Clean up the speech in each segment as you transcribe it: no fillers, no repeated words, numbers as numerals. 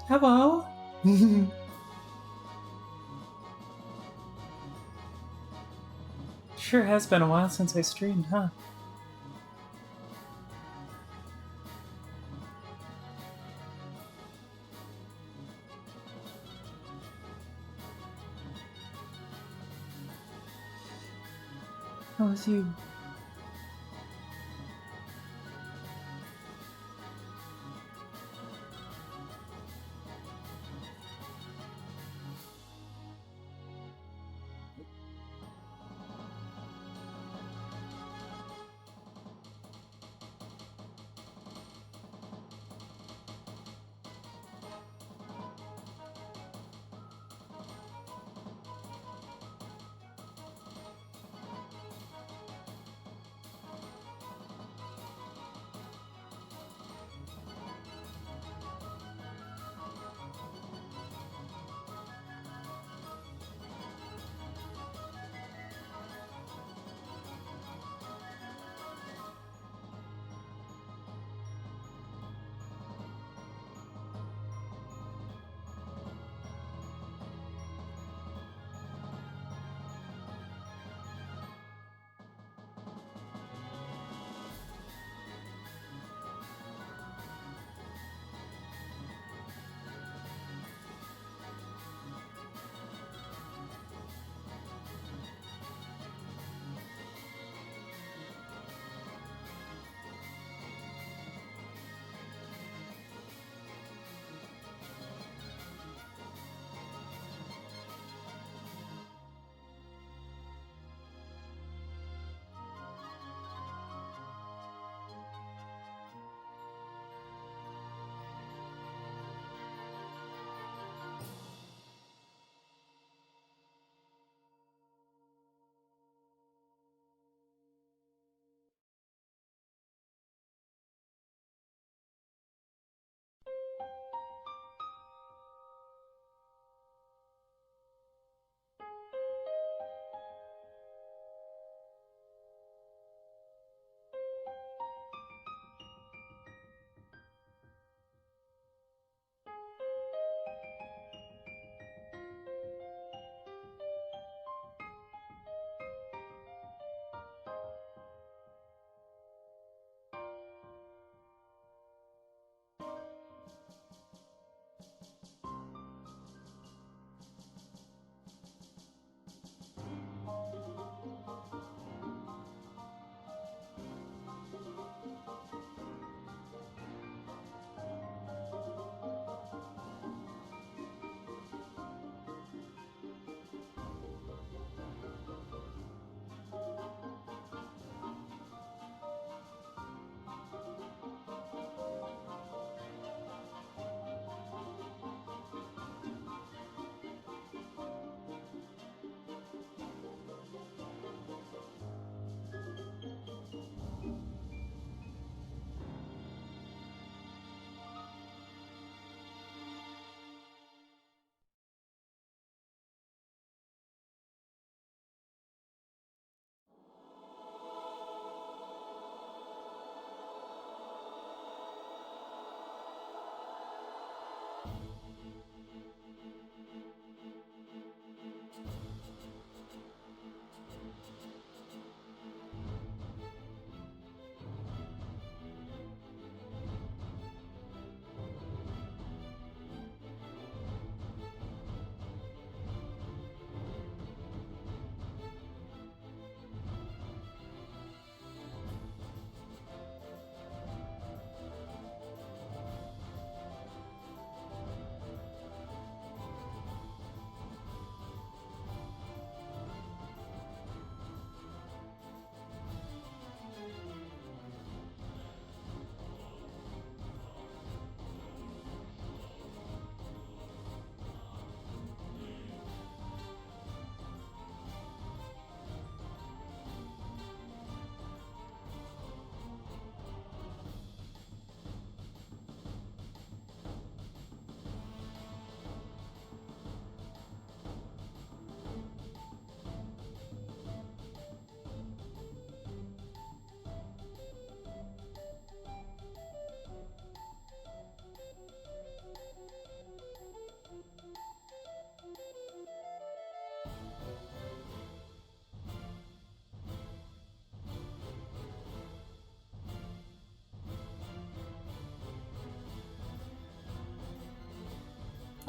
Hello. Sure has been a while since I streamed, huh? How was you?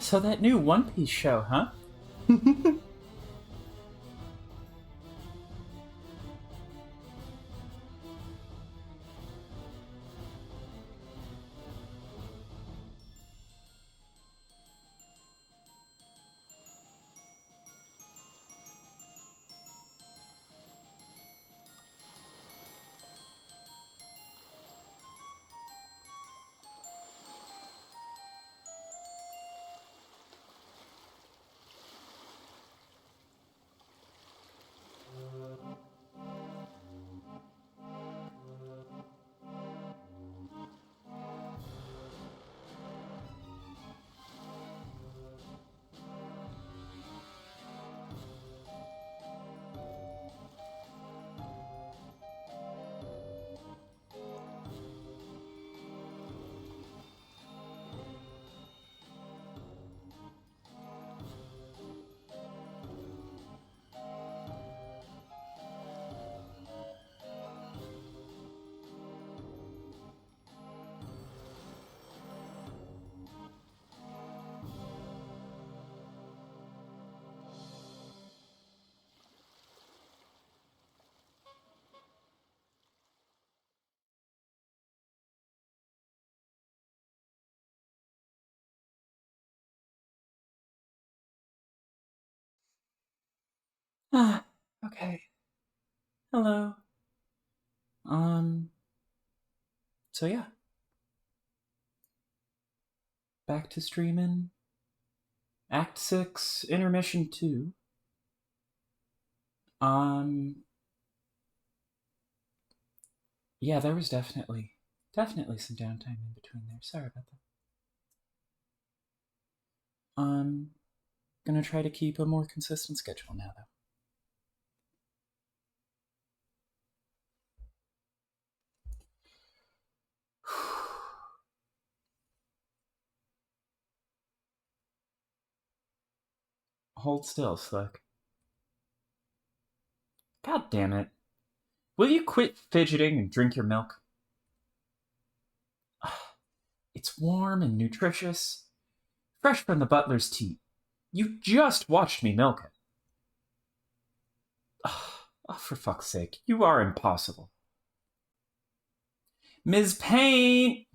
So that new One Piece show, huh? Ah, okay. Hello. Um, so yeah. Back to streaming. Act 6, Intermission 2. Um, yeah, there was definitely some downtime in between there. Sorry about that. Gonna try to keep a more consistent schedule now, though. Hold still, Slick. God damn it. Will you quit fidgeting and drink your milk? It's warm and nutritious. Fresh from the butler's tea. You just watched me milk it. Oh, for fuck's sake. You are impossible. Ms. Payne!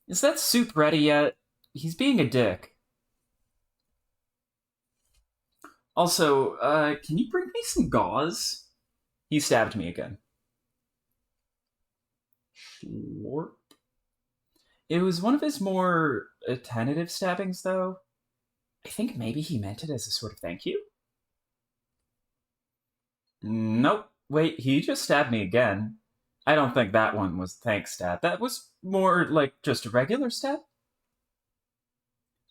Is that soup ready yet? He's being a dick. Also, can you bring me some gauze? He stabbed me again. Slurp. It was one of his more tentative stabbings, though. I think maybe he meant it as a sort of thank you. Nope. Wait, he just stabbed me again. I don't think that one was thanks stab. That was more like just a regular stab.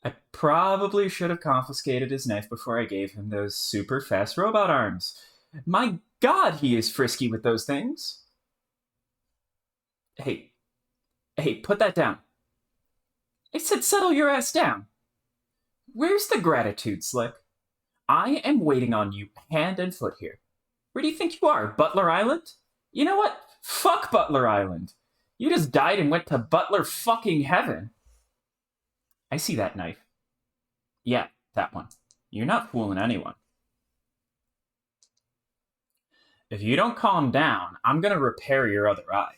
I probably should have confiscated his knife before I gave him those super fast robot arms. My god, he is frisky with those things. Hey, put that down. I said settle your ass down. Where's the gratitude, Slick? I am waiting on you hand and foot here. Where do you think you are, Butler Island? You know what? Fuck Butler Island. You just died and went to Butler fucking heaven. I see that knife. Yeah, that one. You're not fooling anyone. If you don't calm down, I'm gonna repair your other eye.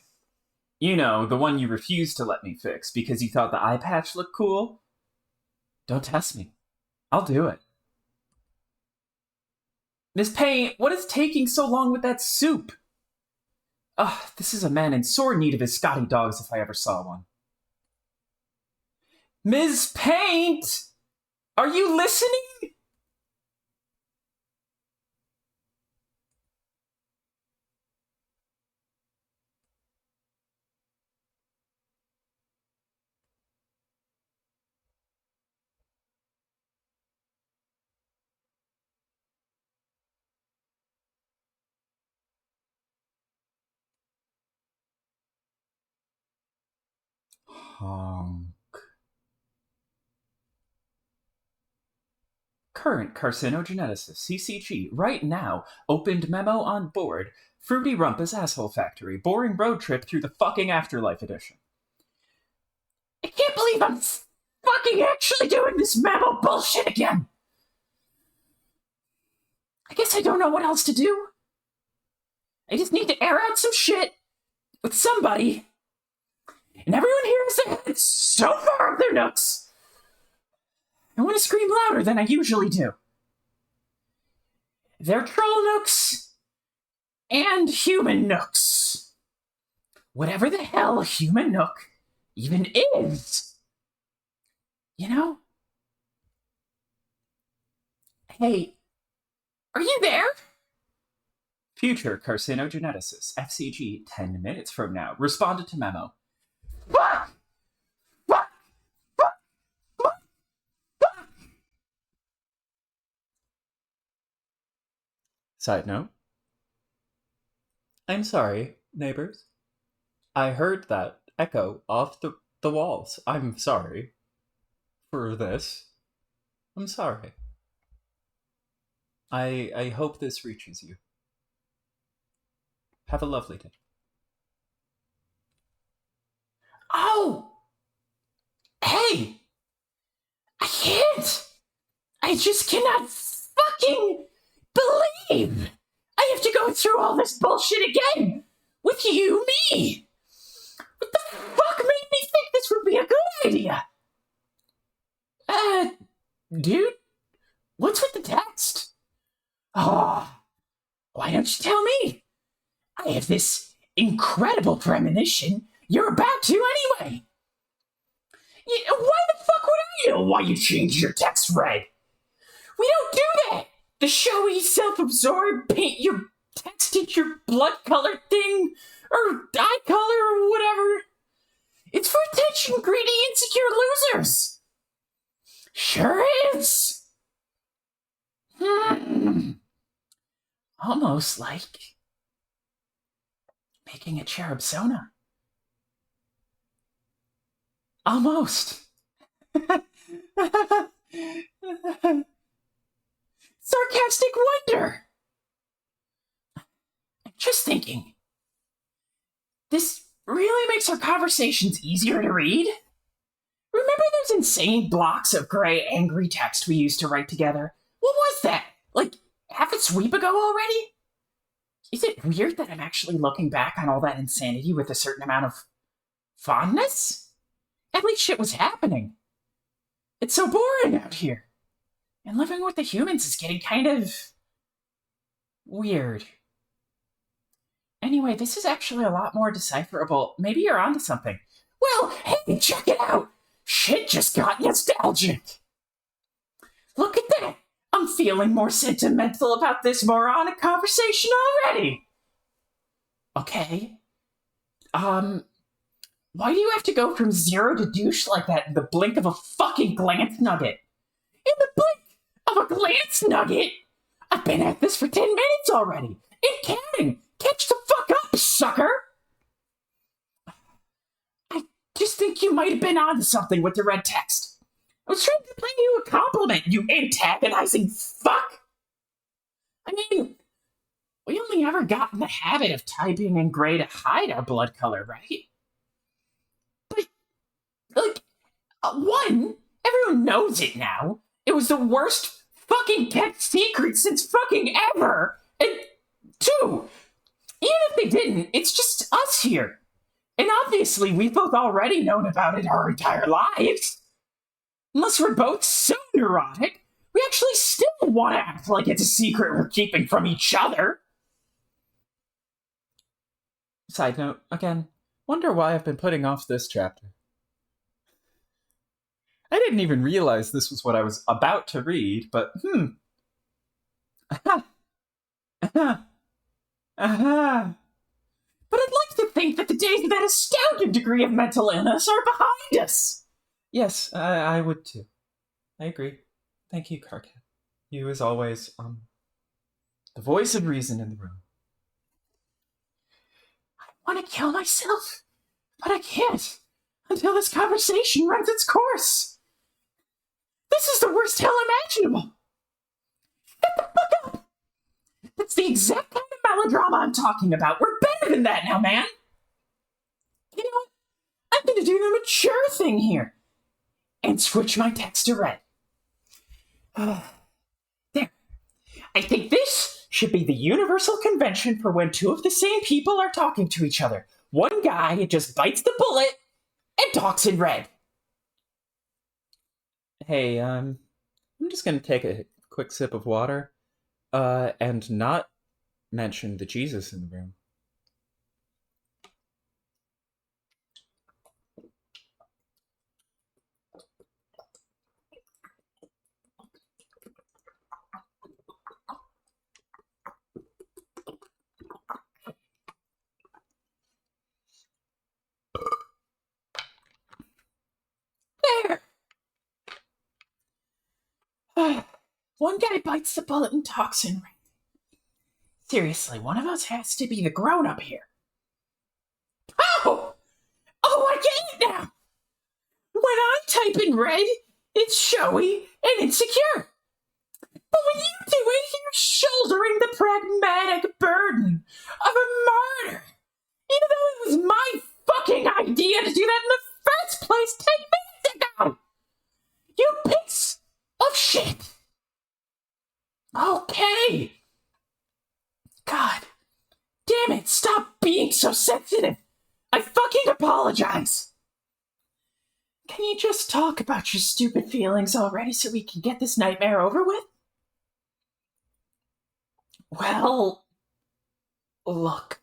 You know, the one you refused to let me fix because you thought the eye patch looked cool? Don't test me. I'll do it. Miss Payne, what is taking so long with that soup? Ugh, this is a man in sore need of his Scotty dogs if I ever saw one. Ms. Paint! Are you listening? Honk. Current carcinogeneticist, CCG, right now, opened memo on board, Fruity Rumpus Asshole Factory, boring road trip through the fucking Afterlife edition. I can't believe I'm fucking actually doing this memo bullshit again. I guess I don't know what else to do. I just need to air out some shit with somebody. And everyone here has their heads so far up their nooks. I want to scream louder than I usually do. They're troll nooks and human nooks. Whatever the hell a human nook even is. You know? Hey, are you there? Future carcinogeneticist, FCG, 10 minutes from now. Responded to memo. Fuck! Fuck! Fuck! Fuck! Fuck! Side note. I'm sorry, neighbors. I heard that echo off the walls. I'm sorry for this. I'm sorry. I hope this reaches you. Have a lovely day. Oh! Hey! I can't! I just cannot fucking believe I have to go through all this bullshit again with you, me! What the fuck made me think this would be a good idea? Dude? What's with the text? Oh, why don't you tell me? I have this incredible premonition you're about to anyway. Why the fuck would I know why you changed your text red? We don't do that. The showy, self-absorbed, paint your text in your blood color thing, or eye color, or whatever. It's for attention, greedy, insecure losers. Sure is. Almost like making a cherub Sona. Almost. Sarcastic wonder. I'm just thinking. This really makes our conversations easier to read. Remember those insane blocks of gray, angry text we used to write together? What was that? Like, half a sweep ago already? Is it weird that I'm actually looking back on all that insanity with a certain amount of fondness? At least shit was happening. It's so boring out here. And living with the humans is getting kind of weird. Anyway, this is actually a lot more decipherable. Maybe you're onto something. Well, hey, check it out. Shit just got nostalgic. Look at that. I'm feeling more sentimental about this moronic conversation already. Okay. Why do you have to go from zero to douche like that in the blink of a fucking glance nugget? In the blink of a glance nugget? I've been at this for 10 minutes already. And counting. Catch the fuck up, sucker. I just think you might have been onto something with the red text. I was trying to pay you a compliment, you antagonizing fuck. I mean, we only ever got in the habit of typing in gray to hide our blood color, right? But, like, one, everyone knows it now. It was the worst fucking kept secret since fucking ever. And two, even if they didn't, it's just us here. And obviously, we've both already known about it our entire lives. Unless we're both so neurotic, we actually still want to act like it's a secret we're keeping from each other. Side note, again, wonder why I've been putting off this chapter. I didn't even realize this was what I was about to read, but Aha! Aha! Aha! But I'd like to think that the days of that astounding degree of mental illness are behind us. Yes, I would too. I agree. Thank you, Carcat. You, as always, the voice of reason in the room. I want to kill myself, but I can't until this conversation runs its course. This is the worst hell imaginable. Get the fuck up! That's the exact kind of melodrama I'm talking about. We're better than that now, man. You know what? I'm going to do the mature thing here. and switch my text to red. There. I think this should be the universal convention for when two of the same people are talking to each other. One guy just bites the bullet and talks in red. Hey, I'm just gonna take a quick sip of water, and not mention the Jesus in the room. There! One guy bites the bullet and talks in red. Seriously, one of us has to be the grown-up here. Oh! Oh, I get it now! When I type in red, it's showy and insecure. But when you do it, you're shouldering the pragmatic burden of a martyr. Even though it was my fucking idea to do that in the first place 10 minutes ago! You piece of shit! Okay! God damn it, stop being so sensitive! I fucking apologize! Can you just talk about your stupid feelings already so we can get this nightmare over with? Well, look.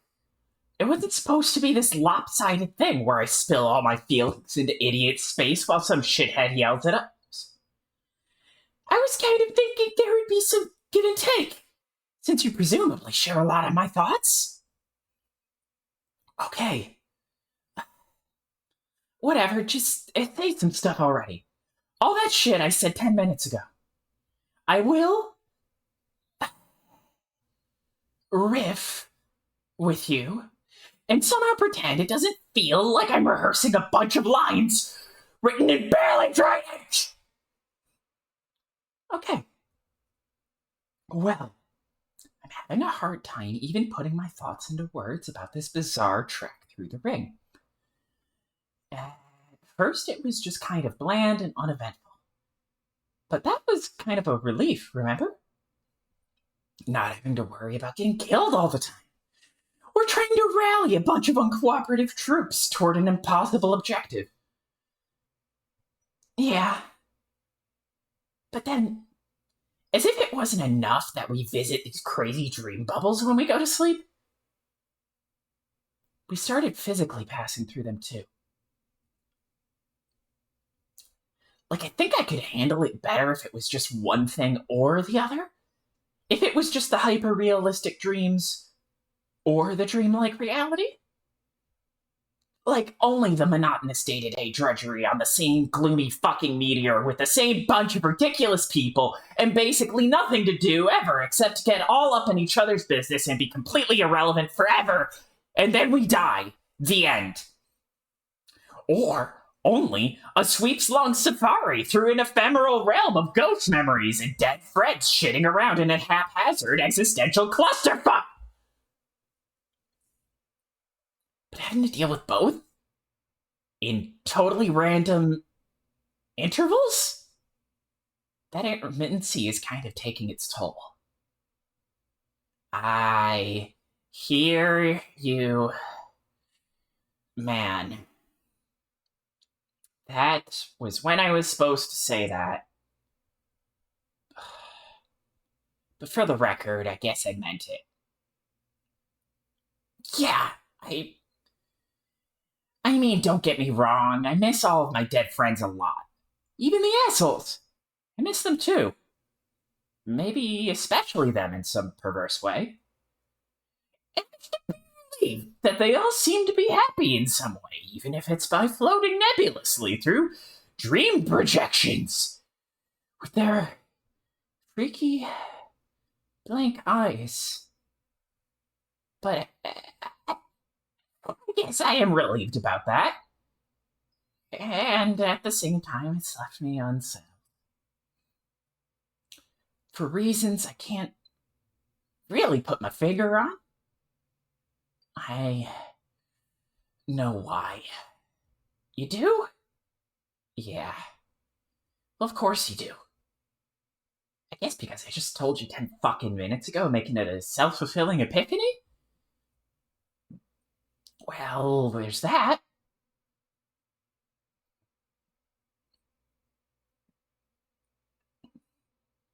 It wasn't supposed to be this lopsided thing where I spill all my feelings into idiot space while some shithead yells at us. I was kind of thinking there would be some give and take, since you presumably share a lot of my thoughts. Okay. Whatever, just say some stuff already. All that shit I said 10 minutes ago. I will riff with you and somehow pretend it doesn't feel like I'm rehearsing a bunch of lines written in barely dry ink. Okay. Well, I'm having a hard time even putting my thoughts into words about this bizarre trek through the ring. At first, it was just kind of bland and uneventful. But that was kind of a relief, remember? Not having to worry about getting killed all the time. Or trying to rally a bunch of uncooperative troops toward an impossible objective. Yeah. But then, as if it wasn't enough that we visit these crazy dream bubbles when we go to sleep, we started physically passing through them too. Like, I think I could handle it better if it was just one thing or the other. If it was just the hyper-realistic dreams or the dreamlike reality. Like, only the monotonous day-to-day drudgery on the same gloomy fucking meteor with the same bunch of ridiculous people and basically nothing to do ever except to get all up in each other's business and be completely irrelevant forever. And then we die. The end. Or only a sweeps-long safari through an ephemeral realm of ghost memories and dead friends shitting around in a haphazard existential clusterfuck. But having to deal with both? In totally random intervals? That intermittency is kind of taking its toll. I hear you, man. That was when I was supposed to say that. But for the record, I guess I meant it. Yeah, I mean, don't get me wrong, I miss all of my dead friends a lot. Even the assholes. I miss them too. Maybe especially them in some perverse way. And I can't believe that they all seem to be happy in some way, even if it's by floating nebulously through dream projections. With their freaky blank eyes. But I guess I am relieved about that. And at the same time, it's left me unsettled. For reasons I can't really put my finger on. I know why. You do? Yeah. Of course you do. I guess because I just told you 10 fucking minutes ago, making it a self-fulfilling epiphany? Well, there's that.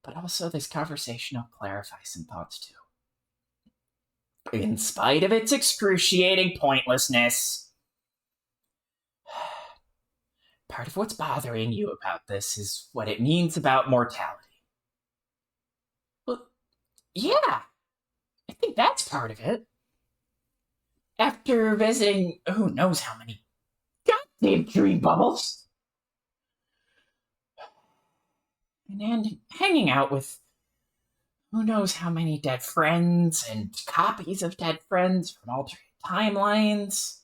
But also, this conversation will clarify some thoughts too. In spite of its excruciating pointlessness, part of what's bothering you about this is what it means about mortality. Well, yeah, I think that's part of it. After visiting who knows how many goddamn dream bubbles, and hanging out with who knows how many dead friends and copies of dead friends from alternate timelines,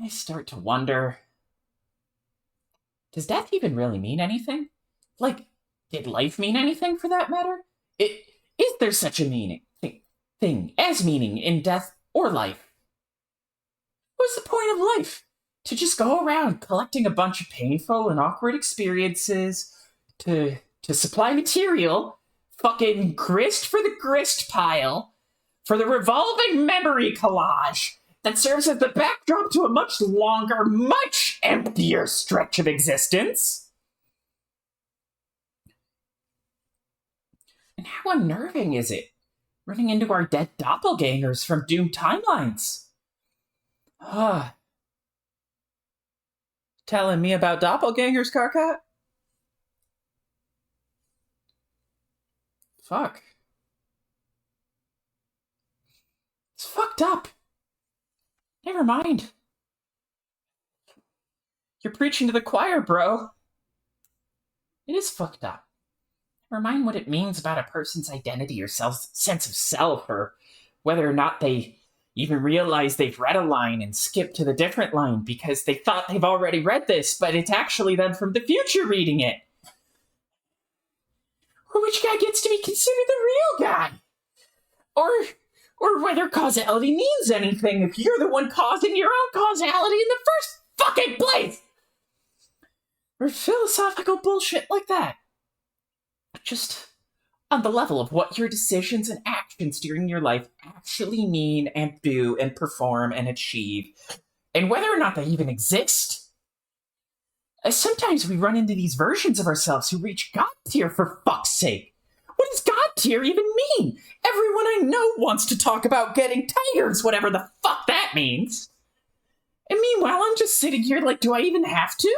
I start to wonder, does death even really mean anything? Like, did life mean anything for that matter? Is there such a thing as meaning in death or life? What's the point of life? To just go around collecting a bunch of painful and awkward experiences to supply material, fucking grist for the grist pile, for the revolving memory collage that serves as the backdrop to a much longer, much emptier stretch of existence? And how unnerving is it, running into our dead doppelgangers from doomed timelines? Telling me about doppelgangers, Karkat? Fuck. It's fucked up. Never mind. You're preaching to the choir, bro. It is fucked up. Never mind what it means about a person's identity or sense of self, or whether or not they even realize they've read a line and skip to the different line because they thought they've already read this, but it's actually them from the future reading it. Or which guy gets to be considered the real guy. Or whether causality means anything if you're the one causing your own causality in the first fucking place. Or philosophical bullshit like that. Just on the level of what your decisions and actions during your life actually mean and do and perform and achieve, and whether or not they even exist. Sometimes we run into these versions of ourselves who reach God tier, for fuck's sake. What does God tier even mean? Everyone I know wants to talk about getting tigers, whatever the fuck that means. And meanwhile, I'm just sitting here like, do I even have to?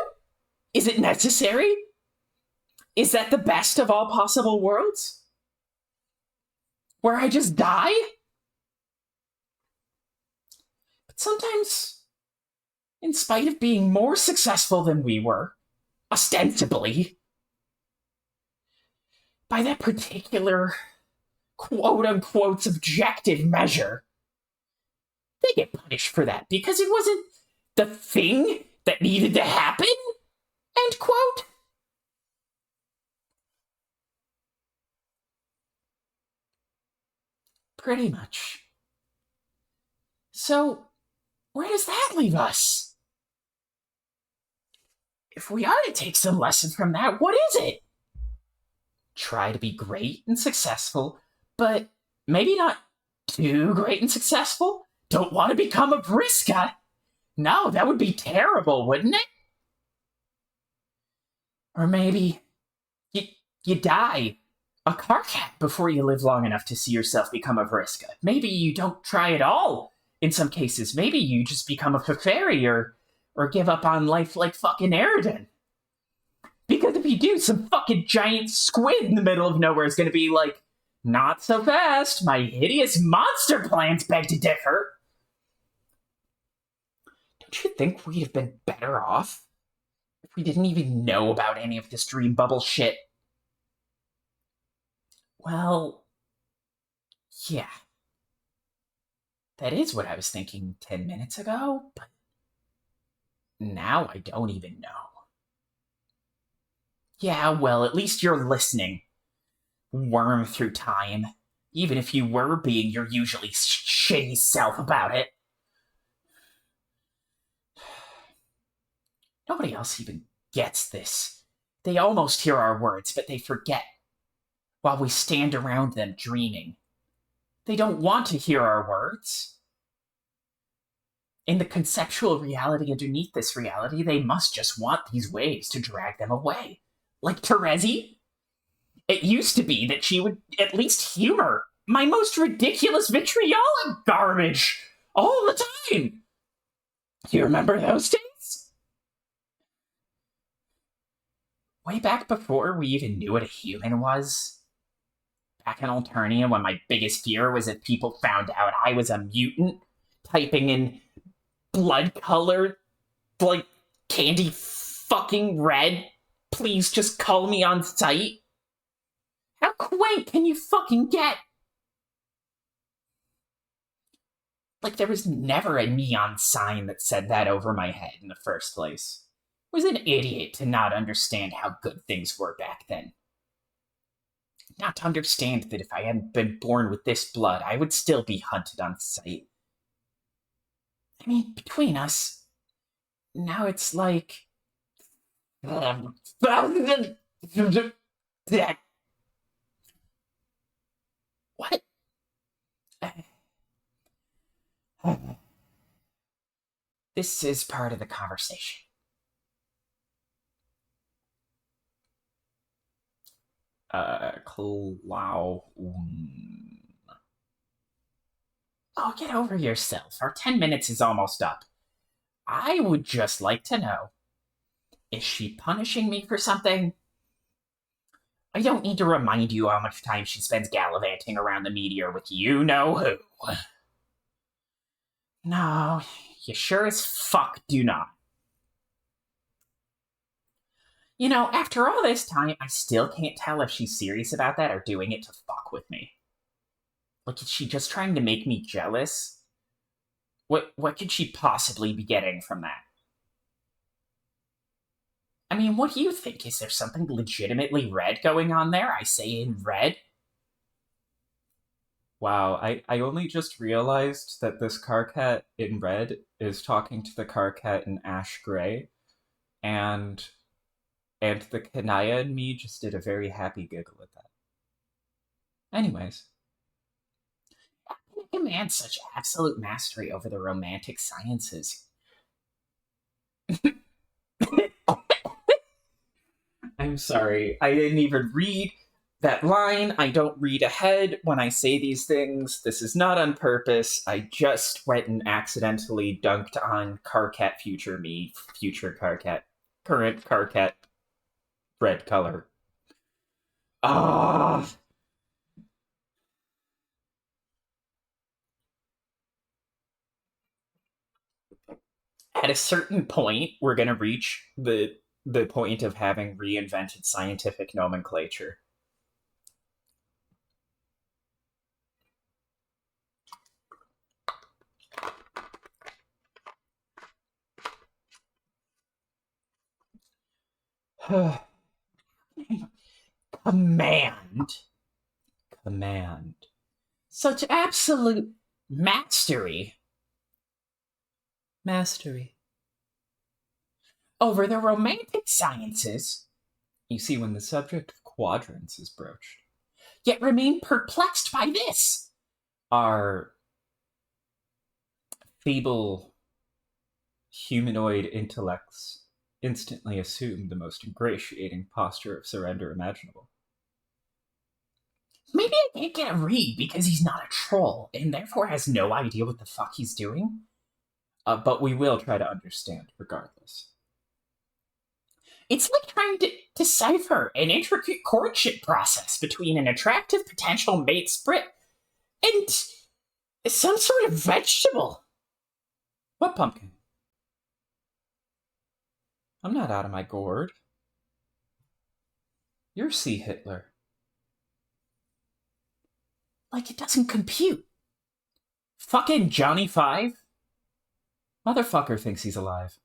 Is it necessary? Is that the best of all possible worlds? Where I just die? But sometimes, in spite of being more successful than we were, ostensibly, by that particular quote-unquote subjective measure, they get punished for that because it wasn't the thing that needed to happen, end quote. Pretty much. So, where does that leave us? If we are to take some lesson from that, what is it? Try to be great and successful, but maybe not too great and successful? Don't want to become a Vriska? No, that would be terrible, wouldn't it? Or maybe you die a Karkat before you live long enough to see yourself become a Vriska. Maybe you don't try at all in some cases. Maybe you just become a Feferi or give up on life like fucking Eridan. Because if you do, some fucking giant squid in the middle of nowhere is going to be like, not so fast, my hideous monster plans beg to differ. Don't you think we'd have been better off if we didn't even know about any of this dream bubble shit? Well, yeah. That is what I was thinking 10 minutes ago, but now I don't even know. Yeah, well, at least you're listening. Worm through time. Even if you were being your usually shitty self about it. Nobody else even gets this They almost hear our words, but they forget, while we stand around them dreaming. They don't want to hear our words. In the conceptual reality underneath this reality, they must just want these waves to drag them away. Like Terezi? It used to be that she would at least humor my most ridiculous vitriolic garbage all the time. Do you remember those days? Way back before we even knew what a human was. Back in Alternia, when my biggest fear was if people found out I was a mutant, typing in blood color, like candy fucking red. Please just call me on sight. How quaint can you fucking get? Like, there was never a neon sign that said that over my head in the first place. I was an idiot to not understand how good things were back then. Not to understand that if I hadn't been born with this blood, I would still be hunted on sight. I mean, between us, now it's like... What? This is part of the conversation. Clown. Oh, get over yourself. Our 10 minutes is almost up. I would just like to know, is she punishing me for something? I don't need to remind you how much time she spends gallivanting around the meteor with you-know-who. No, you sure as fuck do not. You know, after all this time, I still can't tell if she's serious about that or doing it to fuck with me. Like, is she just trying to make me jealous? What could she possibly be getting from that? I mean, what do you think? Is there something legitimately red going on there? I say in red. Wow, I only just realized that this Karkat in red is talking to the Karkat in ash gray, and the Kanaya and me just did a very happy giggle at that. Anyways. How can you command such absolute mastery over the romantic sciences? I'm sorry, I didn't even read that line. I don't read ahead when I say these things. This is not on purpose. I just went and accidentally dunked on Karkat future me, future Karkat, current Karkat, red color. Ah. At a certain point, we're going to reach the point of having reinvented scientific nomenclature. Command. Such absolute mastery over the romantic sciences, you see, when the subject of quadrants is broached, yet remain perplexed by this. Our feeble humanoid intellects instantly assume the most ingratiating posture of surrender imaginable. Maybe I can't get a read because he's not a troll, and therefore has no idea what the fuck he's doing. But we will try to understand, regardless. It's like trying to decipher an intricate courtship process between an attractive potential mate sprit and some sort of vegetable. What pumpkin? I'm not out of my gourd. You're C. Hitler. Like, it doesn't compute. Fucking Johnny Five? Motherfucker thinks he's alive.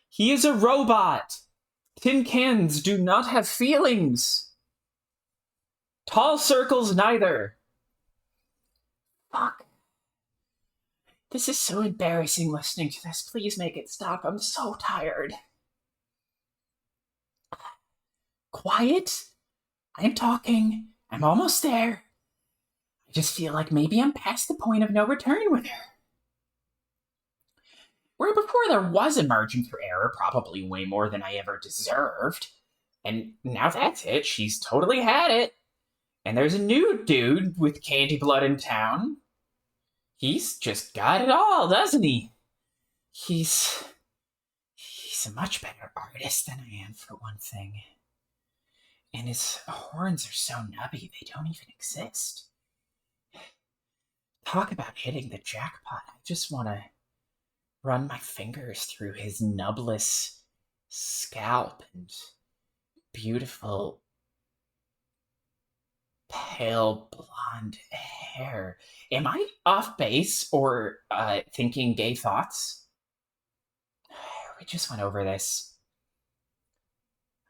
He is a robot! Tin cans do not have feelings! Tall circles neither! Fuck. This is so embarrassing listening to this. Please make it stop. I'm so tired. Quiet. I'm talking. I'm almost there. I just feel like maybe I'm past the point of no return with her. Where before there was a margin for error, probably way more than I ever deserved. And now that's it. She's totally had it. And there's a new dude with candy blood in town. He's just got it all, doesn't he? He's a much better artist than I am, for one thing. And his horns are so nubby, they don't even exist. Talk about hitting the jackpot. I just want to run my fingers through his nubless scalp and beautiful pale blonde hair. Am I off base or thinking gay thoughts? We just went over this.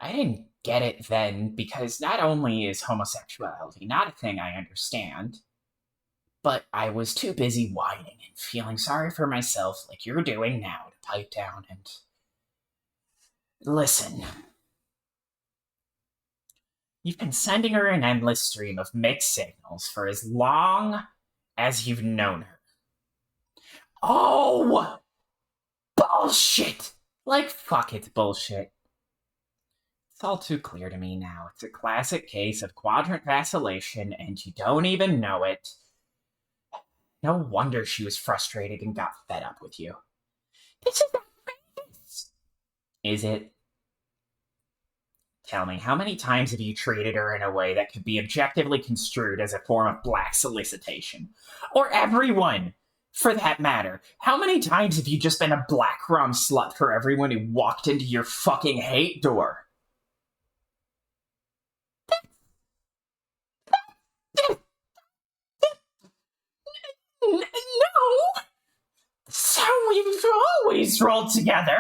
I didn't get it then because not only is homosexuality not a thing I understand, but I was too busy whining and feeling sorry for myself like you're doing now to pipe down and listen. You've been sending her an endless stream of mixed signals for as long as you've known her. Oh! Bullshit! Like, fuck, it's bullshit. It's all too clear to me now. It's a classic case of quadrant vacillation, and you don't even know it. No wonder she was frustrated and got fed up with you. This is outrageous! Is it? Tell me, how many times have you treated her in a way that could be objectively construed as a form of black solicitation? Or everyone, for that matter. How many times have you just been a black rum slut for everyone who walked into your fucking hate door? No! So we've always rolled together.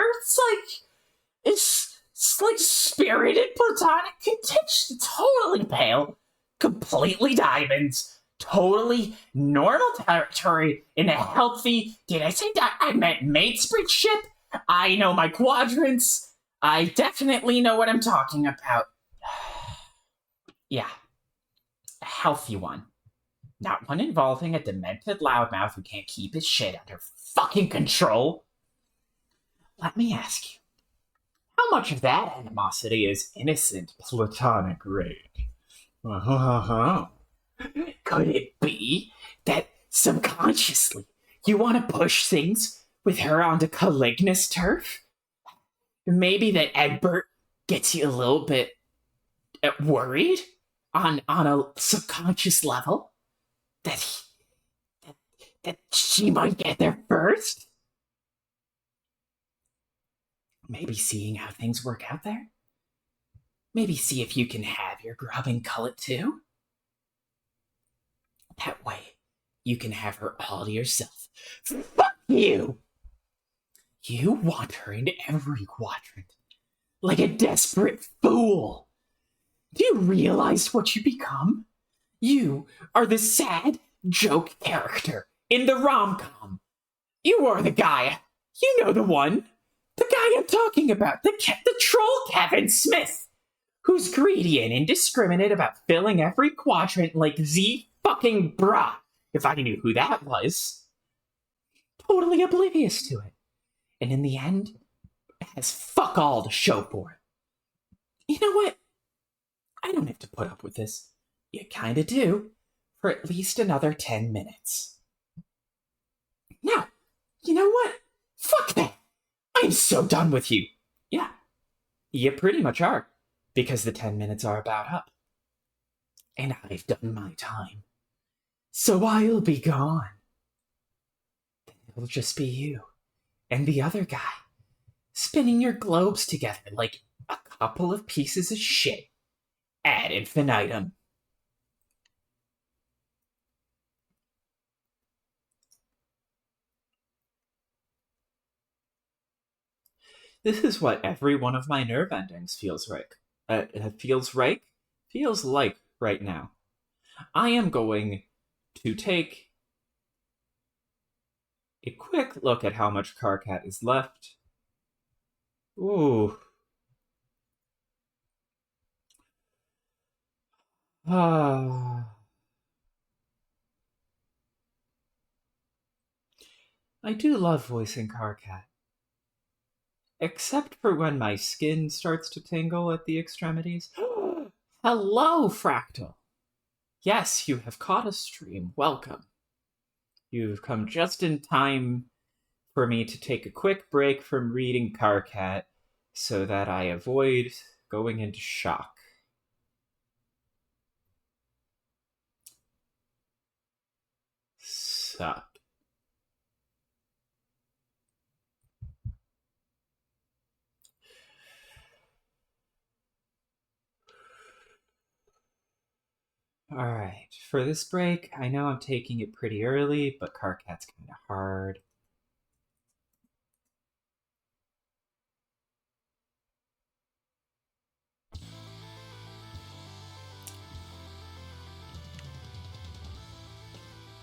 It's like spirited platonic contention. Totally pale, completely diamonds, totally normal territory in a healthy, did I say that? I meant matesprit ship. I know my quadrants. I definitely know what I'm talking about. Yeah, a healthy one. Not one involving a demented loudmouth who can't keep his shit under fucking control. Let me ask you, how much of that animosity is innocent platonic rage? Could it be that subconsciously you want to push things with her onto Caligna's turf? Maybe that Egbert gets you a little bit worried on a subconscious level? That she might get there first? Maybe seeing how things work out there? Maybe see if you can have your grub and cull it too? That way, you can have her all to yourself. Fuck you! You want her in every quadrant, like a desperate fool. Do you realize what you become? You are the sad joke character in the rom-com. You are the guy. You know the one. The guy I'm talking about. The troll Kevin Smith. Who's greedy and indiscriminate about filling every quadrant like the fucking brak. If I knew who that was. Totally oblivious to it. And in the end, has fuck all to show for it. You know what? I don't have to put up with this. You kinda do. For at least another 10 minutes. Now, you know what? Fuck that! I'm so done with you. Yeah, you pretty much are. Because the 10 minutes are about up. And I've done my time. So I'll be gone. Then it'll just be you and the other guy spinning your globes together like a couple of pieces of shit ad infinitum. This is what every one of my nerve endings feels like. Feels like right now. I am going to take a quick look at how much Carcat is left. Ooh. Ah. I do love voicing Carcat. Except for when my skin starts to tingle at the extremities. Hello, Fractal! Yes, you have caught a stream. Welcome. You've come just in time for me to take a quick break from reading Carcat so that I avoid going into shock. Suck. Alright, for this break, I know I'm taking it pretty early, but Carcat's kind of hard.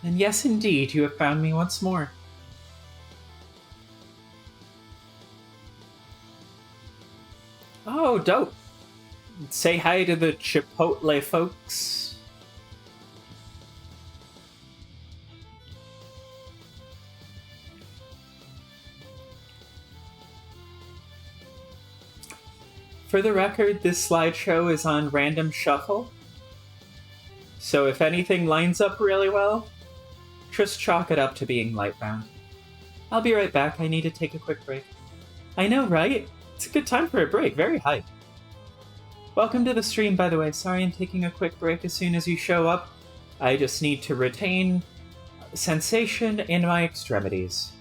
And yes, indeed, you have found me once more. Oh, dope. Say hi to the Chipotle folks. For the record, this slideshow is on random shuffle. So if anything lines up really well, just chalk it up to being lightbound. I'll be right back. I need to take a quick break. I know, right? It's a good time for a break. Very hype. Welcome to the stream, by the way. Sorry I'm taking a quick break as soon as you show up. I just need to retain sensation in my extremities.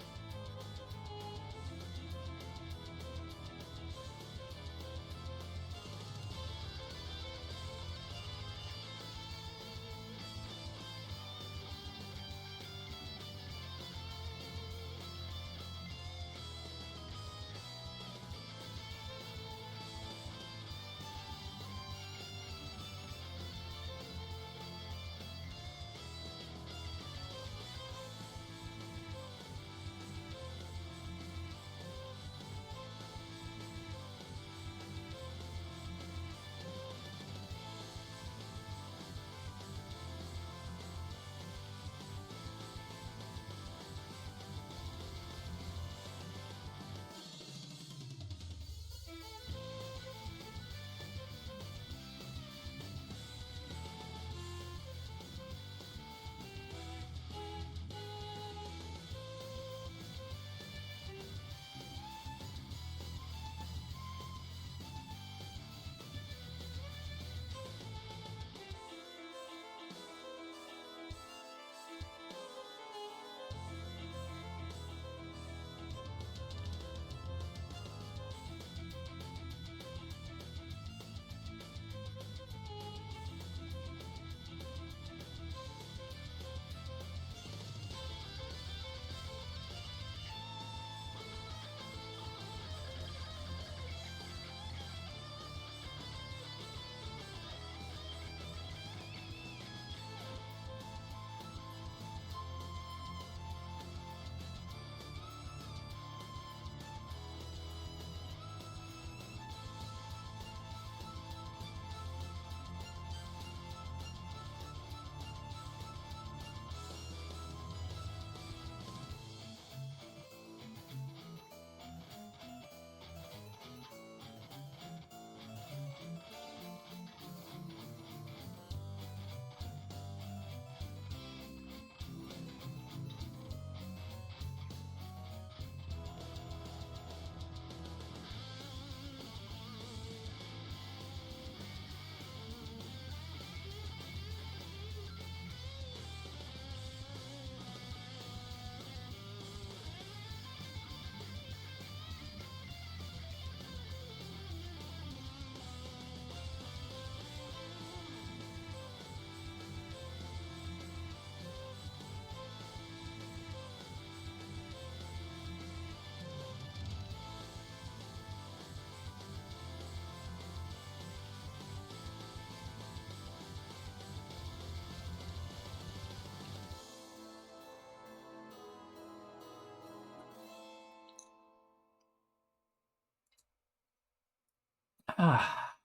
Ah,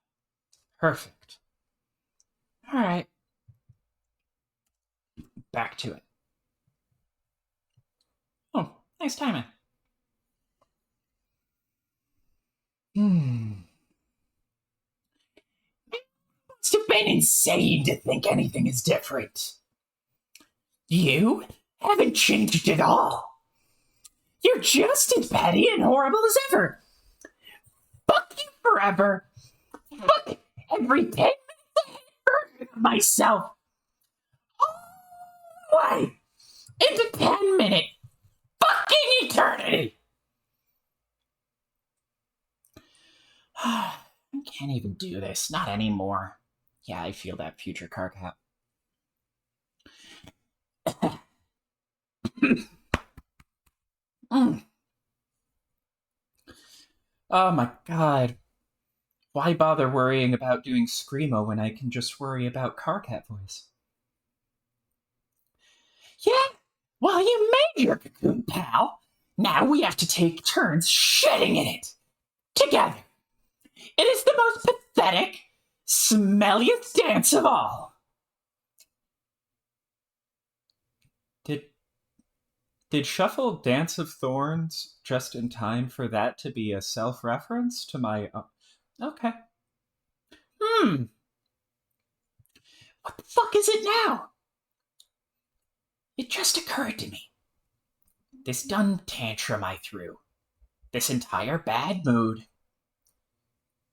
perfect. Alright, back to it. Oh, nice timing. Must have been insane to think anything is different. You haven't changed at all. You're just as petty and horrible as ever. Fuck you forever. Fuck everything. Version of myself. Why? Into 10-minute fucking eternity. I can't even do this. Not anymore. Yeah, I feel that, future car cap. Oh my god. Why bother worrying about doing Screamo when I can just worry about car cat voice? Yeah, well, you made your cocoon, pal. Now we have to take turns shitting in it. Together. It is the most pathetic, smelliest dance of all. Did Shuffle Dance of Thorns just in time for that to be a self-reference to my... okay. What the fuck is it now? It just occurred to me. This dumb tantrum I threw. This entire bad mood.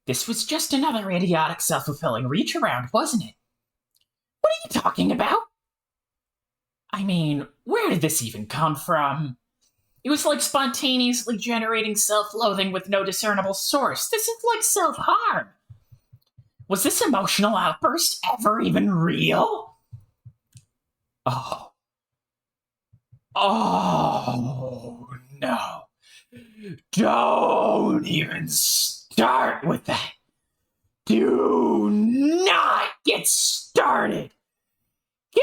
This was just another idiotic self-fulfilling reach-around, wasn't it? What are you talking about? I mean, where did this even come from? It was like spontaneously generating self-loathing with no discernible source. This is like self-harm. Was this emotional outburst ever even real? Oh, no. Don't even start with that. Do not get started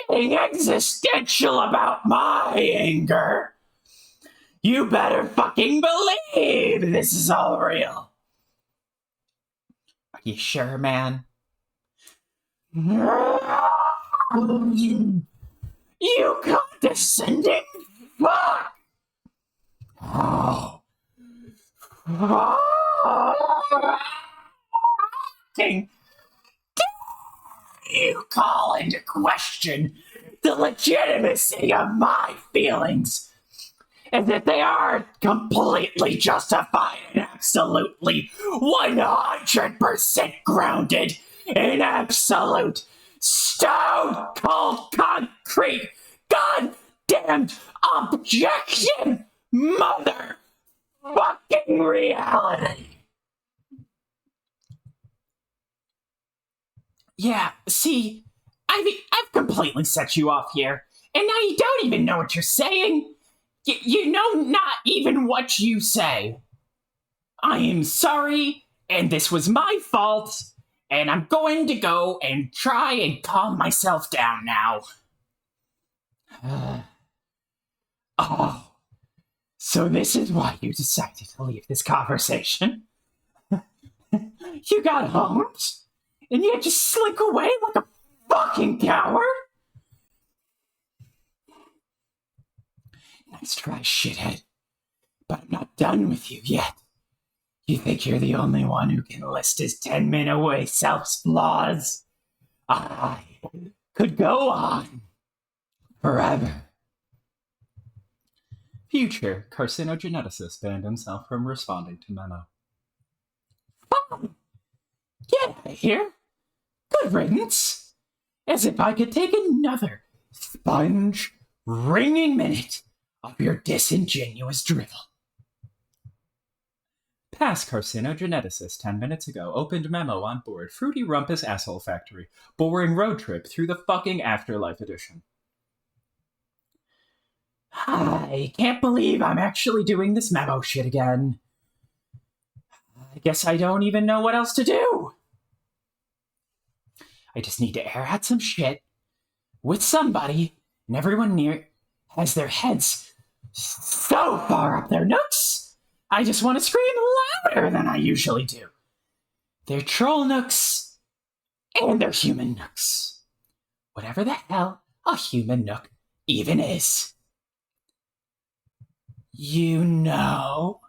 getting existential about my anger. You better fucking believe this is all real. Are you sure, man? You condescending fuck! Oh. You call into question the legitimacy of my feelings, as if they are completely justified and absolutely 100% grounded in absolute stone cold concrete goddamned objection mother fucking reality. Yeah, see, I've completely set you off here, and now you don't even know what you're saying. You know not even what you say. I am sorry, and this was my fault, and I'm going to go and try and calm myself down now. Oh, so this is why you decided to leave this conversation? You got honked? And you just slink away like a fucking coward? Nice try, shithead. But I'm not done with you yet. You think you're the only one who can list his 10-minute away self's flaws? I could go on forever. Future carcinogeneticist banned himself from responding to memo. Fine. Get out of here. Good riddance. As if I could take another sponge-wringing minute of your disingenuous drivel. Past carcinogeneticist 10 minutes ago opened memo on board Fruity Rumpus Asshole Factory, boring road trip through the fucking Afterlife edition. I can't believe I'm actually doing this memo shit again. I guess I don't even know what else to do. I just need to air out some shit with somebody, and everyone near has their heads so far up their nooks, I just want to scream louder than I usually do. They're troll nooks, and they're human nooks. Whatever the hell a human nook even is. You know?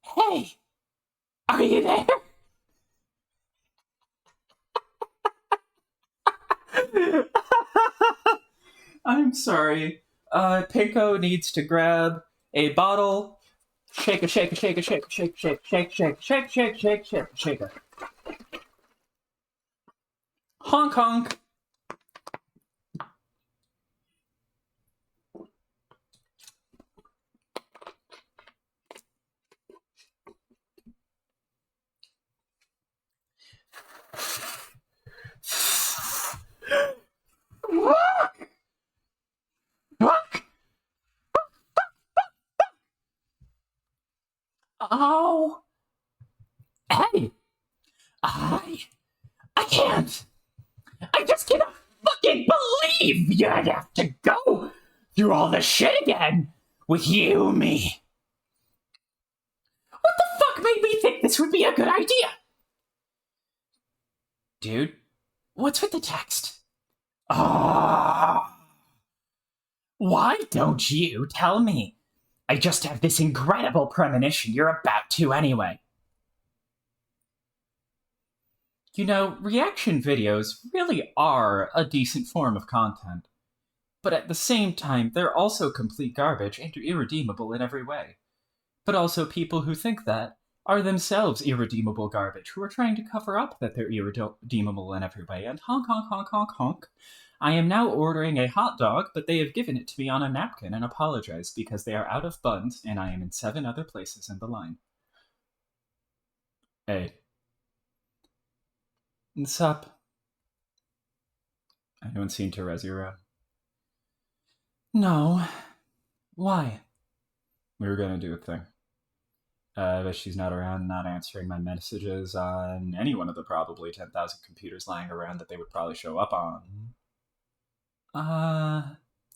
Hey, are you there? I'm sorry. Pinko needs to grab a bottle. Shake a shake a shake a shake a shake shake shake shake shake shake shake shake shake a honk honk. Oh, hey, I I can't. I just cannot fucking believe you'd have to go through all the shit again with you, me. What the fuck made me think this would be a good idea? Dude, what's with the text? Ah. Why don't you tell me? I just have this incredible premonition you're about to anyway. You know, reaction videos really are a decent form of content. But at the same time, they're also complete garbage and irredeemable in every way. But also, people who think that are themselves irredeemable garbage who are trying to cover up that they're irredeemable in every way. And honk, honk, honk, honk, honk. I am now ordering a hot dog, but they have given it to me on a napkin and apologized because they are out of buns and I am in 7 other places in the line. Hey. What's up? Anyone seen Terezi around? No. Why? We were gonna do a thing. But she's not around, not answering my messages on any one of the probably 10,000 computers lying around that they would probably show up on.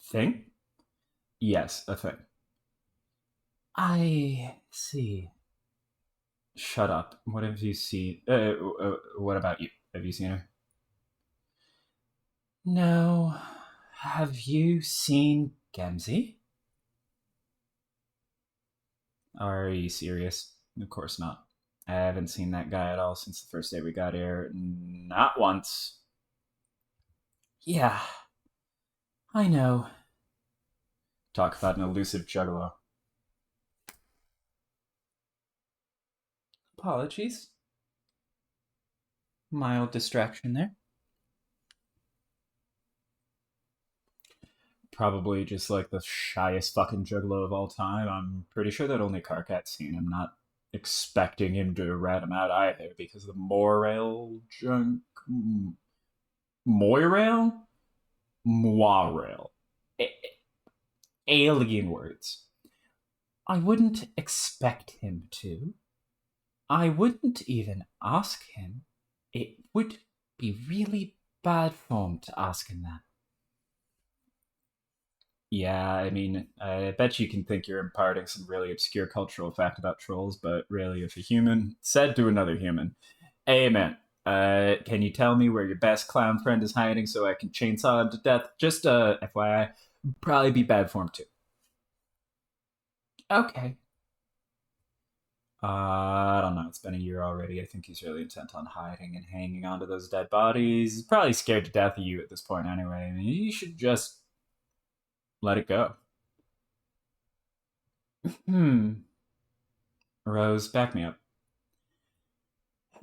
Thing? Yes, a thing. I see. Shut up. What have you seen? What about you? Have you seen her? No. Have you seen Gemsey? Are you serious? Of course not. I haven't seen that guy at all since the first day we got here. Not once. Yeah, I know. Talk about an elusive juggalo. Apologies. Mild distraction there. Probably just like the shyest fucking juggalo of all time. I'm pretty sure that only Karkat's seen him. Not expecting him to rat him out either because the Moirail junk. Moirail? Moirail. Alien words. I wouldn't expect him to. I wouldn't even ask him. It would be really bad form to ask him that. Yeah, I mean, I bet you can think you're imparting some really obscure cultural fact about trolls, but really, if a human said to another human, "Hey man, can you tell me where your best clown friend is hiding so I can chainsaw him to death?" Just FYI, probably be bad form too. Okay. I don't know. It's been a year already. I think he's really intent on hiding and hanging onto those dead bodies. He's probably scared to death of you at this point anyway. I mean, you should just let it go. Rose, back me up.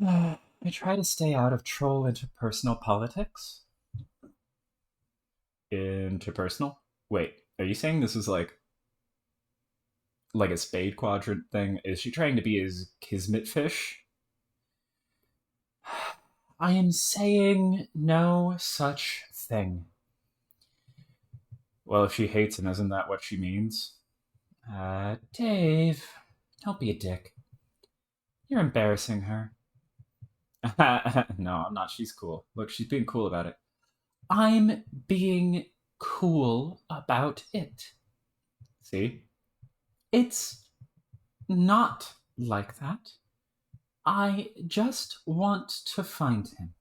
I try to stay out of troll interpersonal politics. Interpersonal? Wait, are you saying this is like a spade quadrant thing? Is she trying to be his kismet fish? I am saying no such thing. Well, if she hates him, isn't that what she means? Dave, don't be a dick. You're embarrassing her. No, I'm not. She's cool. Look, she's being cool about it. I'm being cool about it. See? It's not like that. I just want to find him.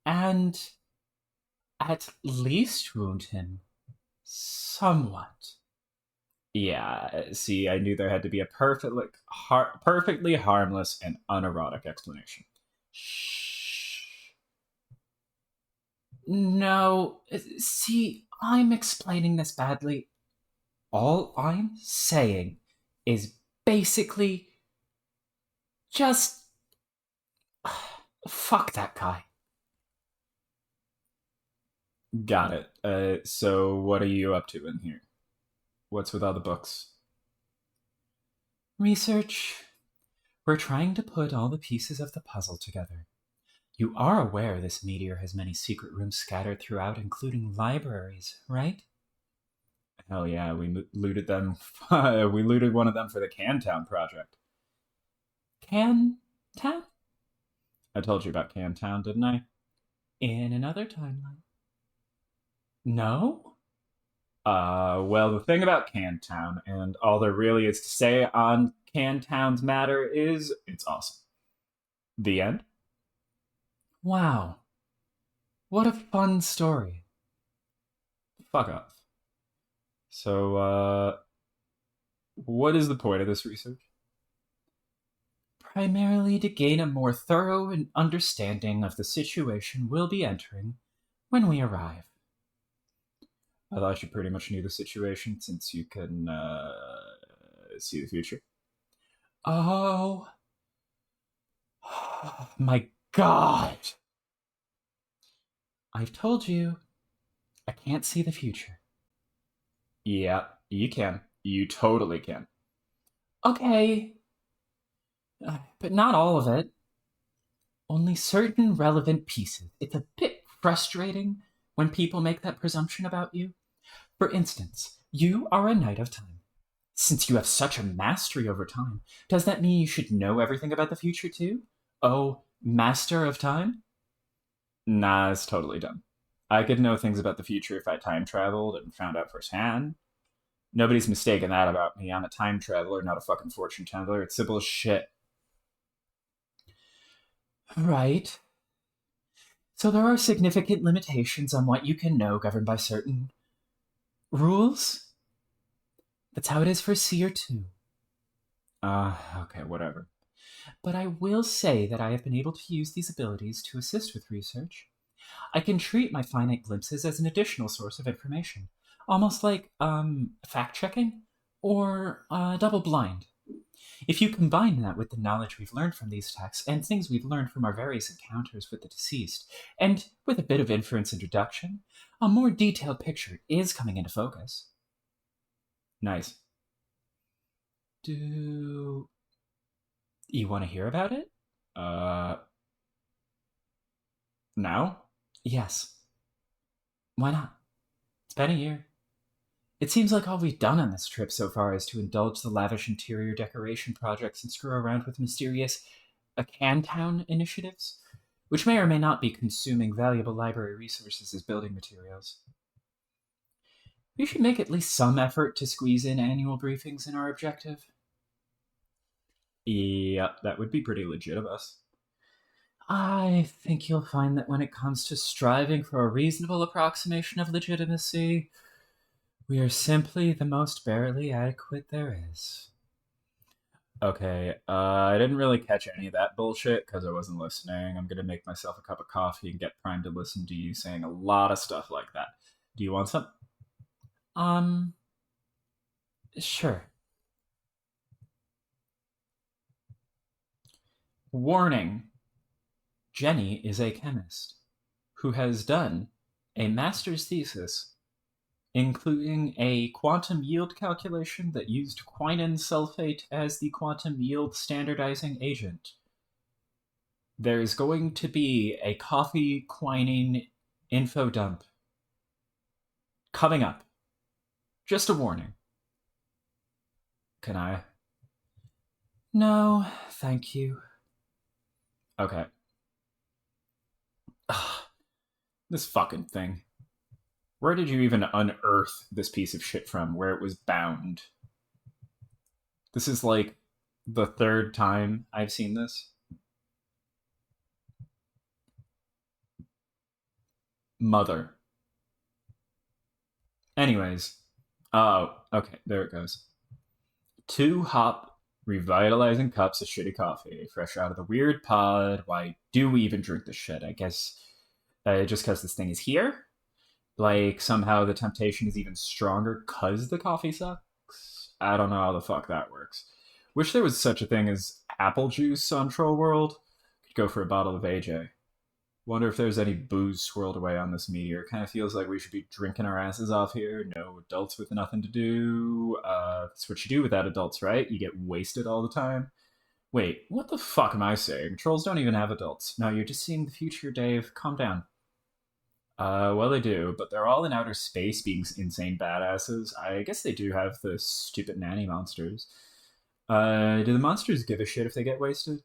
And At least wound him somewhat. Yeah, see, I knew there had to be a perfectly harmless and unerotic explanation. Shh. No, see, I'm explaining this badly. All I'm saying is basically just fuck that guy. Got it. So what are you up to in here? What's with all the books? Research. We're trying to put all the pieces of the puzzle together. You are aware this meteor has many secret rooms scattered throughout, including libraries, right? Hell yeah, we looted them. We looted one of them for the Cantown project. Cantown? I told you about Cantown, didn't I? In another timeline. No? Well, the thing about Cantown, and all there really is to say on Cantown's matter, is it's awesome. The end? Wow. What a fun story. Fuck off. So, what is the point of this research? Primarily to gain a more thorough understanding of the situation we'll be entering when we arrive. I thought you pretty much knew the situation since you can see the future. Oh my god! I've told you, I can't see the future. Yeah, you can. You totally can. Okay, but not all of it. Only certain relevant pieces. It's a bit frustrating when people make that presumption about you. For instance, you are a knight of time. Since you have such a mastery over time, does that mean you should know everything about the future too? Oh, master of time? Nah, it's totally dumb. I could know things about the future if I time traveled and found out firsthand. Nobody's mistaken that about me. I'm a time traveler, not a fucking fortune teller. It's simple as shit. Right. So there are significant limitations on what you can know governed by certain rules. That's how it is for Seer 2. Okay, whatever. But I will say that I have been able to use these abilities to assist with research. I can treat my finite glimpses as an additional source of information, almost like, fact checking or double blind. If you combine that with the knowledge we've learned from these texts and things we've learned from our various encounters with the deceased, and with a bit of inference and deduction, a more detailed picture is coming into focus. Nice. Do you want to hear about it? Now? Yes. Why not? It's been a year. It seems like all we've done on this trip so far is to indulge the lavish interior decoration projects and screw around with mysterious Cantown initiatives, which may or may not be consuming valuable library resources as building materials. We should make at least some effort to squeeze in annual briefings in our objective. Yeah, that would be pretty legit of us. I think you'll find that when it comes to striving for a reasonable approximation of legitimacy, we are simply the most barely adequate there is. Okay, I didn't really catch any of that bullshit because I wasn't listening. I'm gonna make myself a cup of coffee and get primed to listen to you saying a lot of stuff like that. Do you want some? Um, sure. Warning: Jenny is a chemist who has done a master's thesis including a quantum yield calculation that used quinine sulfate as the quantum yield standardizing agent. There's going to be a coffee quinine info dump coming up. Just a warning. Can I? No, thank you. Okay. Ugh, this fucking thing. Where did you even unearth this piece of shit from, where it was bound? This is like the third time I've seen this. Mother. Anyways, oh, okay, there it goes. 2 hop revitalizing cups of shitty coffee, fresh out of the weird pod. Why do we even drink this shit? I guess just because this thing is here? Like, somehow the temptation is even stronger because the coffee sucks? I don't know how the fuck that works. Wish there was such a thing as apple juice on Troll World. Could go for a bottle of AJ. Wonder if there's any booze swirled away on this meteor. Kind of feels like we should be drinking our asses off here. No adults with nothing to do. That's what you do without adults, right? You get wasted all the time. Wait, what the fuck am I saying? Trolls don't even have adults. No, you're just seeing the future, Dave. Calm down. Well, they do, but they're all in outer space being insane badasses. I guess they do have the stupid nanny monsters. Do the monsters give a shit if they get wasted?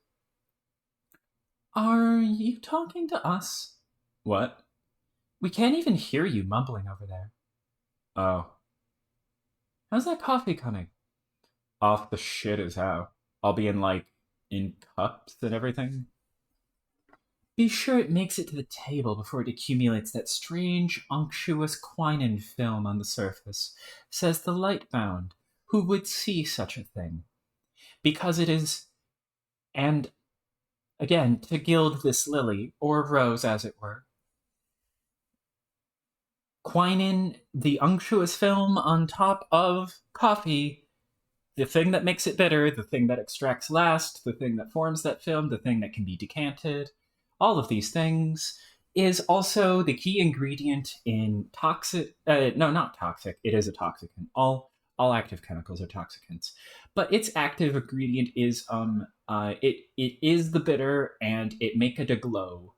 Are you talking to us? What? We can't even hear you mumbling over there. Oh. How's that coffee coming? Off the shit is how. I'll be in cups and everything. Be sure it makes it to the table before it accumulates that strange, unctuous quinine film on the surface, says the light-bound, who would see such a thing. Because it is, and again, to gild this lily, or rose as it were, quinine, the unctuous film on top of coffee, the thing that makes it bitter, the thing that extracts last, the thing that forms that film, the thing that can be decanted, all of these things is also the key ingredient in toxic. No, not toxic. It is a toxicant. All active chemicals are toxicants, but its active ingredient is it is the bitter and it make it a glow.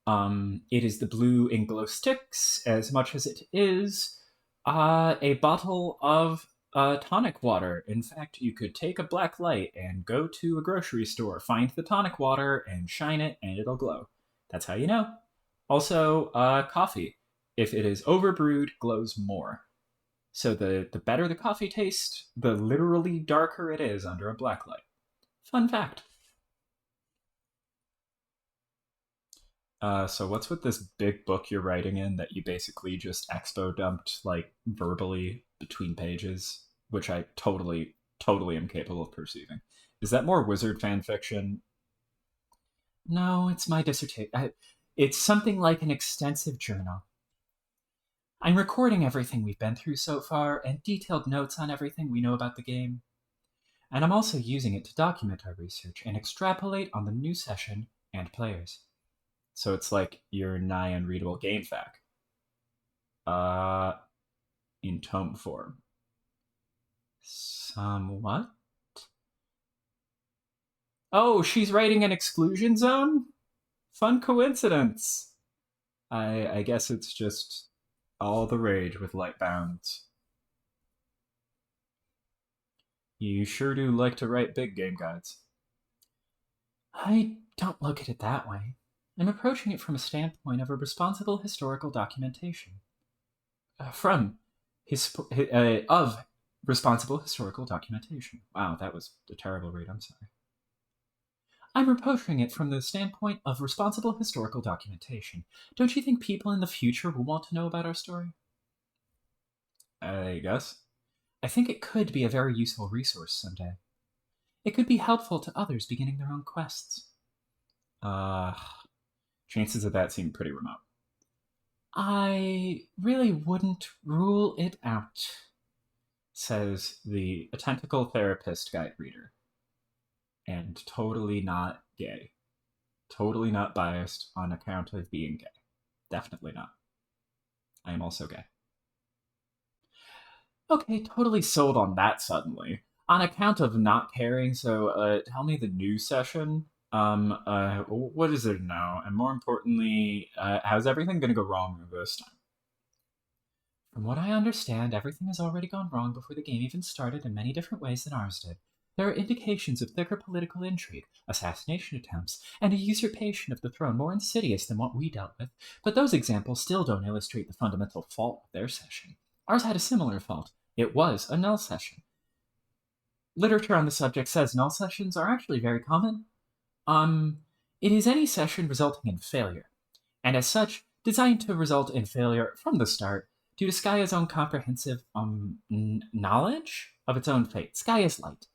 It is the blue in glow sticks as much as it is a bottle of tonic water. In fact, you could take a black light and go to a grocery store, find the tonic water, and shine it, and it'll glow. That's how you know. Also, coffee. If it is overbrewed, glows more. So the better the coffee tastes, the literally darker it is under a black light. Fun fact. So what's with this big book you're writing in that you basically just expo dumped verbally between pages, which I totally am capable of perceiving. Is that more wizard fan fiction? No, it's my dissertation. It's something like an extensive journal. I'm recording everything we've been through so far and detailed notes on everything we know about the game. And I'm also using it to document our research and extrapolate on the new session and players. So it's like your nigh unreadable game fact. In tome form. Somewhat? Oh, she's writing an exclusion zone? Fun coincidence. I guess it's just all the rage with light bounds. You sure do like to write big game guides. I don't look at it that way. I'm approaching it from a standpoint of a responsible historical documentation. Of responsible historical documentation. Wow, that was a terrible read, I'm sorry. I'm approaching it from the standpoint of responsible historical documentation. Don't you think people in the future will want to know about our story? I guess. I think it could be a very useful resource someday. It could be helpful to others beginning their own quests. Chances of that seem pretty remote. I really wouldn't rule it out, says the tentacle therapist guide reader. And totally not gay. Totally not biased on account of being gay. Definitely not. I am also gay. Okay, totally sold on that suddenly. On account of not caring, so tell me the new session. What is it now? And more importantly, how's everything gonna go wrong this time? From what I understand, everything has already gone wrong before the game even started in many different ways than ours did. There are indications of thicker political intrigue, assassination attempts, and a usurpation of the throne more insidious than what we dealt with, but those examples still don't illustrate the fundamental fault of their session. Ours had a similar fault. It was a null session. Literature on the subject says null sessions are actually very common. It is any session resulting in failure, and as such, designed to result in failure from the start, due to Skya's own comprehensive knowledge of its own fate. Sky is light,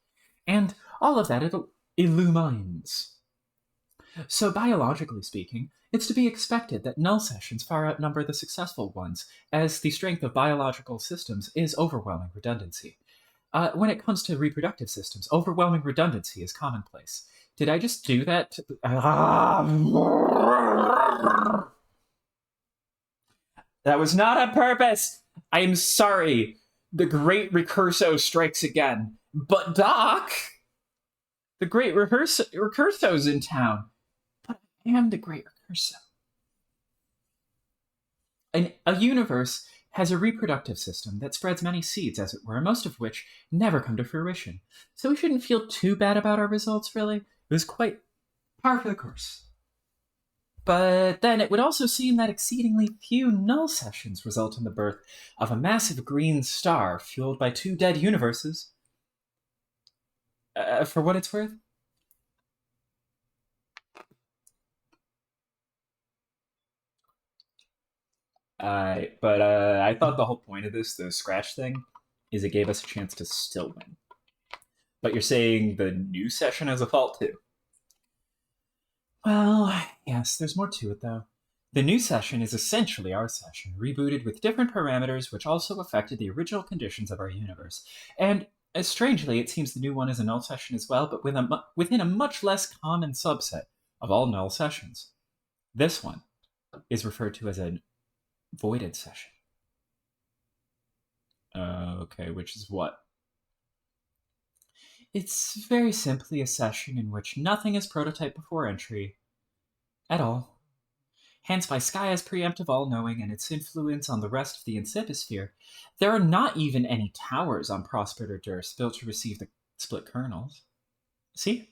and all of that it illumines. So, biologically speaking, it's to be expected that null sessions far outnumber the successful ones, as the strength of biological systems is overwhelming redundancy. When it comes to reproductive systems, overwhelming redundancy is commonplace. Did I just do that? That was not on purpose! I am sorry. The great recurso strikes again. But Doc! The great recurso's in town. But I am the great recurso. A universe has a reproductive system that spreads many seeds, as it were, most of which never come to fruition. So we shouldn't feel too bad about our results, really. It was quite par for the course. But then it would also seem that exceedingly few null sessions result in the birth of a massive green star fueled by 2 dead universes. For what it's worth. I thought the whole point of this, the scratch thing, is it gave us a chance to still win. But you're saying the new session has a fault too? Well, yes, there's more to it though. The new session is essentially our session, rebooted with different parameters which also affected the original conditions of our universe. And strangely, it seems the new one is a null session as well, but within a much less common subset of all null sessions. This one is referred to as a voided session. Okay, which is what? It's very simply a session in which nothing is prototyped before entry at all. Hence, by Skya's preemptive all-knowing and its influence on the rest of the Incipisphere, there are not even any towers on Prospered or Durst built to receive the split kernels. See?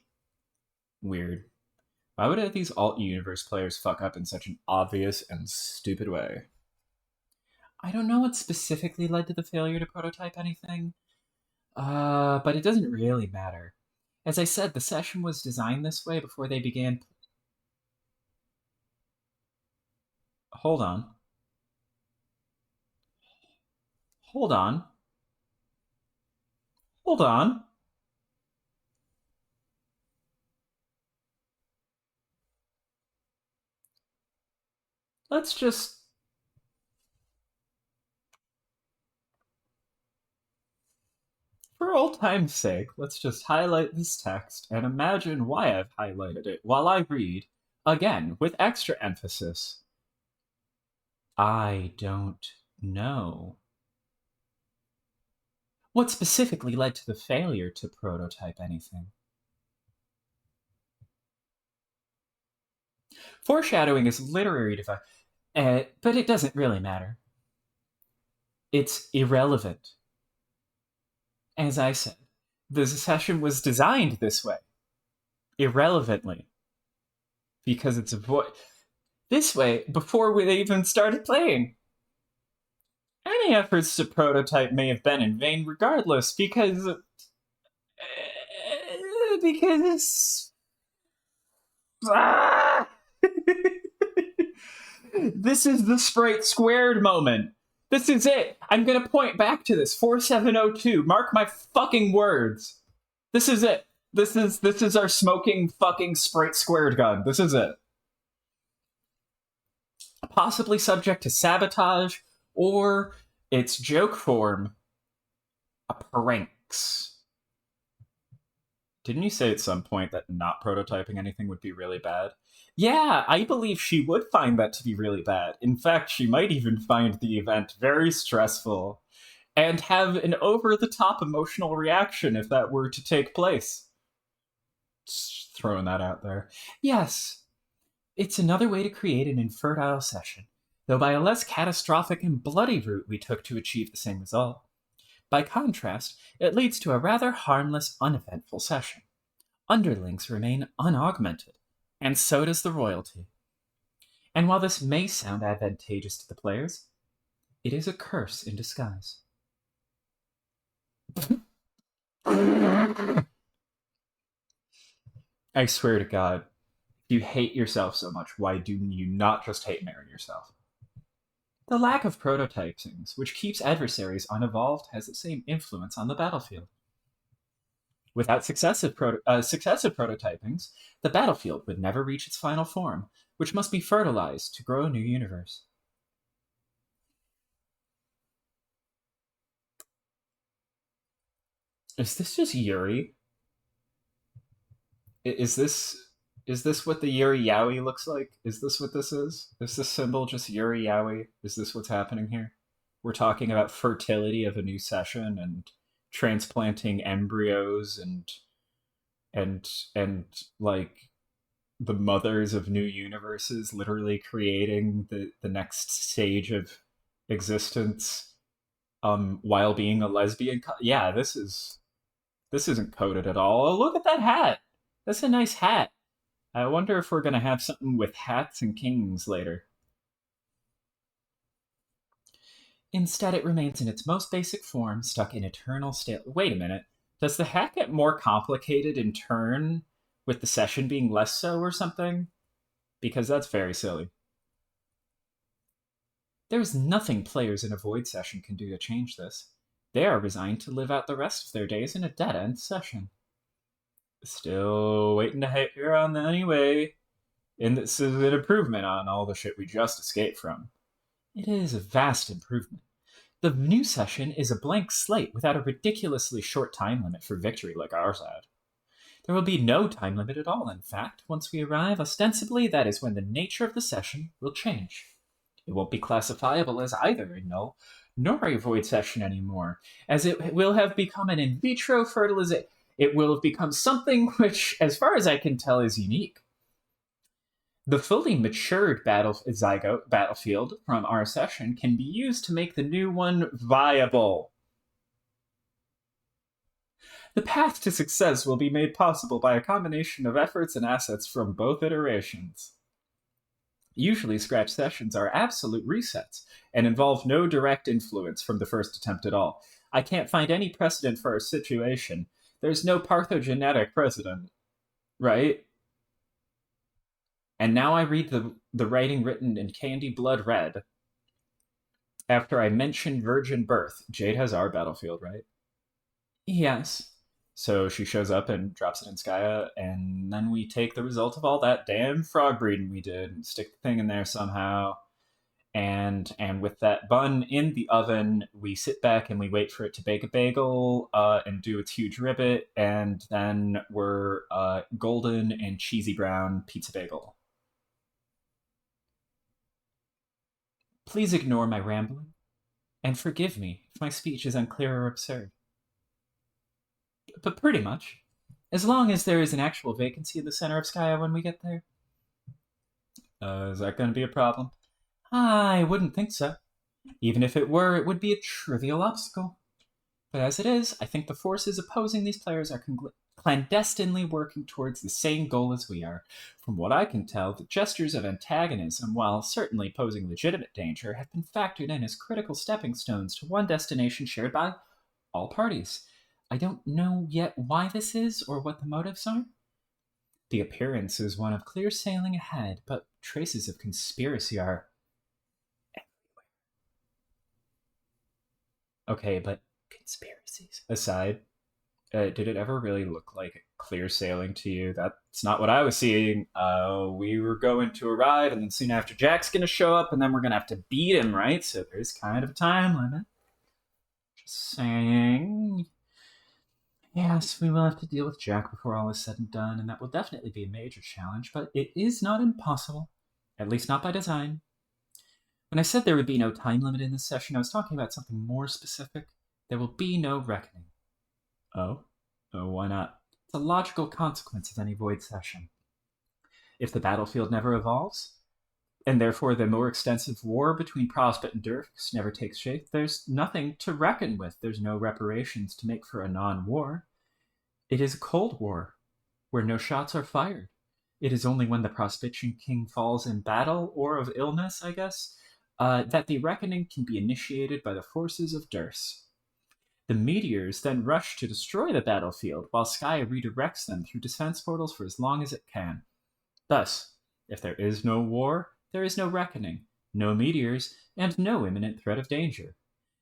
Weird. Why would these alt-universe players fuck up in such an obvious and stupid way? I don't know what specifically led to the failure to prototype anything, but it doesn't really matter. As I said, the session was designed this way before they began... Hold on. Hold on. Hold on. Let's just... For old time's sake, let's just highlight this text and imagine why I've highlighted it while I read, again, with extra emphasis. I don't know. What specifically led to the failure to prototype anything? Foreshadowing is literary device, but it doesn't really matter. It's irrelevant. As I said, the session was designed this way, irrelevantly, because it's this way before they even started playing. Any efforts to prototype may have been in vain regardless, because this is the Sprite Squared moment. This is it. I'm gonna point back to this 4702. Mark my fucking words. This is it. This is our smoking fucking Sprite Squared gun. This is it. Possibly subject to sabotage, or its joke form, a pranks. Didn't you say at some point that not prototyping anything would be really bad? Yeah, I believe she would find that to be really bad. In fact, she might even find the event very stressful and have an over-the-top emotional reaction if that were to take place. Just throwing that out there. Yes, it's another way to create an infertile session, though by a less catastrophic and bloody route we took to achieve the same result. By contrast, it leads to a rather harmless, uneventful session. Underlings remain unaugmented, and so does the royalty. And while this may sound advantageous to the players, it is a curse in disguise. I swear to God, if you hate yourself so much, why do you not just hate Marin yourself? The lack of prototypings, which keeps adversaries unevolved, has the same influence on the battlefield. Without successive prototypings, the battlefield would never reach its final form, which must be fertilized to grow a new universe. Is this just Yuri? Is this what the Yuri Yowie looks like? Is this what this is? Is this symbol just Yuri Yowie? Is this what's happening here? We're talking about fertility of a new session and transplanting embryos and and like the mothers of new universes, literally creating the next stage of existence, while being a lesbian. Yeah, this isn't coded at all. Oh, look at that hat. That's a nice hat. I wonder if we're gonna have something with hats and kings later. Instead, it remains in its most basic form, stuck in eternal state. Wait a minute. Does the hat get more complicated in turn with the session being less so or something? Because that's very silly. There is nothing players in a void session can do to change this. They are resigned to live out the rest of their days in a dead end session. Still waiting to hear on that anyway. And this is an improvement on all the shit we just escaped from. It is a vast improvement. The new session is a blank slate without a ridiculously short time limit for victory like ours had. There will be no time limit at all, in fact. Once we arrive, ostensibly, that is when the nature of the session will change. It won't be classifiable as either a null nor a void session anymore, as it will have become an in vitro fertilization. It will have become something which, as far as I can tell, is unique. The fully matured zygote battlefield from our session can be used to make the new one viable. The path to success will be made possible by a combination of efforts and assets from both iterations. Usually, scratch sessions are absolute resets and involve no direct influence from the first attempt at all. I can't find any precedent for our situation. There's no parthenogenetic precedent, right? And now I read the writing written in candy blood red. After I mentioned virgin birth, Jade has our battlefield, right? Yes. So she shows up and drops it in Skya, and then we take the result of all that damn frog breeding we did and stick the thing in there somehow. And with that bun in the oven, we sit back and we wait for it to bake a bagel and do its huge ribbit, and then we're golden and cheesy brown pizza bagel. Please ignore my rambling, and forgive me if my speech is unclear or absurd. But pretty much. As long as there is an actual vacancy in the center of Skya when we get there. Is that going to be a problem? I wouldn't think so. Even if it were, it would be a trivial obstacle. But as it is, I think the forces opposing these players are clandestinely working towards the same goal as we are. From what I can tell, the gestures of antagonism, while certainly posing legitimate danger, have been factored in as critical stepping stones to one destination shared by all parties. I don't know yet why this is or what the motives are. The appearance is one of clear sailing ahead, but traces of conspiracy are everywhere. Okay, but conspiracies aside, did it ever really look like clear sailing to you? That's not what I was seeing. We were going to arrive, and then soon after Jack's going to show up, and then we're going to have to beat him, right? So there's kind of a time limit. Just saying. Yes, we will have to deal with Jack before all is said and done, and that will definitely be a major challenge, but it is not impossible. At least not by design. When I said there would be no time limit in this session, I was talking about something more specific. There will be no reckoning. Oh? Oh, why not? It's a logical consequence of any void session. If the battlefield never evolves, and therefore the more extensive war between Prospect and Dirks never takes shape, there's nothing to reckon with. There's no reparations to make for a non-war. It is a cold war, where no shots are fired. It is only when the Prospician king falls in battle, or of illness, I guess, that the reckoning can be initiated by the forces of Durs. The meteors then rush to destroy the battlefield, while Skya redirects them through defense portals for as long as it can. Thus, if there is no war, there is no reckoning. no meteors, and no imminent threat of danger.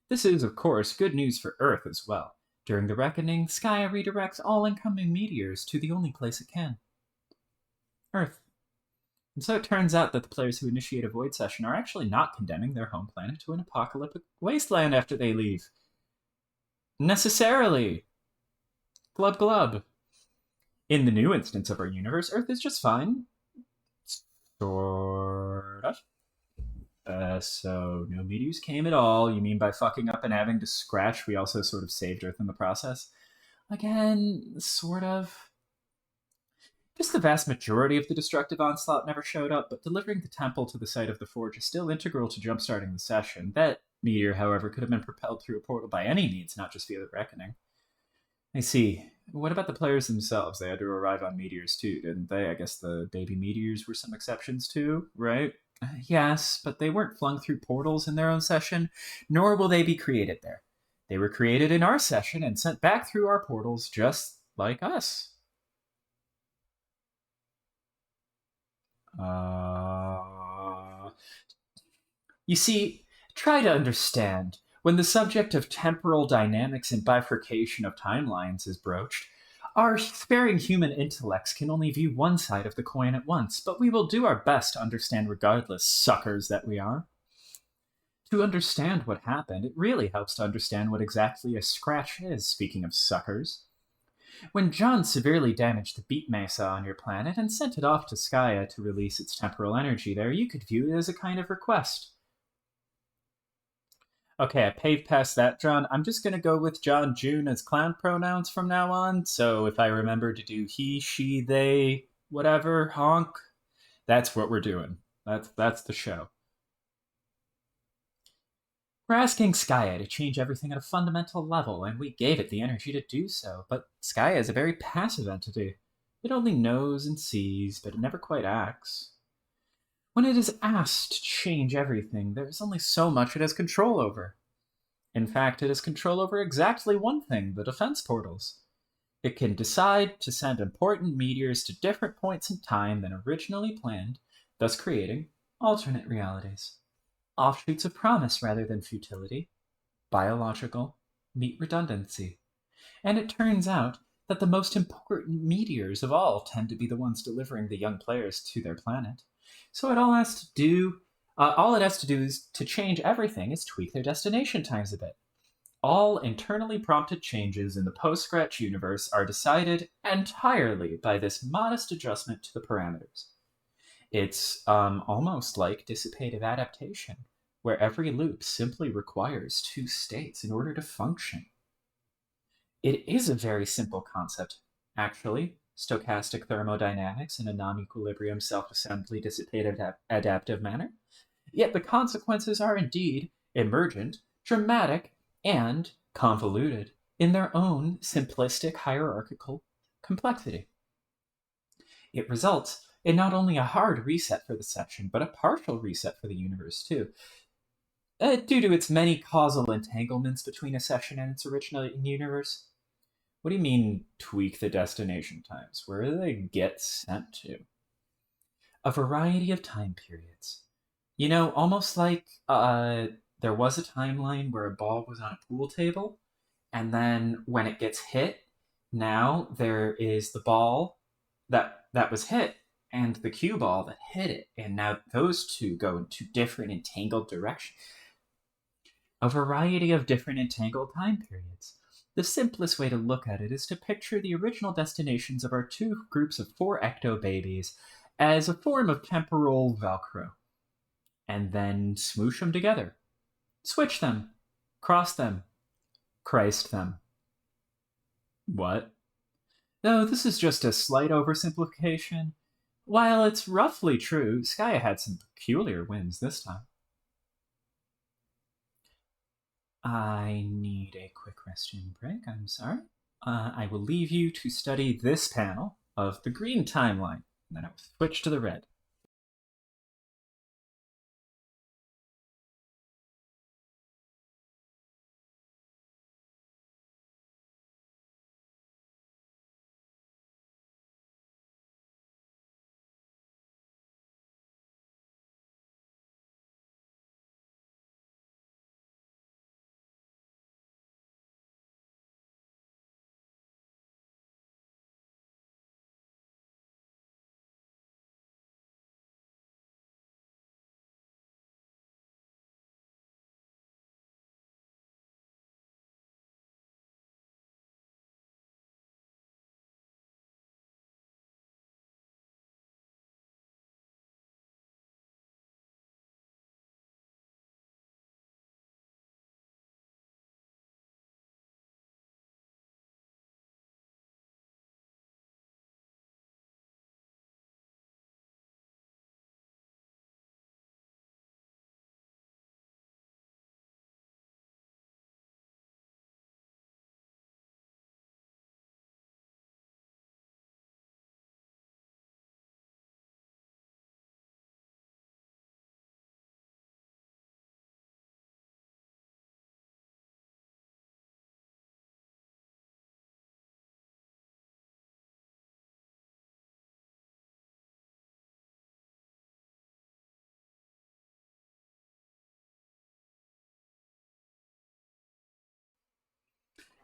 This is, of course, good news for Earth as well. During the reckoning, Skya redirects all incoming meteors to the only place it can: Earth. And so it turns out that the players who initiate a void session are actually not condemning their home planet to an apocalyptic wasteland after they leave. Necessarily. Glub glub. In the new instance of our universe, Earth is just fine. Sort of. So no meteors came at all. You mean by fucking up and having to scratch, we also sort of saved Earth in the process? Again, sort of. Just the vast majority of the destructive onslaught never showed up, but delivering the temple to the site of the forge is still integral to jumpstarting the session. That meteor, however, could have been propelled through a portal by any means, not just via the reckoning. I see. What about the players themselves? They had to arrive on meteors too, didn't they? I guess the baby meteors were some exceptions too, right? Yes, but they weren't flung through portals in their own session, nor will they be created there. They were created in our session and sent back through our portals just like us. You see, try to understand. When the subject of temporal dynamics and bifurcation of timelines is broached, our sparing human intellects can only view one side of the coin at once, but we will do our best to understand regardless, suckers that we are. To understand what happened, it really helps to understand what exactly a scratch is, speaking of suckers. When John severely damaged the beat mesa on your planet and sent it off to Skya to release its temporal energy there, you could view it as a kind of request. Okay, I paved past that, John. I'm just going to go with John June as clown pronouns from now on. So if I remember to do he, she, they, whatever, honk, that's what we're doing. That's the show. We're asking Skya to change everything at a fundamental level, and we gave it the energy to do so. But Skya is a very passive entity. It only knows and sees, but it never quite acts. When it is asked to change everything, there is only so much it has control over. In fact, it has control over exactly one thing: the defense portals. It can decide to send important meteors to different points in time than originally planned, thus creating alternate realities. Offshoots of promise rather than futility. Biological meet redundancy. And it turns out that the most important meteors of all tend to be the ones delivering the young players to their planet. So all it has to do is to change everything is tweak their destination times a bit. All internally prompted changes in the post-scratch universe are decided entirely by this modest adjustment to the parameters. It's almost like dissipative adaptation, where every loop simply requires two states in order to function. It is a very simple concept, actually. Stochastic thermodynamics in a non-equilibrium self-assembly dissipative adaptive manner. Yet the consequences are indeed emergent, dramatic, and convoluted in their own simplistic hierarchical complexity. It results in not only a hard reset for the section, but a partial reset for the universe too. Due to its many causal entanglements between a section and its original universe. What do you mean, tweak the destination times? Where do they get sent to? A variety of time periods. You know, almost like there was a timeline where a ball was on a pool table, and then when it gets hit, now there is the ball that was hit and the cue ball that hit it, and now those two go in two different entangled directions. A variety of different entangled time periods. The simplest way to look at it is to picture the original destinations of our two groups of 4 ecto babies as a form of temporal Velcro, and then smoosh them together. Switch them. Cross them. Christ them. What? No, this is just a slight oversimplification. While it's roughly true, Skya had some peculiar wins this time. I need a quick restroom break, I'm sorry. I will leave you to study this panel of the green timeline, and then I will switch to the red.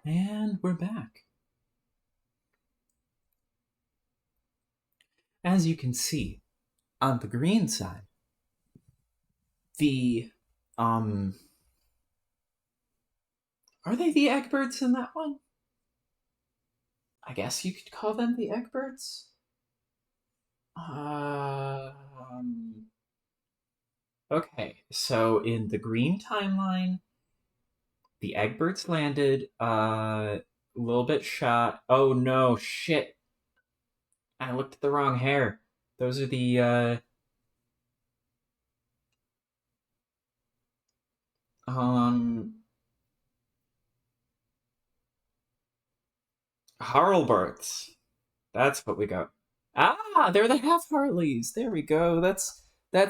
And we're back. As you can see, on the green side, the are they the Eggbirds in that one? I guess you could call them the Eggbirds. Okay, so in the green timeline, the Eggbirds landed, a little bit shot. Oh no, shit. I looked at the wrong hair. Those are the, Harlberts. That's what we got. Ah, they're the half Harleys. There we go. That's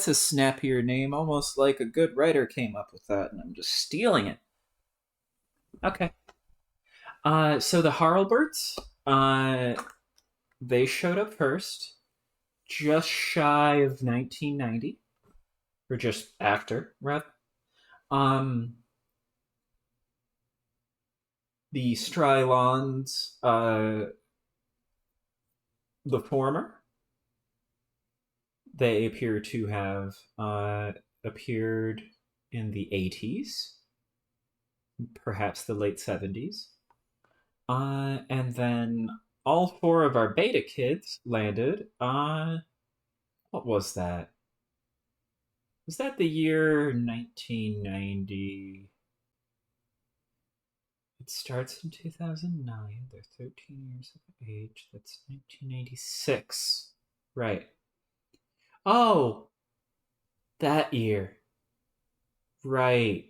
a snappier name, almost like a good writer came up with that, and I'm just stealing it. Okay. So the Harlberts, they showed up first, just shy of 1990, or just after, rather. Um, the Strylons, the former, they appear to have appeared in the 80s, perhaps the late 70s. And then all four of our beta kids landed. What was that? Was that the year 1990? It starts in 2009. They're 13 years of age. That's 1986. Right. Oh, that year. Right.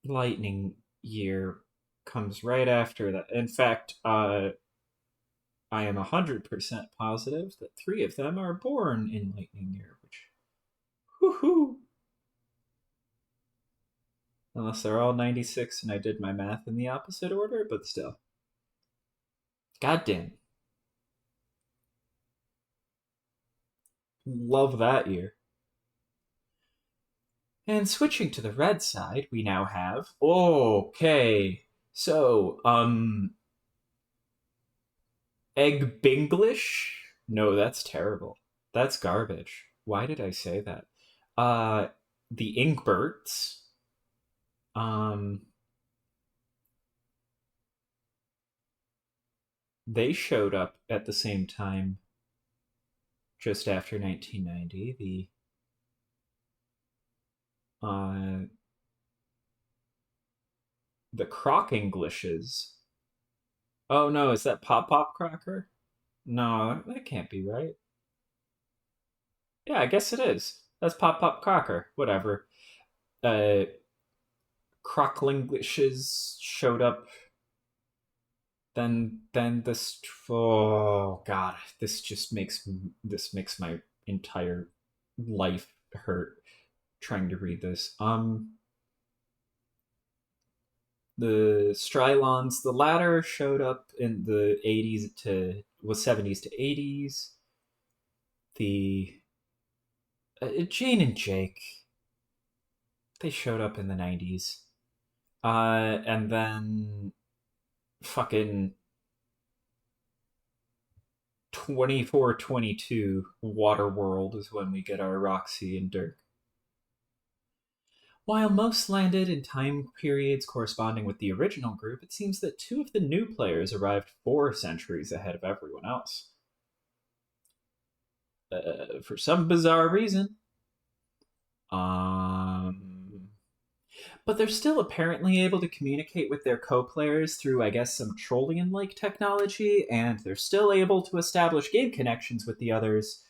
Lightning year comes right after that. In fact, I am 100% positive that three of them are born in Lightning year, which, woohoo! Unless they're all 96 and I did my math in the opposite order, but still. Goddamn. Love that year. And switching to the red side, we now have. Okay. So, Egg Binglish? No, that's terrible. That's garbage. Why did I say that? The Inkberts. They showed up at the same time, just after 1990. The Croc Englishes. Oh no, is that Pop Pop Crocker? No, that can't be right. Yeah, I guess it is. That's Pop Pop Crocker. Whatever. Uh, Crocklingishes showed up. Then this. Oh god, this makes my entire life hurt trying to read this. The Strylons, the latter showed up in the 80s to was 70s to 80s. The Jane and Jake, they showed up in the 90s. And then fucking 2422 Waterworld is when we get our Roxy and Dirk. While most landed in time periods corresponding with the original group, it seems that two of the new players arrived 4 centuries ahead of everyone else. For some bizarre reason. But they're still apparently able to communicate with their co-players through, I guess, some Trollian-like technology, and they're still able to establish game connections with the others.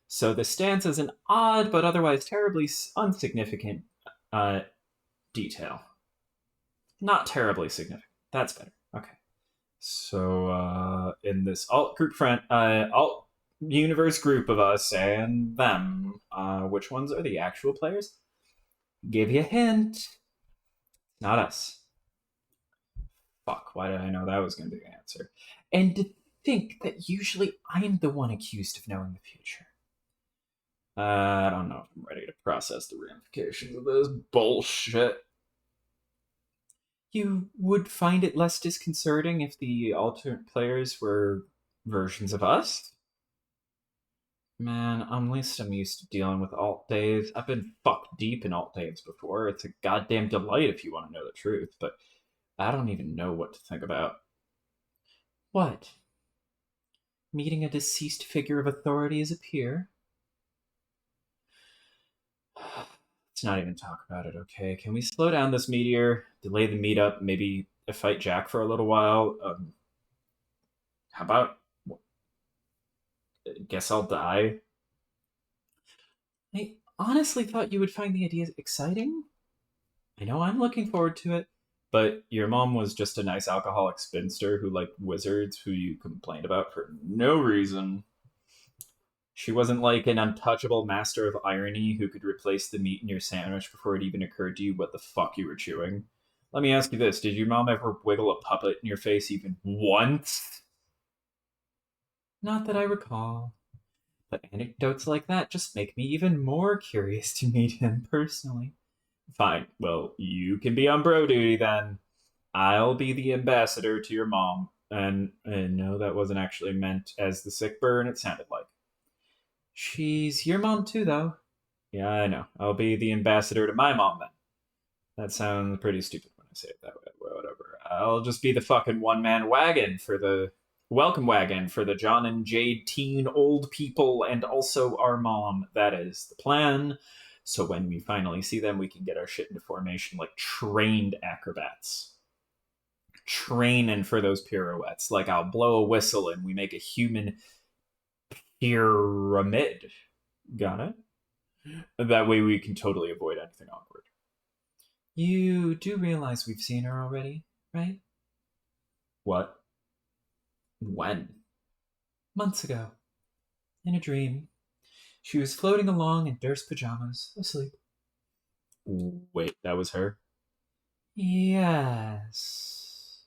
So this stands as an odd but otherwise terribly insignificant detail. Not terribly significant. That's better. Okay. So in this alt universe group of us and them, which ones are the actual players? Give you a hint. Not us. Fuck, why did I know that was going to be the answer? And to think that usually I'm the one accused of knowing the future. I don't know if I'm ready to process the ramifications of this bullshit. You would find it less disconcerting if the alternate players were versions of us? Man, at least I'm used to dealing with alt days. I've been fucked deep in alt days before. It's a goddamn delight if you want to know the truth, but I don't even know what to think about. What? Meeting a deceased figure of authority as a peer? Let's not even talk about it, okay? Can we slow down this meteor, delay the meetup, maybe fight Jack for a little while? How about, guess I'll die? I honestly thought you would find the idea exciting. I know I'm looking forward to it, but your mom was just a nice alcoholic spinster who liked wizards who you complained about for no reason. She wasn't like an untouchable master of irony who could replace the meat in your sandwich before it even occurred to you what the fuck you were chewing. Let me ask you this: did your mom ever wiggle a puppet in your face even once? Not that I recall. But anecdotes like that just make me even more curious to meet him personally. Fine. Well, you can be on bro duty then. I'll be the ambassador to your mom. And no, that wasn't actually meant as the sick burn it sounded like. She's your mom too, though. Yeah, I know. I'll be the ambassador to my mom then. That sounds pretty stupid when I say it that way. Whatever. I'll just be the fucking one man wagon for the welcome wagon for the John and Jade teen old people and also our mom. That is the plan. So when we finally see them, we can get our shit into formation like trained acrobats. Training for those pirouettes. Like I'll blow a whistle and we make a human pyramid. Got it? That way we can totally avoid anything awkward. You do realize we've seen her already, right? What? When? Months ago. In a dream. She was floating along in Durst pajamas, asleep. Wait, that was her? Yes.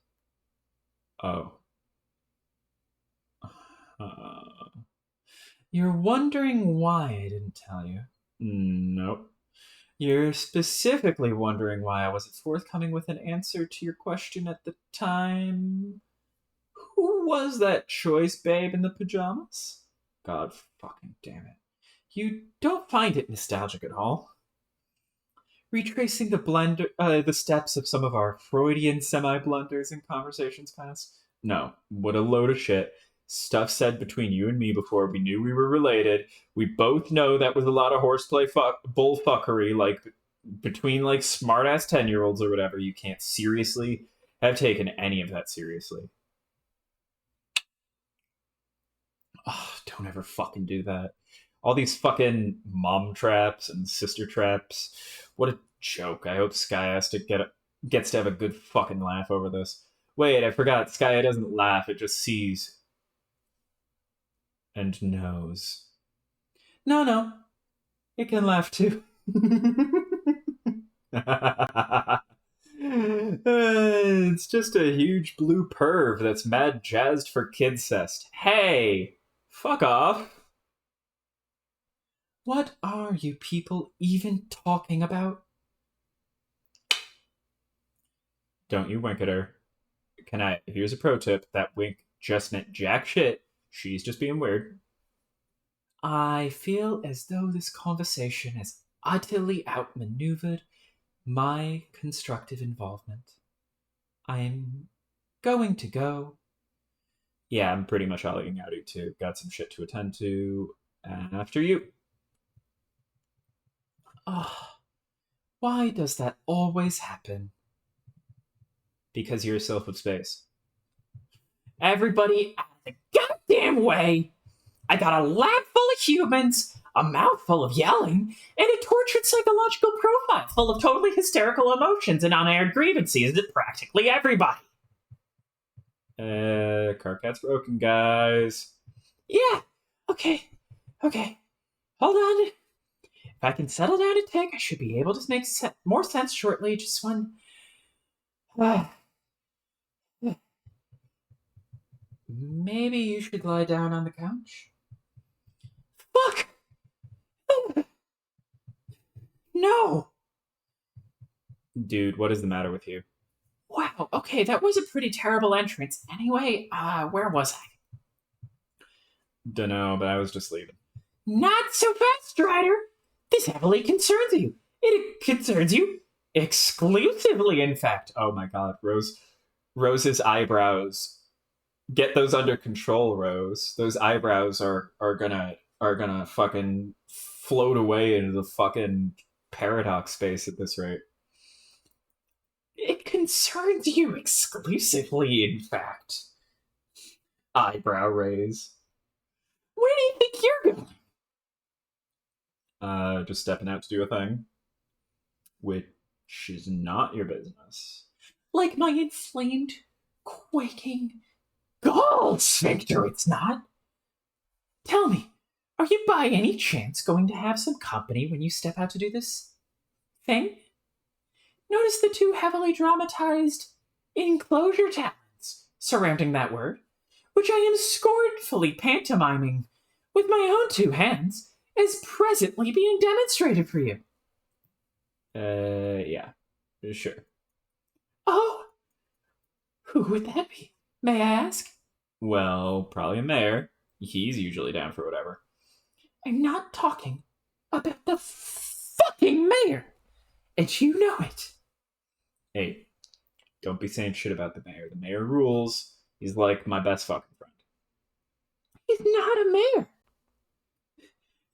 Oh. You're wondering why I didn't tell you? Nope. You're specifically wondering why I wasn't forthcoming with an answer to your question at the time. Who was that choice babe in the pajamas? God fucking damn it. You don't find it nostalgic at all? Retracing the steps of some of our Freudian semi-blunders in conversations past? No. What a load of shit. Stuff said between you and me before we knew we were related. We both know that was a lot of horseplay bullfuckery, like between like smart-ass 10-year-olds or whatever. You can't seriously have taken any of that seriously. Oh, don't ever fucking do that. All these fucking mom traps and sister traps. What a joke. I hope gets to have a good fucking laugh over this. Wait, I forgot. Skya doesn't laugh, it just sees and knows. No, no. It can laugh too. It's just a huge blue perv that's mad jazzed for kidscest. Hey! Fuck off! What are you people even talking about? Don't you wink at her. Here's a pro tip. That wink just meant jack shit. She's just being weird. I feel as though this conversation has utterly outmaneuvered my constructive involvement. I'm going to go. Yeah, I'm pretty much outing out too. Got some shit to attend to. After you. Oh, why does that always happen? Because you're a self of space. Everybody out of the goddamn way! I got a lab full of humans, a mouth full of yelling, and a tortured psychological profile full of totally hysterical emotions and unaired grievances to practically everybody. Carcat's broken, guys. Yeah, okay. Hold on. If I can settle down a tick, I should be able to make more sense shortly. Just one. Maybe you should lie down on the couch. Fuck! No! Dude, what is the matter with you? Wow, okay, that was a pretty terrible entrance. Anyway, where was I? Dunno, but I was just leaving. Not so fast, Strider! This heavily concerns you. It concerns you exclusively, in fact. Oh my god, Rose's eyebrows. Get those under control, Rose. Those eyebrows are gonna fucking float away into the fucking paradox space at this rate. It concerns you exclusively, in fact. Eyebrow raise. Where do you think you're going? Just stepping out to do a thing. Which is not your business. Like my inflamed, quaking gall sphincter, it's not. Tell me, are you by any chance going to have some company when you step out to do this thing? Notice the two heavily dramatized enclosure talents surrounding that word, which I am scornfully pantomiming with my own two hands as presently being demonstrated for you. Yeah. Sure. Oh, who would that be? May I ask? Well, probably a mayor. He's usually down for whatever. I'm not talking about the fucking mayor, and you know it. Hey, don't be saying shit about the mayor. The mayor rules. He's like my best fucking friend. He's not a mayor.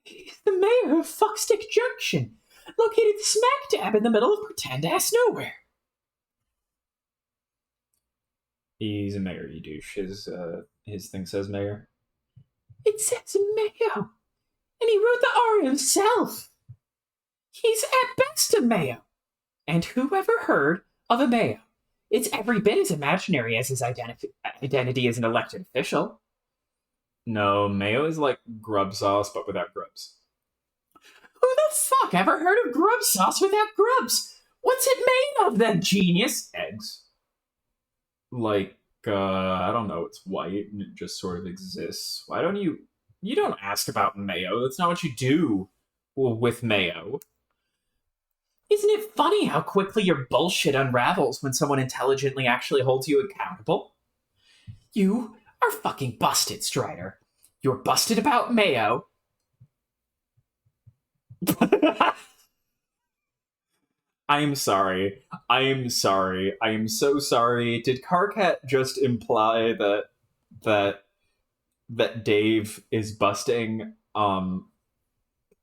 He's the mayor of Fuckstick Junction, located smack dab in the middle of pretend-ass nowhere. He's a mayor, you douche. His thing says mayor. It says mayo, and he wrote the R himself. He's at best a mayo. And who ever heard of a mayo? It's every bit as imaginary as his identity as an elected official. No, mayo is like grub sauce, but without grubs. Who the fuck ever heard of grub sauce without grubs? What's it made of then, genius? Eggs. Like, I don't know, it's white and it just sort of exists. Why don't you... You don't ask about mayo. That's not what you do with mayo. Isn't it funny how quickly your bullshit unravels when someone intelligently actually holds you accountable? You are fucking busted, Strider. You're busted about mayo. I am sorry. I am sorry. I am so sorry. Did Carcat just imply that Dave is busting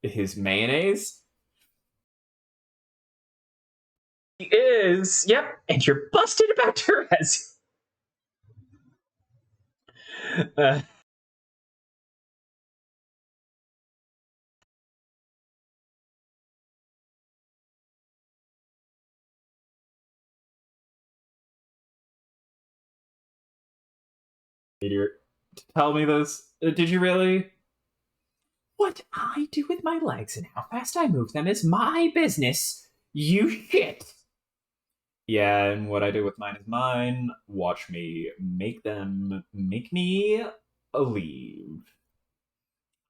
his mayonnaise? He is. Yep. And you're busted about Therese. Tell me this. Did you really? What I do with my legs and how fast I move them is my business. You shit. Yeah, and what I do with mine is mine. Watch me make me leave.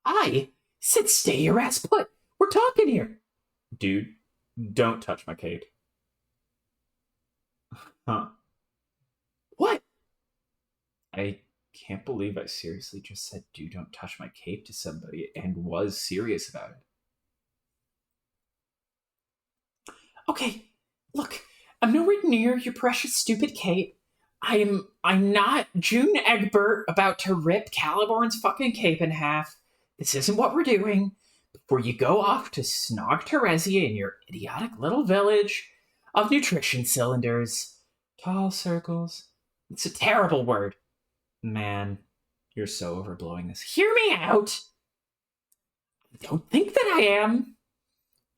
I said stay your ass put. We're talking here. Dude, don't touch my cape. Huh. What? I can't believe I seriously just said, dude, don't touch my cape to somebody and was serious about it. Okay, look, I'm nowhere near your precious stupid cape. I'm not June Egbert about to rip Caliborn's fucking cape in half. This isn't what we're doing. Before you go off to snog Teresia in your idiotic little village of nutrition cylinders. Tall circles. It's a terrible word. Man, you're so overblowing this. Hear me out! I don't think that I am.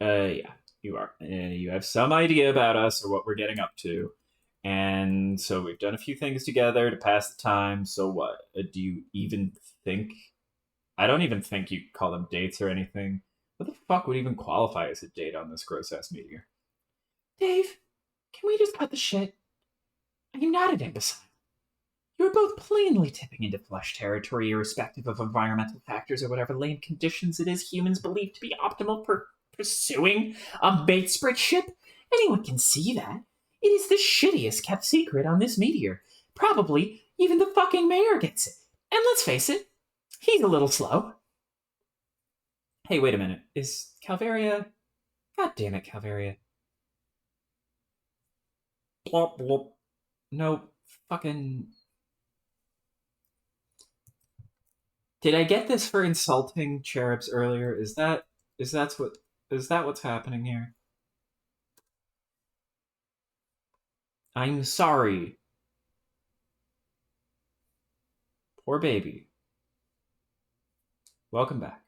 Yeah, you are. You have some idea about us or what we're getting up to. And so we've done a few things together to pass the time. So what? Do you even think... I don't even think you call them dates or anything. What the fuck would even qualify as a date on this gross-ass meteor? Dave, can we just cut the shit? I'm not an imbecile. You're both plainly tipping into flesh territory irrespective of environmental factors or whatever lame conditions it is humans believe to be optimal for pursuing a bait spread ship. Anyone can see that. It is the shittiest kept secret on this meteor. Probably even the fucking mayor gets it. And let's face it, he's a little slow. Hey, wait a minute. Is Calvaria... God damn it, Calvaria. Blop, blop. No, fucking... Did I get this for insulting cherubs earlier? Is that what's happening here? I'm sorry. Poor baby. Welcome back.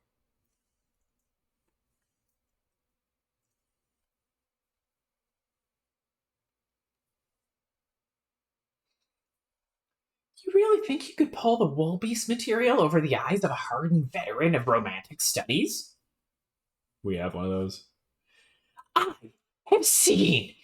You really think you could pull the wool beast material over the eyes of a hardened veteran of romantic studies? We have one of those. I have seen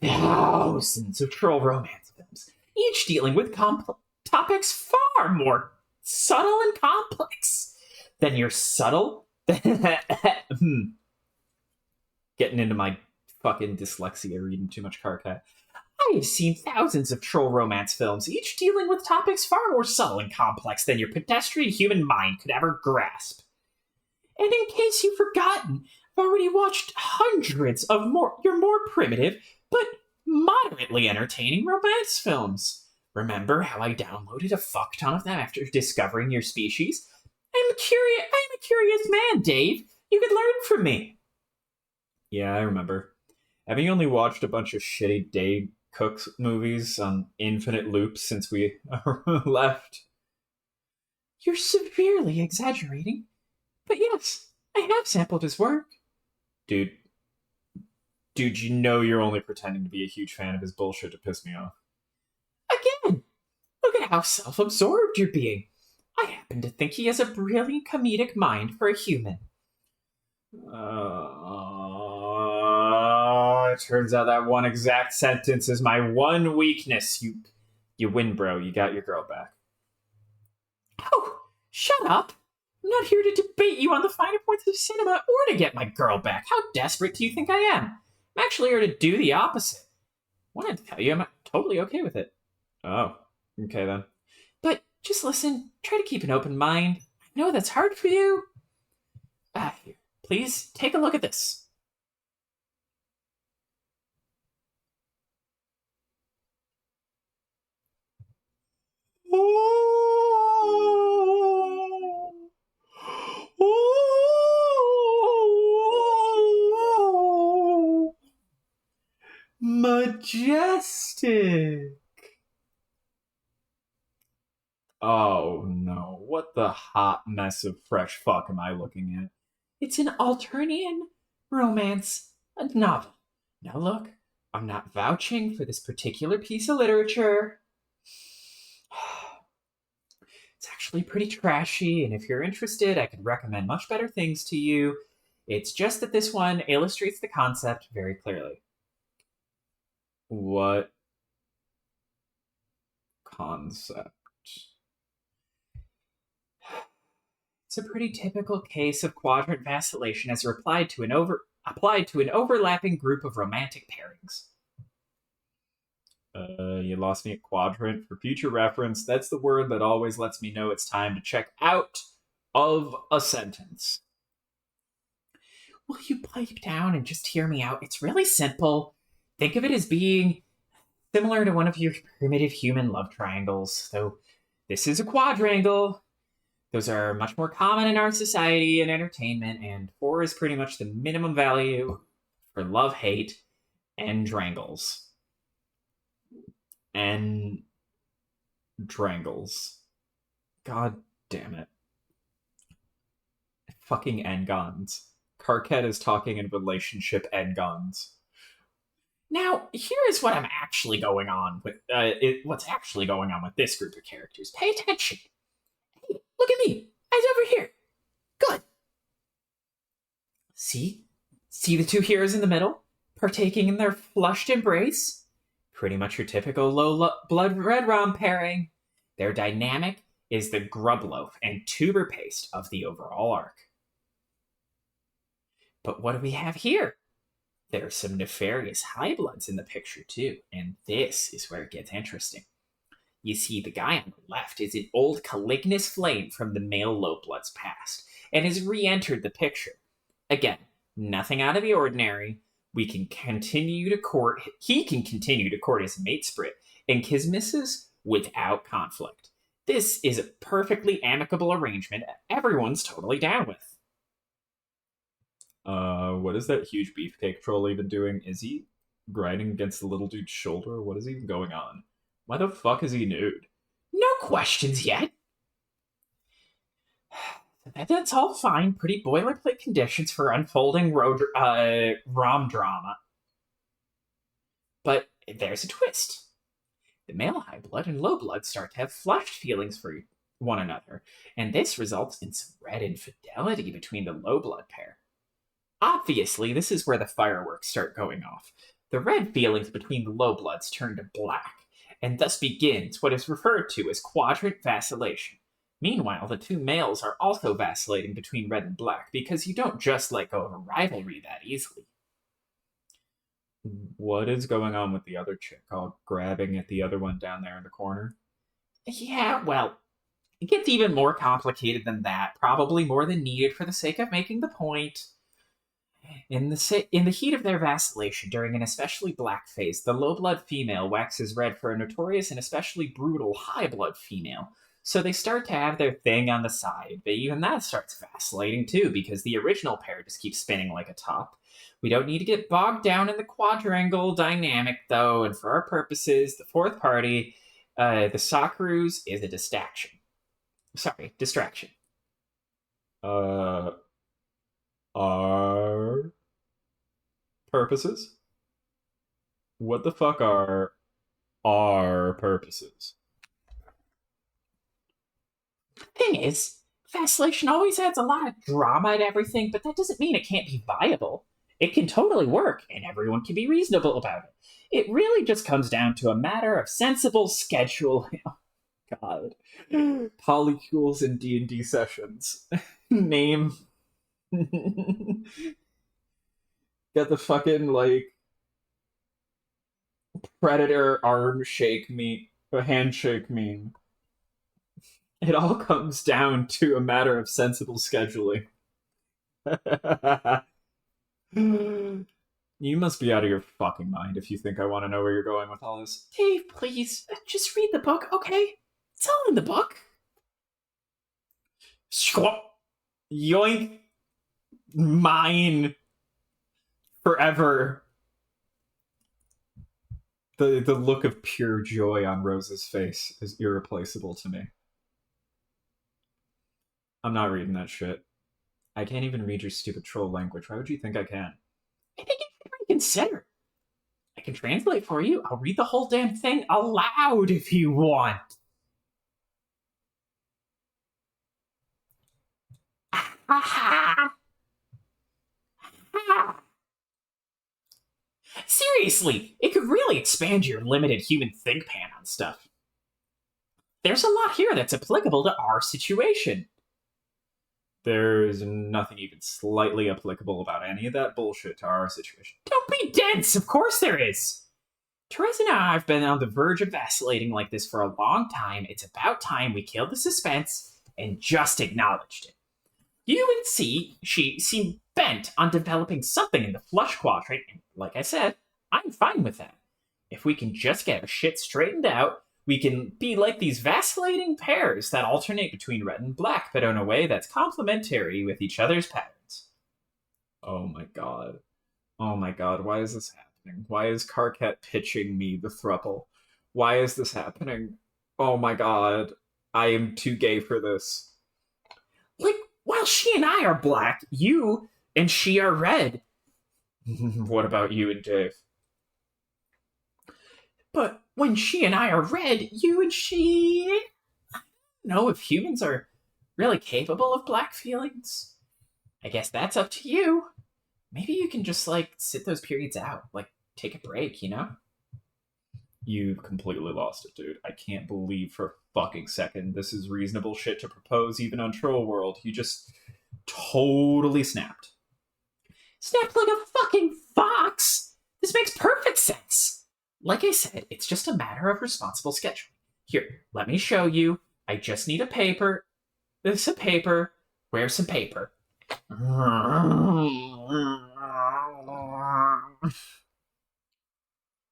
thousands of troll romance films, each dealing with topics far more subtle and complex than your subtle. Getting into my fucking dyslexia reading too much Carcat. I have seen thousands of troll romance films, each dealing with topics far more subtle and complex than your pedestrian human mind could ever grasp. And in case you've forgotten, I've already watched hundreds of your more primitive, but moderately entertaining romance films. Remember how I downloaded a fuck ton of them after discovering your species? I'm a curious man, Dave. You could learn from me. Yeah, I remember. Having only watched a bunch of shitty Dave Cook movies on infinite loops since we left. You're severely exaggerating. But yes, I have sampled his work. Dude, you know you're only pretending to be a huge fan of his bullshit to piss me off. Again, look at how self-absorbed you're being. I happen to think he has a brilliant comedic mind for a human. It turns out that one exact sentence is my one weakness. You win, bro. You got your girl back. Oh, shut up. I'm not here to debate you on the finer points of cinema or to get my girl back. How desperate do you think I am? I'm actually here to do the opposite. I wanted to tell you I'm totally okay with it. Oh, okay then. But just listen. Try to keep an open mind. I know that's hard for you. Here, please take a look at this. Majestic. Oh no, what the hot mess of fresh fuck am I looking at? It's an Alternian romance novel. Now look, I'm not vouching for this particular piece of literature. It's actually pretty trashy, and if you're interested, I could recommend much better things to you. It's just that this one illustrates the concept very clearly. What concept? It's a pretty typical case of quadrant vacillation as applied to an overlapping group of romantic pairings. You lost me at quadrant. For future reference, that's the word that always lets me know it's time to check out of a sentence. Will you pipe down and just hear me out? It's really simple. Think of it as being similar to one of your primitive human love triangles, though this is a quadrangle. Those are much more common in our society and entertainment, and 4 is pretty much the minimum value for love-hate and drangles. And drangles. God damn it. Fucking engons. Carcat is talking in relationship engons. Now, here is what I'm actually going on with. What's actually going on with this group of characters? Pay attention. Hey, look at me. Eyes over here. Good. See the two heroes in the middle, partaking in their flushed embrace. Pretty much your typical low blood red rom pairing. Their dynamic is the grub loaf and tuber paste of the overall arc. But what do we have here? There's some nefarious high bloods in the picture, too, and this is where it gets interesting. You see, the guy on the left is an old Calignas flame from the male low bloods past, and has re entered the picture. Again, nothing out of the ordinary. We can continue to court. He can continue to court his mate Sprit and Kismisses without conflict. This is a perfectly amicable arrangement everyone's totally down with. What is that huge beefcake troll even doing? Is he grinding against the little dude's shoulder? What is even going on? Why the fuck is he nude? No questions yet. That's all fine. Pretty boilerplate conditions for unfolding rom drama. But there's a twist. The male high blood and low blood start to have flushed feelings for one another, and this results in some red infidelity between the low blood pair. Obviously, this is where the fireworks start going off. The red feelings between the low bloods turn to black, and thus begins what is referred to as quadrant vacillation. Meanwhile, the two males are also vacillating between red and black, because you don't just let go of a rivalry that easily. What is going on with the other chick, all grabbing at the other one down there in the corner? Yeah, well, it gets even more complicated than that, probably more than needed for the sake of making the point. In the heat of their vacillation during an especially black phase, the low-blood female waxes red for a notorious and especially brutal high-blood female. So they start to have their thing on the side, but even that starts vacillating too, because the original pair just keeps spinning like a top. We don't need to get bogged down in the quadrangle dynamic, though, and for our purposes, the fourth party, the Socceroos, is a distraction. Distraction. Our purposes? What the fuck are our purposes? Thing is, vacillation always adds a lot of drama and everything, but that doesn't mean it can't be viable. It can totally work, and everyone can be reasonable about it. It really just comes down to a matter of sensible scheduling. Oh, God. Polycules in D&D sessions. Name. Get the fucking, like, predator arm shake me, a handshake meme. It all comes down to a matter of sensible scheduling. You must be out of your fucking mind if you think I want to know where you're going with all this. Dave, please, just read the book, okay? It's all in the book. Yoink. Mine. Forever. The look of pure joy on Rose's face is irreplaceable to me. I'm not reading that shit. I can't even read your stupid troll language. Why would you think I can? I think you should reconsider. I can translate for you. I'll read the whole damn thing aloud if you want. Seriously, it could really expand your limited human think pan on stuff. There's a lot here that's applicable to our situation. There's nothing even slightly applicable about any of that bullshit to our situation. Don't be dense, of course there is. Therese and I have been on the verge of vacillating like this for a long time. It's about time we killed the suspense and just acknowledged it. You and she seem bent on developing something in the flush quadrant, and like I said, I'm fine with that. If we can just get our shit straightened out, we can be like these vacillating pairs that alternate between red and black, but in a way that's complementary with each other's patterns. Oh my god. Oh my god, why is this happening? Why is Carcat pitching me the thruple? Why is this happening? Oh my god. I am too gay for this. Like, while she and I are black, you and she are red. What about you and Dave? But when she and I are red, you and she... I don't know if humans are really capable of black feelings. I guess that's up to you. Maybe you can just, like, sit those periods out. Like, take a break, you know? You completely lost it, dude. I can't believe for a fucking second this is reasonable shit to propose even on Troll World. You just totally snapped. Snapped like a fucking fox! rocks. This makes perfect sense. Like I said, it's just a matter of responsible scheduling. Here, let me show you. I just need a paper. This a paper. Where's some paper?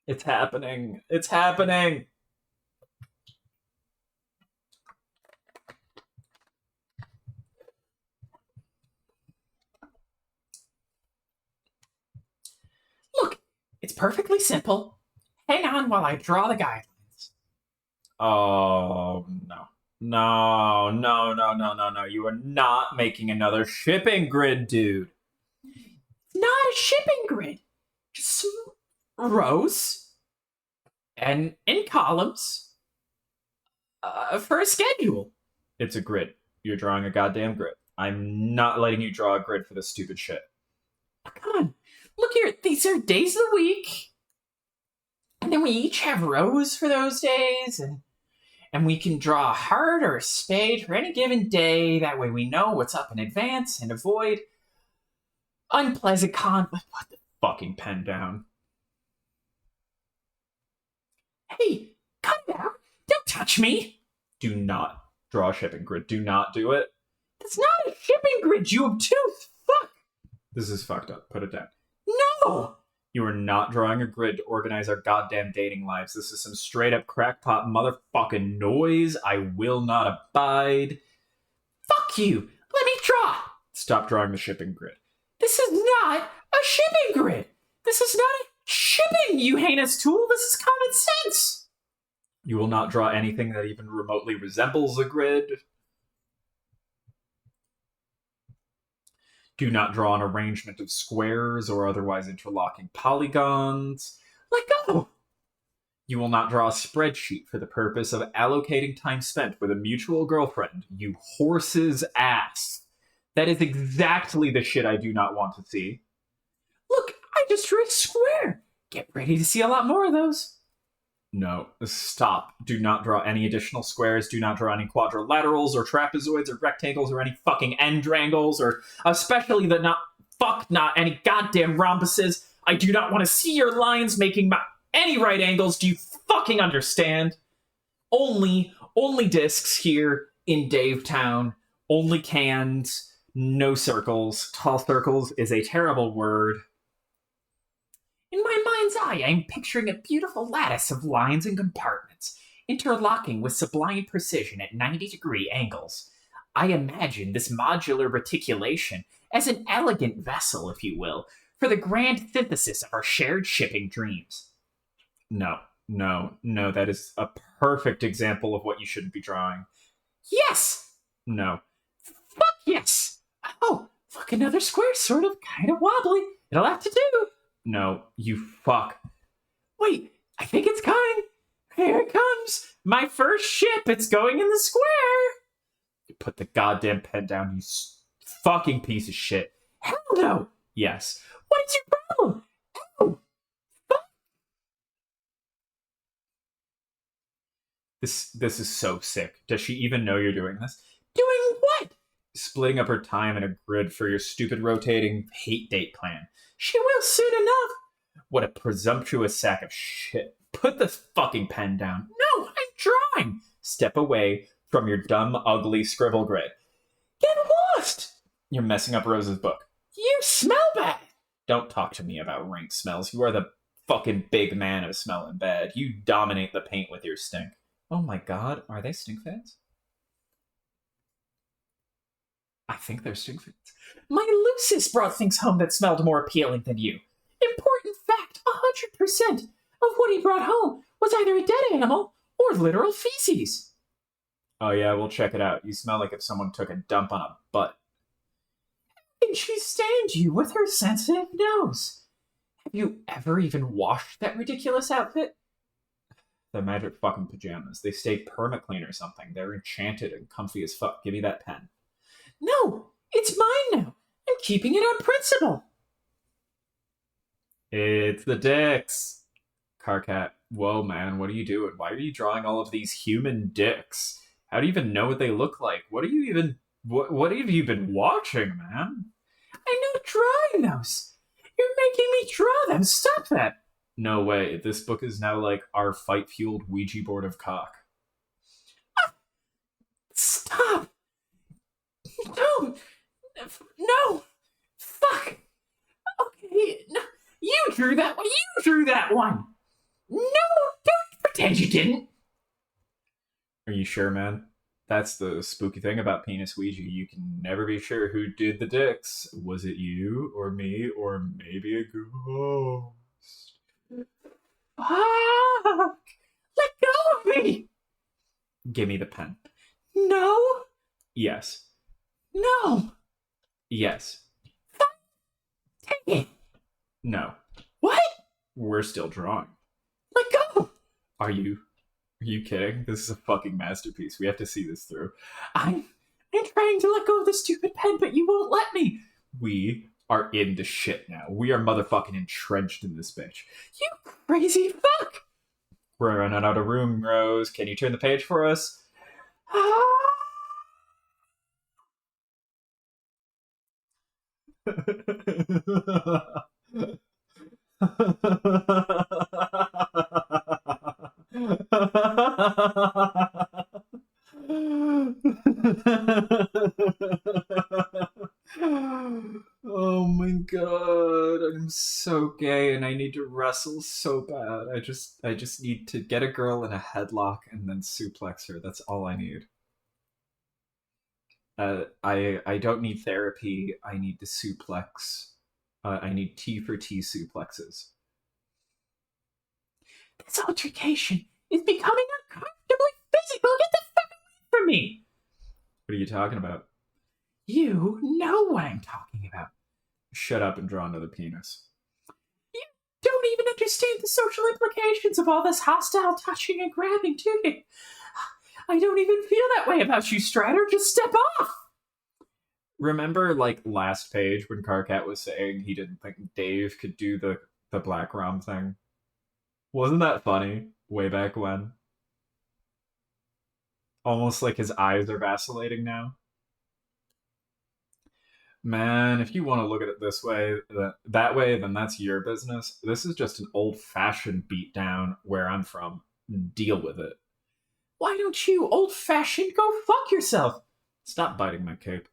It's happening. It's happening. Look, it's perfectly simple. Hang on while I draw the guidelines. Oh, no. No, no, no, no, no, no. You are not making another shipping grid, dude. It's not a shipping grid. Just some rows and in columns for a schedule. It's a grid. You're drawing a goddamn grid. I'm not letting you draw a grid for this stupid shit. Come on. Look here. These are days of the week. And then we each have rows for those days. And we can draw a heart or a spade for any given day. That way we know what's up in advance and avoid unpleasant conflict. Put the fucking pen down. Hey, cut it out. Don't touch me. Do not draw a shipping grid. Do not do it. That's not a shipping grid, you obtuse fuck. This is fucked up. Put it down. No. You are not drawing a grid to organize our goddamn dating lives. This is some straight up crackpot motherfucking noise. I will not abide. Fuck you. Let me draw. Stop drawing the shipping grid. This is not a shipping grid. This is not a shipping, you heinous tool. This is common sense. You will not draw anything that even remotely resembles a grid. Do not draw an arrangement of squares or otherwise interlocking polygons. Let go. You will not draw a spreadsheet for the purpose of allocating time spent with a mutual girlfriend, you horse's ass. That is exactly the shit I do not want to see. Look, I just drew a square. Get ready to see a lot more of those. No, stop. Do not draw any additional squares. Do not draw any quadrilaterals or trapezoids or rectangles or any fucking endrangles or especially not any goddamn rhombuses. I do not want to see your lines making any right angles. Do you fucking understand? Only discs here in Davetown. Only cans. No circles. Tall circles is a terrible word. In my mind's eye, I am picturing a beautiful lattice of lines and compartments, interlocking with sublime precision at 90-degree angles. I imagine this modular reticulation as an elegant vessel, if you will, for the grand synthesis of our shared shipping dreams. No, that is a perfect example of what you shouldn't be drawing. Yes! No. Fuck yes! Oh, look, another square, sort of, kind of wobbly. It'll have to do. No, you fuck. Wait, I think it's coming. Here it comes. My first ship. It's going in the square. Put the goddamn pen down, you fucking piece of shit. Hell no. Yes. What is your problem? Oh, fuck. This is so sick. Does she even know you're doing this? Doing what? Splitting up her time in a grid for your stupid rotating hate date plan. She will soon enough. What a presumptuous sack of shit. Put the fucking pen down. No, I'm drawing. Step away from your dumb, ugly scribble grid. Get lost. You're messing up Rose's book. You smell bad. Don't talk to me about rank smells. You are the fucking big man of smelling bad. You dominate the paint with your stink. Oh my god, are they stink fans? I think they're stink fans. My Lucis brought things home that smelled more appealing than you. Important fact, 100% of what he brought home was either a dead animal or literal feces. Oh yeah, we'll check it out. You smell like if someone took a dump on a butt. How can she stand you with her sensitive nose? Have you ever even washed that ridiculous outfit? The magic fucking pajamas. They stay perma-clean or something. They're enchanted and comfy as fuck. Give me that pen. No, it's mine now. I'm keeping it on principle. It's the dicks. Carcat. Whoa, man, what are you doing? Why are you drawing all of these human dicks? How do you even know what they look like? What have you been watching, man? I'm not drawing those. You're making me draw them. Stop that. No way. This book is now like our fight-fueled Ouija board of cock. Stop. No. No. Fuck. Okay. No. You drew that one. You drew that one. No. Don't pretend you didn't. Are you sure, man? That's the spooky thing about penis Ouija. You can never be sure who did the dicks. Was it you, or me, or maybe a ghost? Fuck! Let go of me! Give me the pen. No! Yes. No! Yes. Fuck! Take it! No. What? We're still drawing. Let go! Are you kidding? This is a fucking masterpiece. We have to see this through. I'm trying to let go of the stupid pen, but you won't let me. We are in the shit now. We are motherfucking entrenched in this bitch. You crazy fuck! We're running out of room, Rose. Can you turn the page for us? Oh my god, I'm so gay and I need to wrestle so bad. I just need to get a girl in a headlock and then suplex her. That's all I need. I don't need therapy. I need to suplex. I need T for T suplexes. This altercation is becoming uncomfortably physical. Get the fuck away from me! What are you talking about? You know what I'm talking about. Shut up and draw another penis. You don't even understand the social implications of all this hostile touching and grabbing, do you? I don't even feel that way about you, Strider. Just step off! Remember, like, last page when Carcat was saying he didn't think Dave could do the black rom thing? Wasn't that funny? Way back when? Almost like his eyes are vacillating now. Man, if you want to look at it this way, that way, then that's your business. This is just an old-fashioned beatdown where I'm from. Deal with it. Why don't you, old-fashioned, go fuck yourself? Stop biting my cape.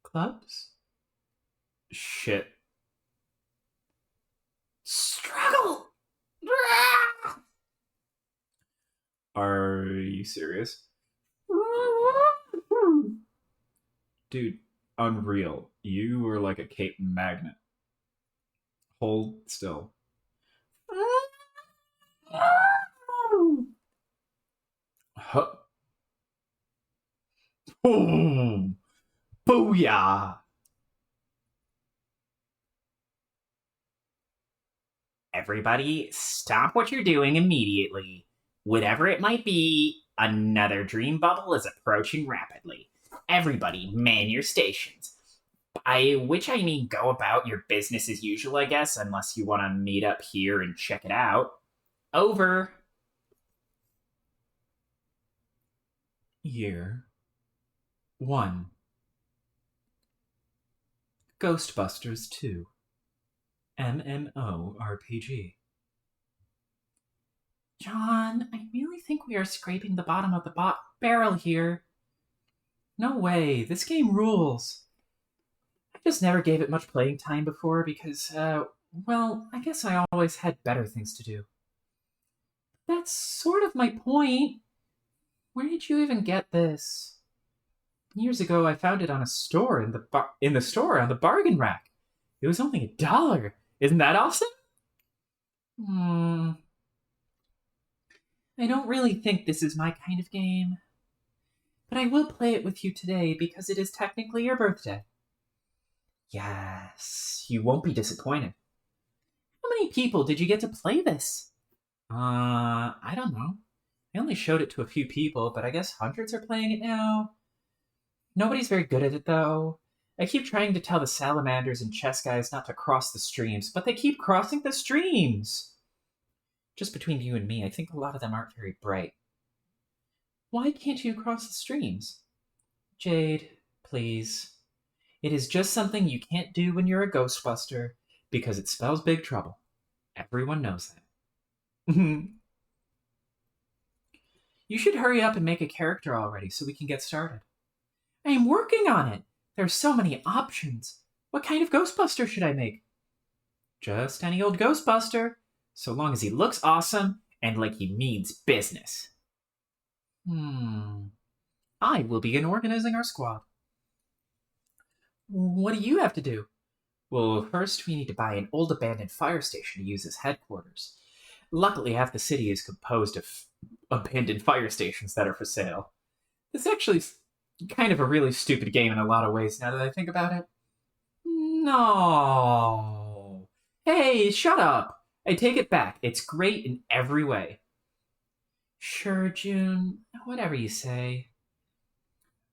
Clubs? Shit. Struggle! Are you serious? Dude, unreal. You were like a cape magnet. Hold still. Huh. Boom! Booyah! Everybody, stop what you're doing immediately. Whatever it might be, another dream bubble is approaching rapidly. Everybody, man your stations. By which I mean go about your business as usual, I guess, unless you want to meet up here and check it out. Over. Year 1. Ghostbusters 2. MMORPG. John, I really think we are scraping the bottom of the barrel here. No way, this game rules. I just never gave it much playing time before because, well, I guess I always had better things to do. That's sort of my point. Where did you even get this? Years ago, I found it on a store in the store on the bargain rack. It was only $1. Isn't that awesome? I don't really think this is my kind of game. But I will play it with you today because it is technically your birthday. Yes, you won't be disappointed. How many people did you get to play this? I don't know. I only showed it to a few people, but I guess hundreds are playing it now. Nobody's very good at it, though. I keep trying to tell the salamanders and chess guys not to cross the streams, but they keep crossing the streams. Just between you and me, I think a lot of them aren't very bright. Why can't you cross the streams? Jade, please. It is just something you can't do when you're a Ghostbuster, because it spells big trouble. Everyone knows that. You should hurry up and make a character already so we can get started. I am working on it. There's so many options. What kind of Ghostbuster should I make? Just any old Ghostbuster, so long as he looks awesome and like he means business. I will begin organizing our squad. What do you have to do? Well, first we need to buy an old abandoned fire station to use as headquarters. Luckily, half the city is composed of abandoned fire stations that are for sale. It's actually kind of a really stupid game in a lot of ways now that I think about it. No. Hey, shut up. I take it back. It's great in every way. Sure, June. Whatever you say.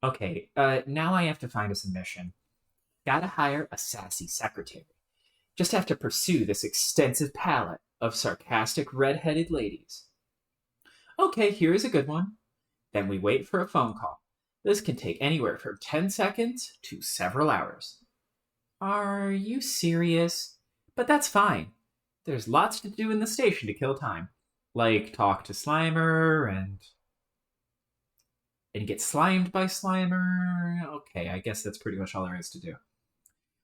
Okay, now I have to find us a mission. Gotta hire a sassy secretary. Just have to pursue this extensive palette of sarcastic red-headed ladies. Okay, here is a good one. Then we wait for a phone call. This can take anywhere from 10 seconds to several hours. Are you serious? But that's fine. There's lots to do in the station to kill time. Like talk to Slimer and get slimed by Slimer. Okay, I guess that's pretty much all there is to do.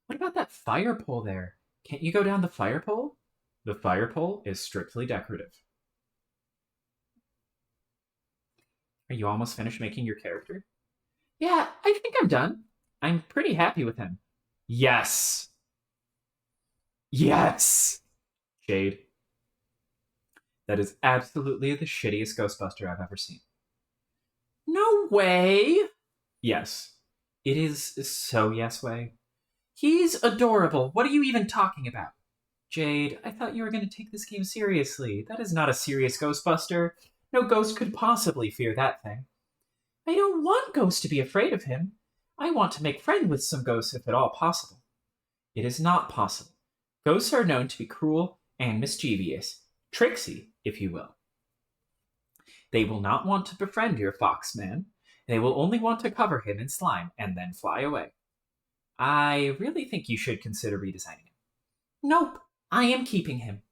What about that fire pole there? Can't you go down the fire pole? The fire pole is strictly decorative. Are you almost finished making your character? Yeah, I think I'm done. I'm pretty happy with him. Yes! Yes! Jade. That is absolutely the shittiest Ghostbuster I've ever seen. No way! Yes. It is so yes way. He's adorable. What are you even talking about? Jade, I thought you were going to take this game seriously. That is not a serious Ghostbuster. No ghost could possibly fear that thing. I don't want ghosts to be afraid of him. I want to make friends with some ghosts if at all possible. It is not possible. Ghosts are known to be cruel and mischievous. Tricksy, if you will. They will not want to befriend your foxman. They will only want to cover him in slime and then fly away. I really think you should consider redesigning him. Nope, I am keeping him.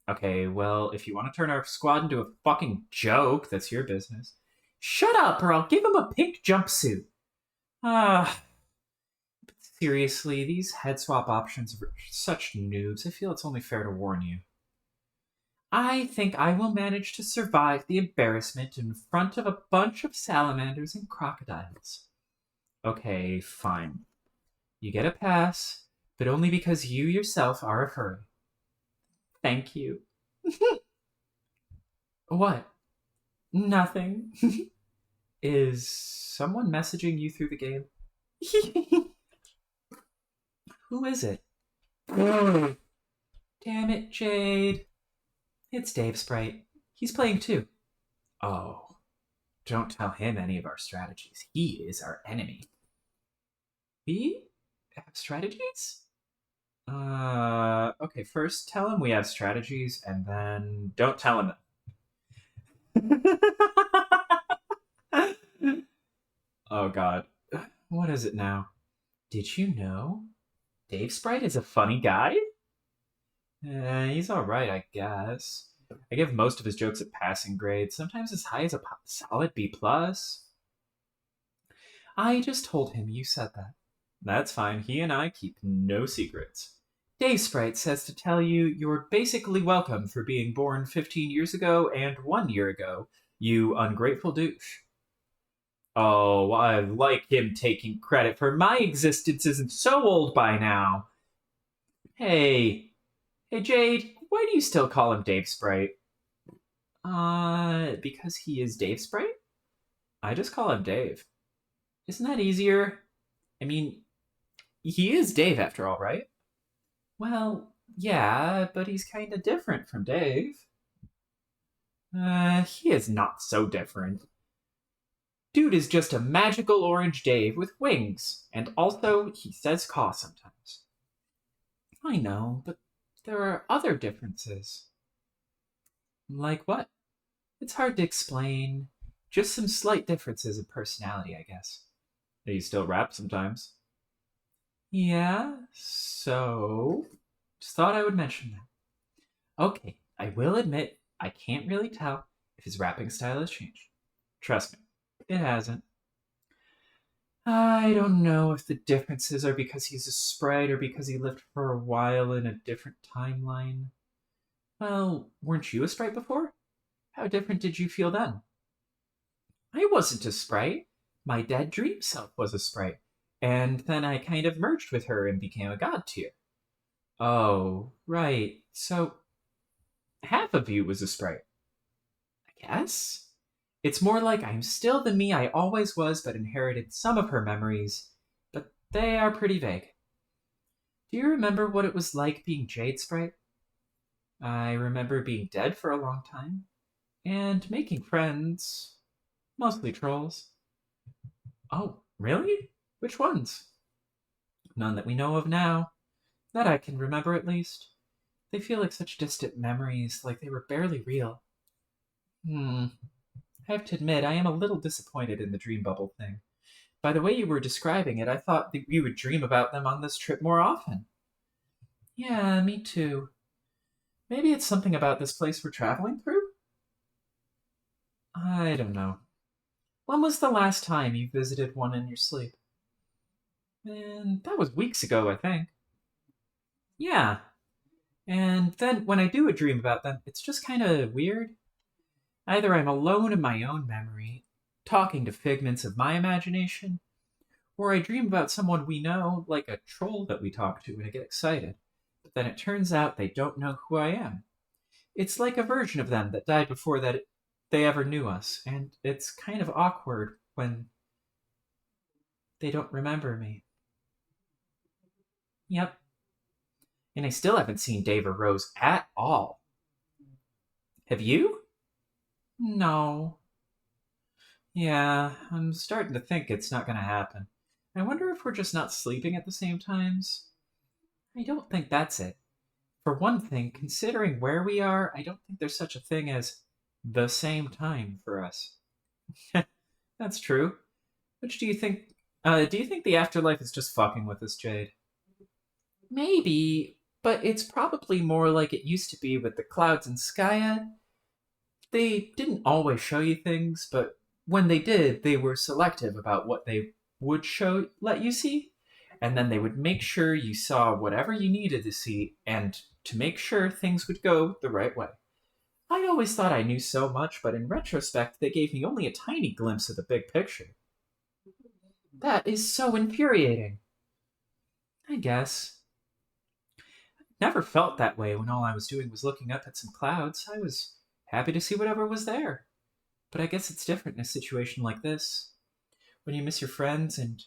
Okay, well, if you want to turn our squad into a fucking joke, that's your business. Shut up, or I'll give him a pink jumpsuit. Seriously, these head swap options are such noobs. I feel it's only fair to warn you. I think I will manage to survive the embarrassment in front of a bunch of salamanders and crocodiles. Okay, fine. You get a pass, but only because you yourself are a furry. Thank you. What? Nothing. Is someone messaging you through the game? Who is it? Damn it, Jade. It's Dave Sprite. He's playing too. Oh, don't tell him any of our strategies. He is our enemy. We have strategies? Okay, first tell him we have strategies, and then don't tell him that. Oh god. What is it now? Did you know? Dave Sprite is a funny guy? He's alright, I guess. I give most of his jokes a passing grade, sometimes as high as a solid B+. I just told him you said that. That's fine, he and I keep no secrets. Dave Sprite says to tell you you're basically welcome for being born 15 years ago and 1 year ago, you ungrateful douche. Oh, I like him taking credit for my existence isn't so old by now. Hey, Jade, why do you still call him Dave Sprite? Because he is Dave Sprite? I just call him Dave. Isn't that easier? I mean, he is Dave after all, right? Well, yeah, but he's kinda different from Dave. He is not so different. Dude is just a magical orange Dave with wings, and also he says caw sometimes. I know, but there are other differences. Like what? It's hard to explain. Just some slight differences in personality, I guess. You still rap sometimes. Yeah, so just thought I would mention that. Okay, I will admit I can't really tell if his rapping style has changed. Trust me. It hasn't. I don't know if the differences are because he's a sprite or because he lived for a while in a different timeline. Well, weren't you a sprite before? How different did you feel then? I wasn't a sprite. My dead dream self was a sprite. And then I kind of merged with her and became a god tier. Oh, right. So half of you was a sprite. I guess? It's more like I'm still the me I always was, but inherited some of her memories, but they are pretty vague. Do you remember what it was like being Jade Sprite? I remember being dead for a long time, and making friends, mostly trolls. Oh, really? Which ones? None that we know of now. That I can remember, at least. They feel like such distant memories, like they were barely real. I have to admit, I am a little disappointed in the dream bubble thing. By the way you were describing it, I thought that we would dream about them on this trip more often. Yeah, me too. Maybe it's something about this place we're traveling through? I don't know. When was the last time you visited one in your sleep? And that was weeks ago, I think. Yeah. And then when I do a dream about them, it's just kind of weird. Either I'm alone in my own memory, talking to figments of my imagination, or I dream about someone we know, like a troll that we talk to, and I get excited. But then it turns out they don't know who I am. It's like a version of them that died before that they ever knew us, and it's kind of awkward when they don't remember me. Yep. And I still haven't seen Dave or Rose at all. Have you? No. Yeah, I'm starting to think it's not going to happen. I wonder if we're just not sleeping at the same times. I don't think that's it. For one thing, considering where we are, I don't think there's such a thing as the same time for us. That's true. Which do you think? Do you think the afterlife is just fucking with us, Jade? Maybe, but it's probably more like it used to be with the clouds and Skya. They didn't always show you things, but when they did, they were selective about what they would let you see, and then they would make sure you saw whatever you needed to see, and to make sure things would go the right way. I always thought I knew so much, but in retrospect, they gave me only a tiny glimpse of the big picture. That is so infuriating. I guess. Never felt that way when all I was doing was looking up at some clouds. I was happy to see whatever was there. But I guess it's different in a situation like this. When you miss your friends and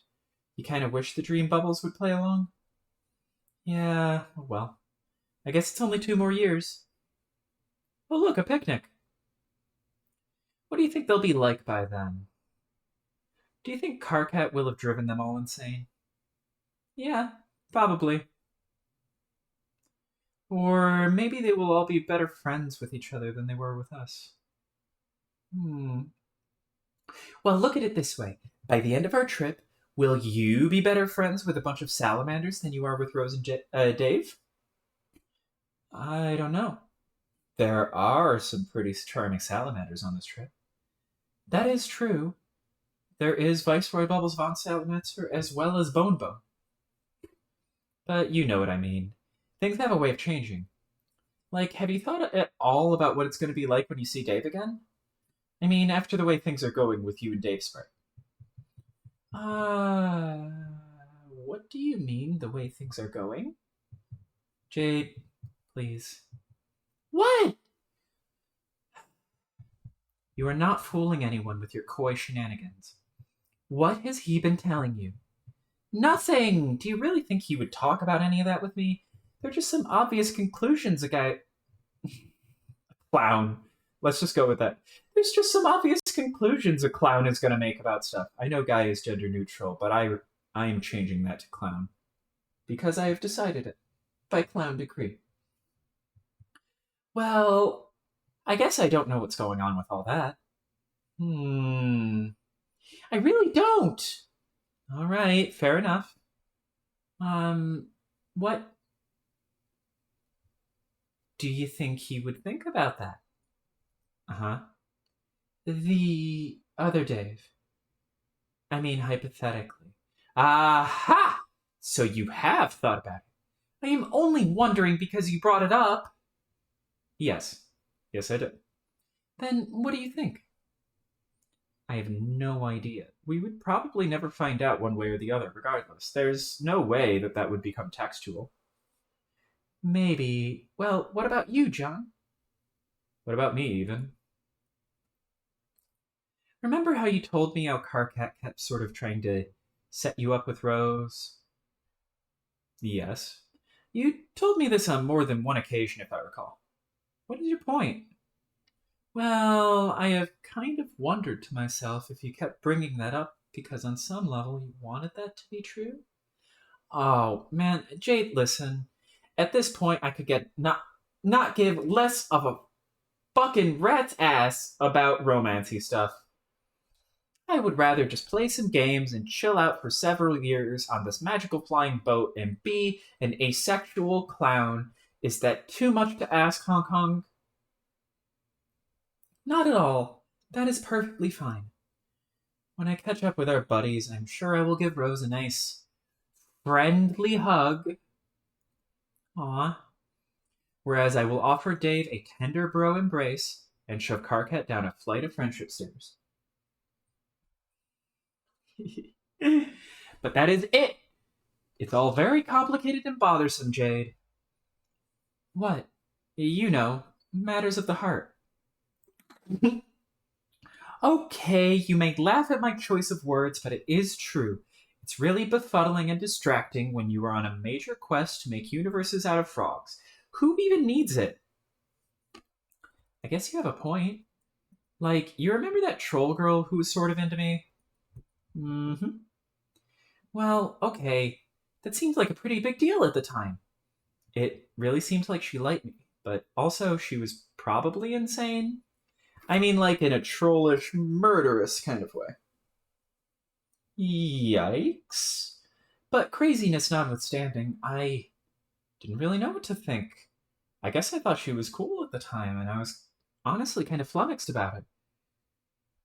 you kind of wish the dream bubbles would play along. Yeah, well, I guess it's only 2 more years. Oh, look, a picnic. What do you think they'll be like by then? Do you think Karkat will have driven them all insane? Yeah, probably. Or maybe they will all be better friends with each other than they were with us. Hmm. Well, look at it this way. By the end of our trip, will you be better friends with a bunch of salamanders than you are with Rose and Dave? I don't know. There are some pretty charming salamanders on this trip. That is true. There is Viceroy Bubbles von Salamander as well as Bone Bone. But you know what I mean. Things have a way of changing. Like, have you thought at all about what it's going to be like when you see Dave again? I mean, after the way things are going with you and Dave Sprite. What do you mean, the way things are going? Jade, please. What? You are not fooling anyone with your coy shenanigans. What has he been telling you? Nothing! Do you really think he would talk about any of that with me? They're just some obvious conclusions a guy. Clown. Let's just go with that. There's just some obvious conclusions a clown is going to make about stuff. I know guy is gender neutral, but I am changing that to clown. Because I have decided it. By clown decree. Well, I guess I don't know what's going on with all that. I really don't. All right, fair enough. What do you think he would think about that? Uh huh. The other Dave. I mean, hypothetically. Aha! So you have thought about it. I am only wondering because you brought it up. Yes. Yes, I did. Then what do you think? I have no idea. We would probably never find out one way or the other, regardless. There's no way that that would become textual. Maybe. Well, what about you, John? What about me, even? Remember how you told me how Carcat kept sort of trying to set you up with Rose? Yes. You told me this on more than one occasion, if I recall. What is your point? Well, I have kind of wondered to myself if you kept bringing that up because on some level you wanted that to be true. Oh, man, Jade, listen. At this point, I could get not give less of a fucking rat's ass about romancy stuff. I would rather just play some games and chill out for several years on this magical flying boat and be an asexual clown. Is that too much to ask, Hong Kong? Not at all. That is perfectly fine. When I catch up with our buddies, I'm sure I will give Rose a nice, friendly hug. Aw. Whereas I will offer Dave a tender bro embrace and shove Carcat down a flight of friendship stairs. But that is it. It's all very complicated and bothersome, Jade. What? You know, matters of the heart. Okay, you may laugh at my choice of words, but it is true. It's really befuddling and distracting when you are on a major quest to make universes out of frogs. Who even needs it? I guess you have a point. Like, you remember that troll girl who was sort of into me? Mm-hmm. Well, okay. That seemed like a pretty big deal at the time. It really seemed like she liked me, but also she was probably insane. I mean, like in a trollish, murderous kind of way. Yikes. But craziness notwithstanding, I didn't really know what to think. I guess I thought she was cool at the time, and I was honestly kind of flummoxed about it.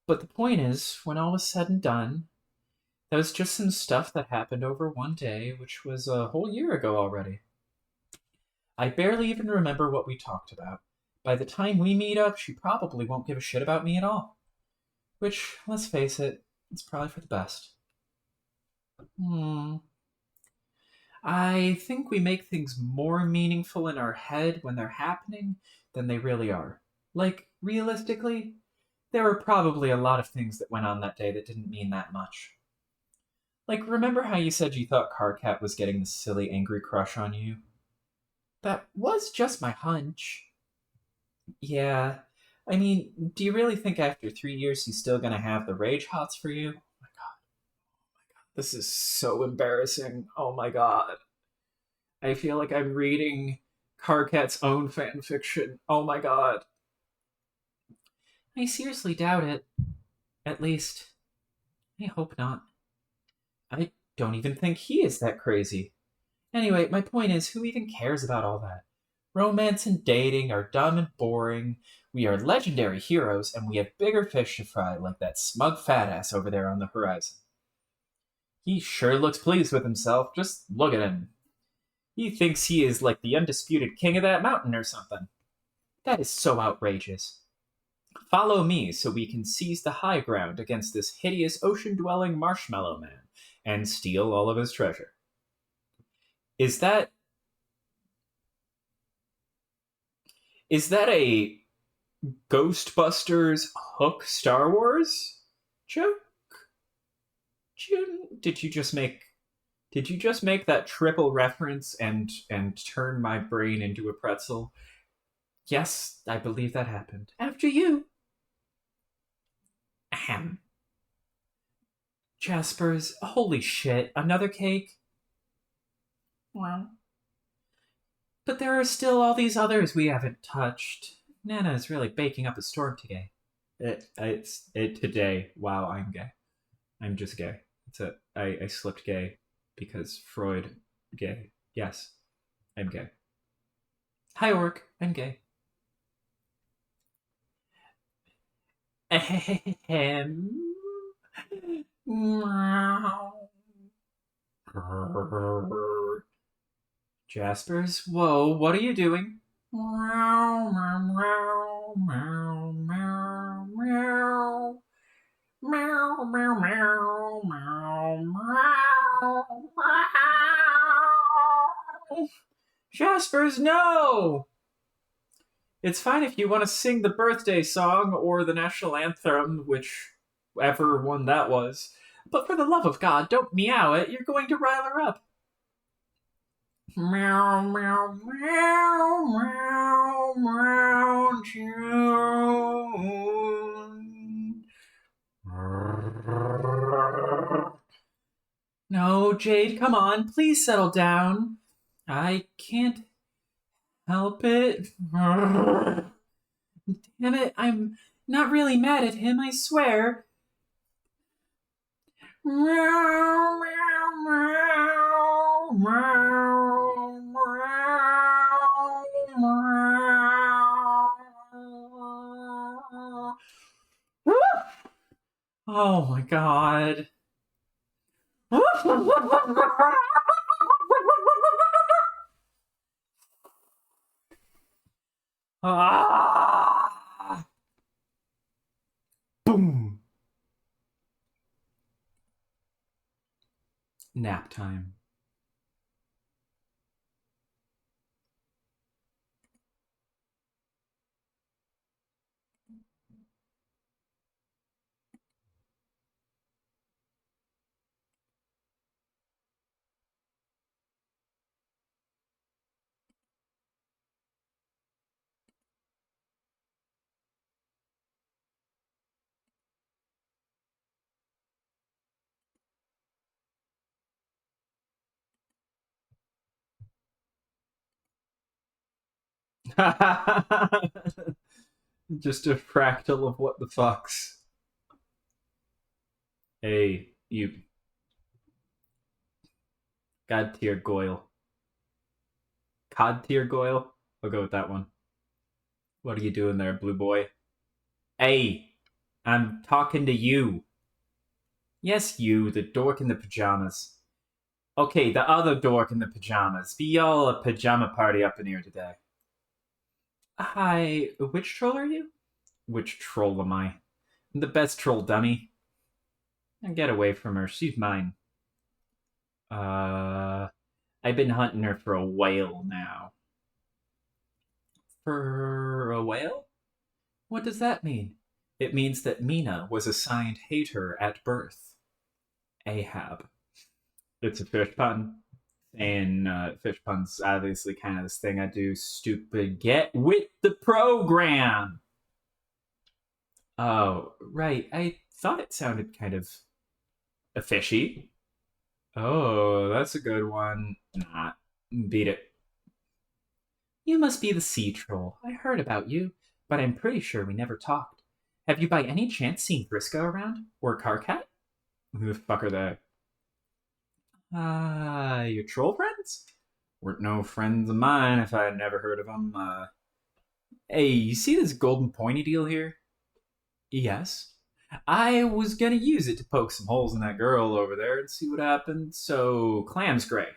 But the point is, when all was said and done, that was just some stuff that happened over one day, which was a whole year ago already. I barely even remember what we talked about. By the time we meet up, she probably won't give a shit about me at all. Which, let's face it, it's probably for the best. I think we make things more meaningful in our head when they're happening than they really are. Like, realistically, there were probably a lot of things that went on that day that didn't mean that much. Like, remember how you said you thought Carcat was getting this silly angry crush on you? That was just my hunch. Yeah. I mean, do you really think after 3 years he's still gonna have the rage hots for you? Oh my god. This is so embarrassing. Oh my god. I feel like I'm reading Carcat's own fan fiction. Oh my god. I seriously doubt it. At least, I hope not. I don't even think he is that crazy. Anyway, my point is, who even cares about all that? Romance and dating are dumb and boring. We are legendary heroes, and we have bigger fish to fry, like that smug fat ass over there on the horizon. He sure looks pleased with himself. Just look at him. He thinks he is like the undisputed king of that mountain or something. That is so outrageous. Follow me so we can seize the high ground against this hideous ocean-dwelling marshmallow man and steal all of his treasure. Is that a Ghostbusters Hook Star Wars joke? June, did you just make that triple reference and turn my brain into a pretzel? Yes, I believe that happened. After you. Ahem. Jaspers, holy shit, another cake? Well. But there are still all these others we haven't touched. Nana is really baking up a storm today. It's today. Wow, I'm gay. I'm just gay. It's it. I slipped gay because Freud gay. Yes, I'm gay. Hi, Orc. I'm gay. Ahem. Meow. Jaspers, whoa, what are you doing? Meow, meow, meow, meow, meow. Meow, meow, meow, meow, meow, meow. Jaspers, no! It's fine if you want to sing the birthday song or the national anthem, whichever one that was. But for the love of God, don't meow it. You're going to rile her up. Meow, meow, meow, meow, meow, June. No, Jade, come on. Please settle down. I can't help it. Damn it, I'm not really mad at him, I swear. Meow, meow, meow, meow, meow, meow. Oh my god. Ah! Boom. Nap time. Just a fractal of what the fucks. Hey, you. God tier Goyle. Cod tier Goyle? I'll go with that one. What are you doing there, blue boy? Hey, I'm talking to you. Yes, you, the dork in the pajamas. Okay, the other dork in the pajamas. Be all a pajama party up in here today. Hi, which troll are you? Which troll am I? I'm the best troll, dummy. Get away from her, she's mine. I've been hunting her for a while now. For a whale? What does that mean? It means that Mina was assigned hater at birth. Ahab. It's a fish pun. And fish puns obviously kind of this thing I do. Stupid. Get with the program! Oh, right. I thought it sounded kind of fishy. Oh, that's a good one. Nah, beat it. You must be the sea troll. I heard about you, but I'm pretty sure we never talked. Have you by any chance seen Briscoe around? Or Carcat? Who the fuck are they? Your troll friends? Weren't no friends of mine if I had never heard of them. Hey, you see this golden pointy deal here? Yes. I was gonna use it to poke some holes in that girl over there and see what happened, so clams gray.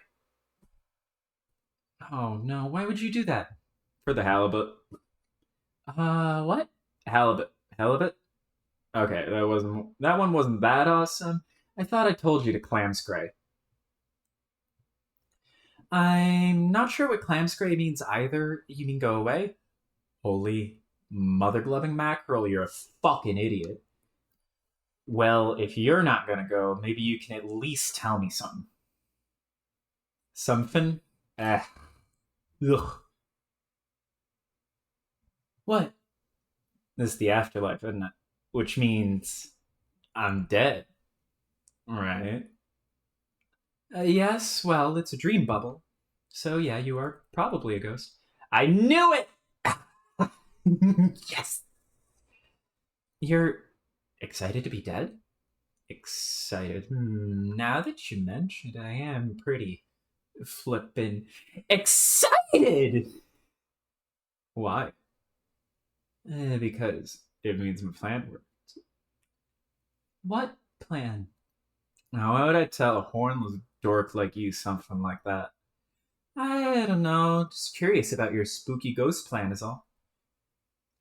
Oh no, why would you do that? For the halibut. What? Halibut. Halibut? Okay, that one wasn't that awesome. I thought I told you to clams gray. I'm not sure what clams gray means either. You mean go away? Holy mother gloving mackerel, you're a fucking idiot. Well, if you're not gonna go, maybe you can at least tell me something. Something? Eh. Ugh. What? This is the afterlife, isn't it? Which means I'm dead. Right. Yes, well, it's a dream bubble. So, yeah, you are probably a ghost. I knew it! Yes! You're excited to be dead? Excited. Now that you mention it, I am pretty flippin' excited! Why? Because it means my plan worked. What plan? Now, why would I tell a hornless dork like you something like that? I don't know, just curious about your spooky ghost plan is all.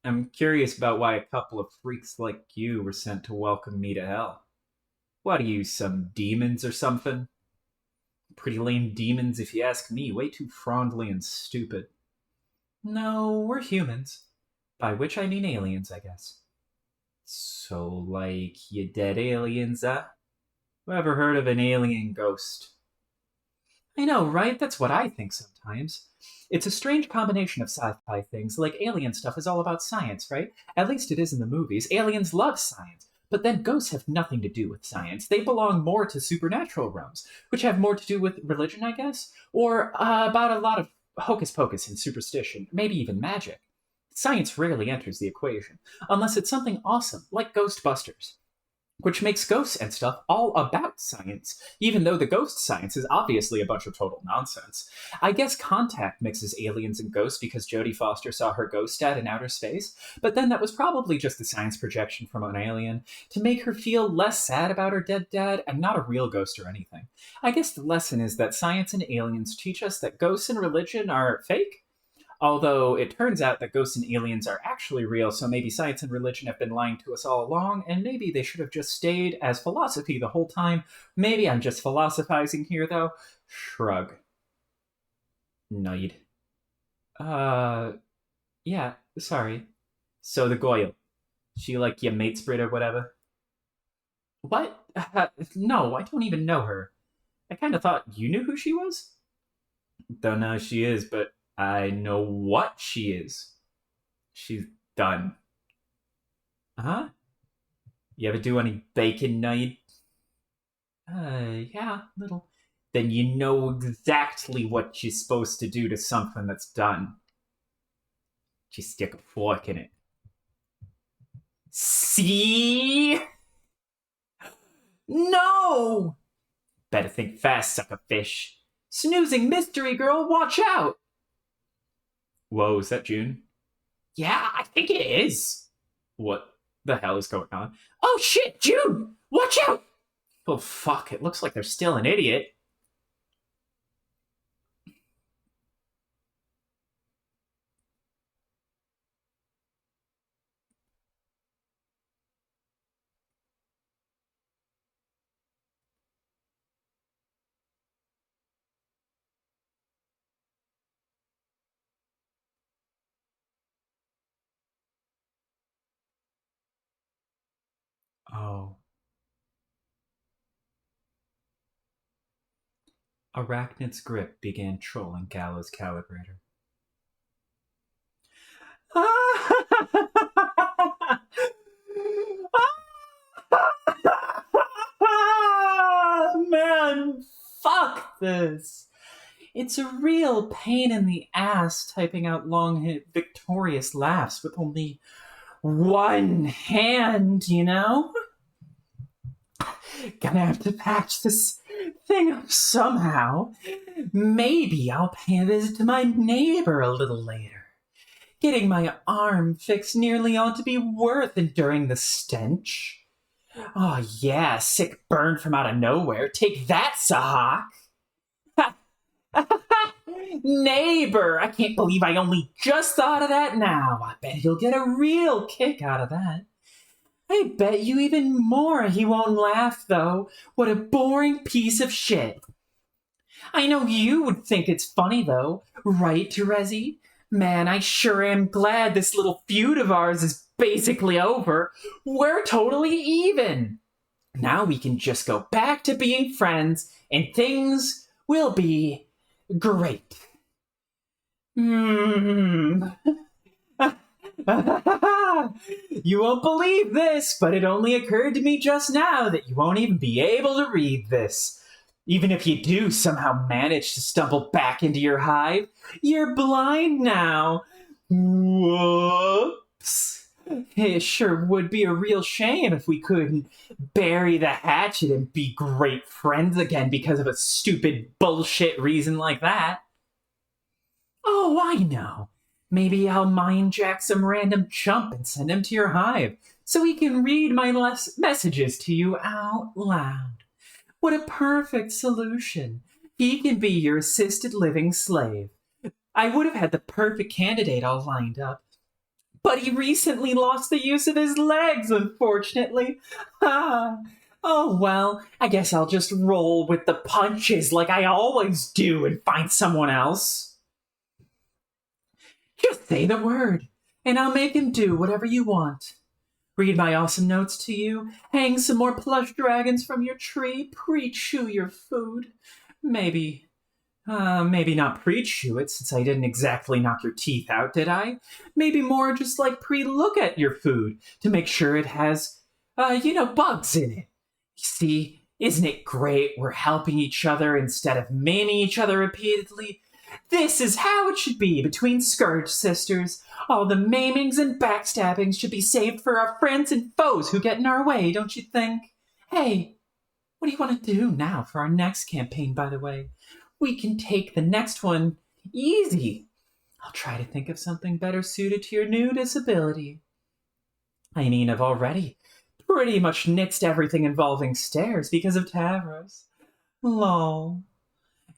I'm curious about why a couple of freaks like you were sent to welcome me to hell. What are you, some demons or something? Pretty lame demons, if you ask me. Way too frondly and stupid. No, we're humans. By which I mean aliens, I guess. So, like, you dead aliens, huh? Who ever heard of an alien ghost? I know, right? That's what I think sometimes. It's a strange combination of sci-fi things, like alien stuff is all about science, right? At least it is in the movies. Aliens love science. But then ghosts have nothing to do with science. They belong more to supernatural realms, which have more to do with religion, I guess, or about a lot of hocus pocus and superstition, maybe even magic. Science rarely enters the equation, unless it's something awesome, like Ghostbusters, which makes ghosts and stuff all about science, even though the ghost science is obviously a bunch of total nonsense. I guess Contact mixes aliens and ghosts because Jodie Foster saw her ghost dad in outer space, but then that was probably just a science projection from an alien to make her feel less sad about her dead dad and not a real ghost or anything. I guess the lesson is that science and aliens teach us that ghosts and religion are fake. Although it turns out that ghosts and aliens are actually real, so maybe science and religion have been lying to us all along, and maybe they should have just stayed as philosophy the whole time. Maybe I'm just philosophizing here, though. Shrug. Noid. Yeah, sorry. So the Goyle. She like your mate's Brit or whatever? What? No, I don't even know her. I kind of thought you knew who she was? Don't know who she is, but I know what she is. She's done. Huh? You ever do any bacon night? Yeah, little. Then you know exactly what you're supposed to do to something that's done. Just stick a fork in it. See? No! Better think fast, sucker fish. Snoozing mystery girl, watch out! Whoa, is that June? Yeah, I think it is. What the hell is going on? Oh shit, June! Watch out! Oh fuck, it looks like they're still an idiot. Oh. Arachnid's grip began trolling Gallows' calibrator. Man, fuck this. It's a real pain in the ass typing out long, victorious laughs with only one hand, you know? Gonna have to patch this thing up somehow. Maybe I'll pay a visit to my neighbor a little later. Getting my arm fixed nearly ought to be worth enduring the stench. Oh yeah, sick burn from out of nowhere. Take that, Sahak! Neighbor! I can't believe I only just thought of that now. I bet he'll get a real kick out of that. I bet you even more he won't laugh, though. What a boring piece of shit. I know you would think it's funny, though. Right, Terezi? Man, I sure am glad this little feud of ours is basically over. We're totally even. Now we can just go back to being friends, and things will be great. Hmm. You won't believe this, but it only occurred to me just now that you won't even be able to read this. Even if you do somehow manage to stumble back into your hive, you're blind now. Whoops. It sure would be a real shame if we couldn't bury the hatchet and be great friends again because of a stupid bullshit reason like that. Oh, I know. Maybe I'll mind jack some random chump and send him to your hive so he can read my messages to you out loud. What a perfect solution. He can be your assisted living slave. I would have had the perfect candidate all lined up. But he recently lost the use of his legs, unfortunately. Ah. Oh well, I guess I'll just roll with the punches like I always do and find someone else. Just say the word, and I'll make him do whatever you want. Read my awesome notes to you, hang some more plush dragons from your tree, pre-chew your food. Maybe not pre-chew it, since I didn't exactly knock your teeth out, did I? Maybe more just like pre-look at your food to make sure it has, bugs in it. See, isn't it great we're helping each other instead of maiming each other repeatedly? This is how it should be between Scourge sisters. All the maimings and backstabbings should be saved for our friends and foes who get in our way, don't you think? Hey, what do you want to do now for our next campaign, by the way? We can take the next one easy. I'll try to think of something better suited to your new disability. I mean, I've already pretty much nixed everything involving stairs because of Tavros. Lol.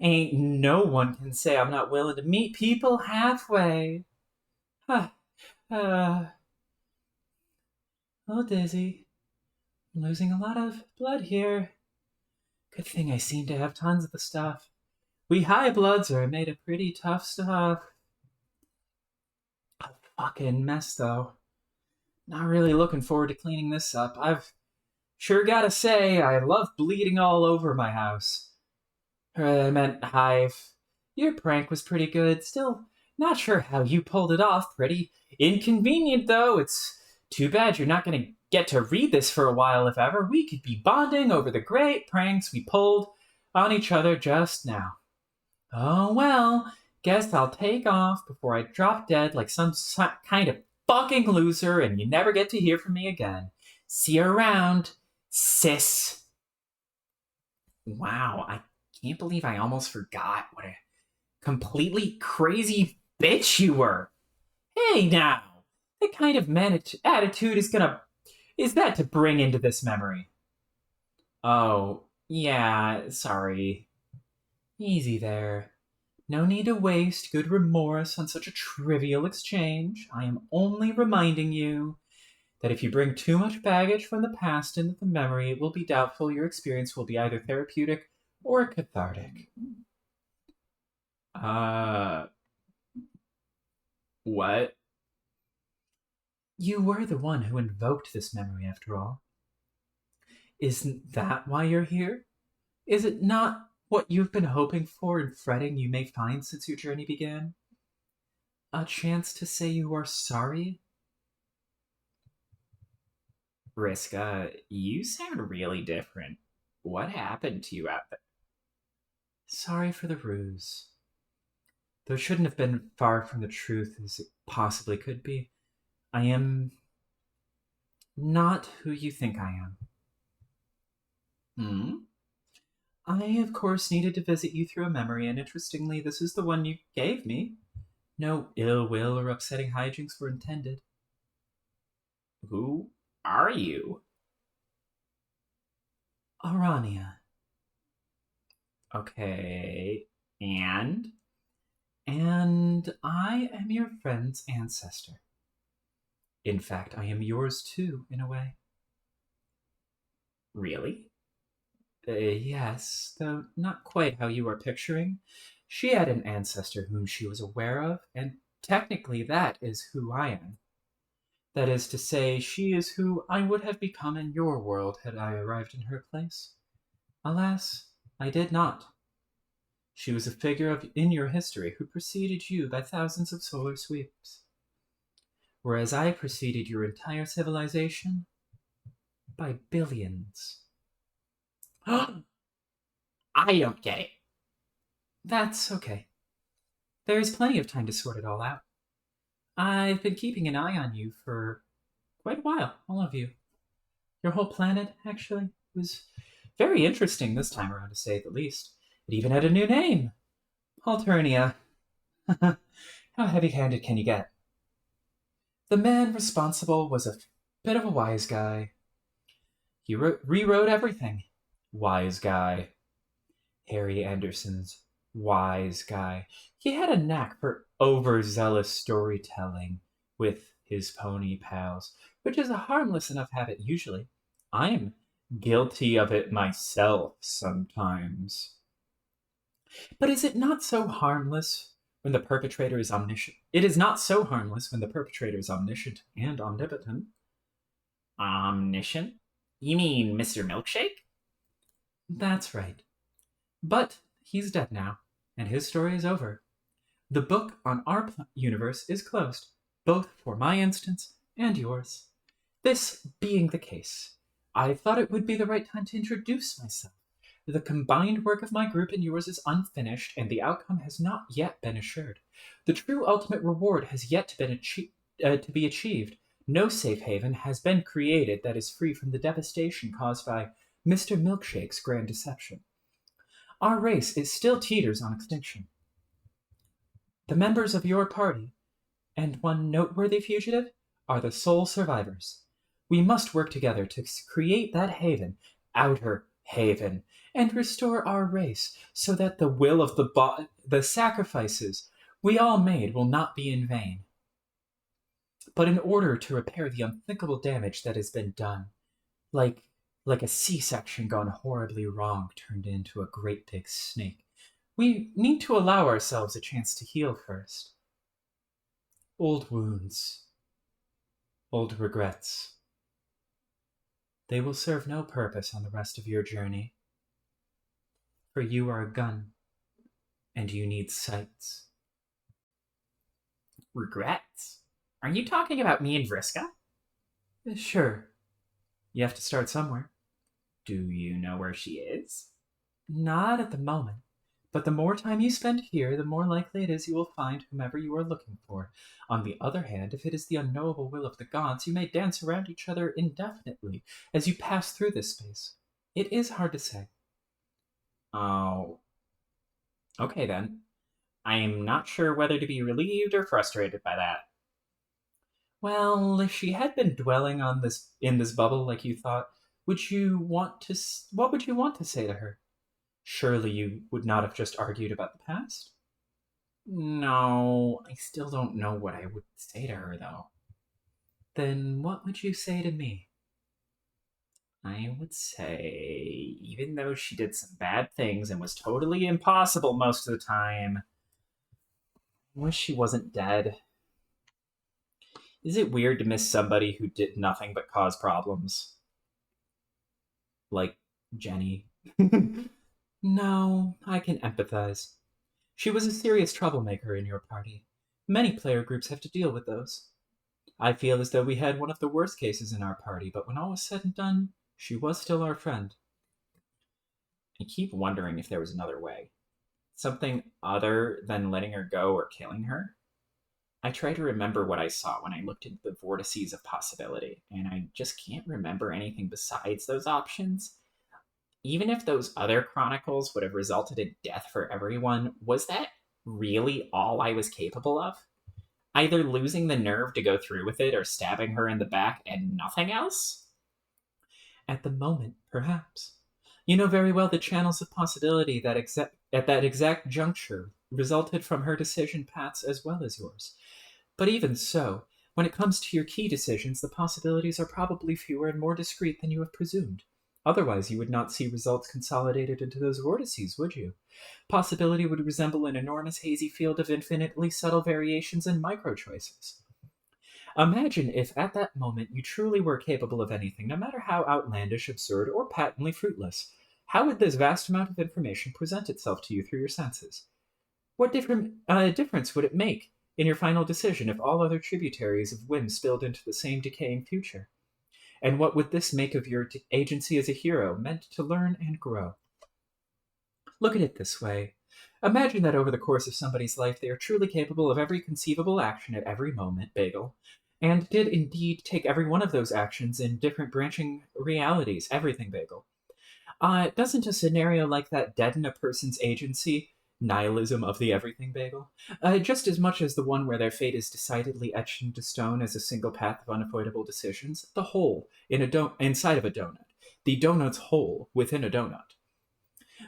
Ain't no one can say I'm not willing to meet people halfway. A little dizzy. I'm losing a lot of blood here. Good thing I seem to have tons of the stuff. We high bloods are made of pretty tough stuff. A fucking mess, though. Not really looking forward to cleaning this up. I've sure gotta say, I love bleeding all over my house. I meant hive. Your prank was pretty good. Still, not sure how you pulled it off. Pretty inconvenient, though. It's too bad you're not gonna get to read this for a while, if ever. We could be bonding over the great pranks we pulled on each other just now. Oh well, guess I'll take off before I drop dead like some kind of fucking loser and you never get to hear from me again. See you around, sis. Wow, I can't believe I almost forgot what a completely crazy bitch you were. Hey now, what kind of attitude is that to bring into this memory? Oh, yeah, sorry. Easy there. No need to waste good remorse on such a trivial exchange. I am only reminding you that if you bring too much baggage from the past into the memory, it will be doubtful your experience will be either therapeutic or cathartic. What? You were the one who invoked this memory, after all. Isn't that why you're here? Is it not what you've been hoping for and fretting you may find since your journey began? A chance to say you are sorry? Riska, you sound really different. What happened to you out there? Sorry for the ruse. Though it shouldn't have been far from the truth as it possibly could be. I am not who you think I am. I, of course, needed to visit you through a memory, and interestingly, this is the one you gave me. No ill will or upsetting hijinks were intended. Who are you? Arania. Okay, and? And I am your friend's ancestor. In fact, I am yours too, in a way. Really? Yes, though not quite how you are picturing. She had an ancestor whom she was aware of, and technically that is who I am. That is to say, she is who I would have become in your world had I arrived in her place. Alas, I did not. She was a figure in your history who preceded you by thousands of solar sweeps. Whereas I preceded your entire civilization by billions. I don't get it. That's okay. There is plenty of time to sort it all out. I've been keeping an eye on you for quite a while, all of you. Your whole planet, actually, was very interesting this time around, to say the least. It even had a new name, Alternia. How heavy-handed can you get? The man responsible was a bit of a wise guy. He rewrote everything. Wise guy. Harry Anderson's wise guy. He had a knack for overzealous storytelling with his pony pals, which is a harmless enough habit usually. I'm guilty of it myself sometimes. But is it not so harmless when the perpetrator is omniscient? It is not so harmless when the perpetrator is omniscient and omnipotent. Omniscient? You mean Mr. Milkshake? That's right. But he's dead now, and his story is over. The book on our universe is closed, both for my instance and yours. This being the case, I thought it would be the right time to introduce myself. The combined work of my group and yours is unfinished, and the outcome has not yet been assured. The true ultimate reward has yet to be achieved. No safe haven has been created that is free from the devastation caused by Mr. Milkshake's grand deception. Our race is still teeters on extinction. The members of your party, and one noteworthy fugitive, are the sole survivors. We must work together to create that haven, outer haven, and restore our race so that the will of the sacrifices we all made will not be in vain. But in order to repair the unthinkable damage that has been done, like a C-section gone horribly wrong turned into a great big snake, we need to allow ourselves a chance to heal first. Old wounds, old regrets. They will serve no purpose on the rest of your journey. For you are a gun, and you need sights. Regrets? Are you talking about me and Vriska? Sure. You have to start somewhere. Do you know where she is? Not at the moment. But the more time you spend here, the more likely it is you will find whomever you are looking for. On the other hand, if it is the unknowable will of the gods, you may dance around each other indefinitely as you pass through this space. It is hard to say. Oh. Okay then. I am not sure whether to be relieved or frustrated by that. Well, if she had been dwelling on this in this bubble like you thought, what would you want to say to her? Surely you would not have just argued about the past? No, I still don't know what I would say to her, though. Then what would you say to me? I would say, even though she did some bad things and was totally impossible most of the time, I wish she wasn't dead. Is it weird to miss somebody who did nothing but cause problems? Like Jenny. No, I can empathize. She was a serious troublemaker in your party. Many player groups have to deal with those. I feel as though we had one of the worst cases in our party, but when all was said and done, she was still our friend. I keep wondering if there was another way. Something other than letting her go or killing her. I try to remember what I saw when I looked into the vortices of possibility, and I just can't remember anything besides those options. Even if those other chronicles would have resulted in death for everyone, was that really all I was capable of? Either losing the nerve to go through with it or stabbing her in the back and nothing else? At the moment, perhaps. You know very well the channels of possibility that at that exact juncture resulted from her decision paths as well as yours. But even so, when it comes to your key decisions, the possibilities are probably fewer and more discrete than you have presumed. Otherwise, you would not see results consolidated into those vortices, would you? Possibility would resemble an enormous hazy field of infinitely subtle variations and micro-choices. Imagine if at that moment you truly were capable of anything, no matter how outlandish, absurd, or patently fruitless. How would this vast amount of information present itself to you through your senses? What difference would it make in your final decision if all other tributaries of whim spilled into the same decaying future? And what would this make of your agency as a hero, meant to learn and grow? Look at it this way. Imagine that over the course of somebody's life, they are truly capable of every conceivable action at every moment, Bagel, and did indeed take every one of those actions in different branching realities, everything, Bagel. Doesn't a scenario like that deaden a person's agency, nihilism of the everything, Bagel? Just as much as the one where their fate is decidedly etched into stone as a single path of unavoidable decisions, the hole inside of a donut, the donut's hole within a donut.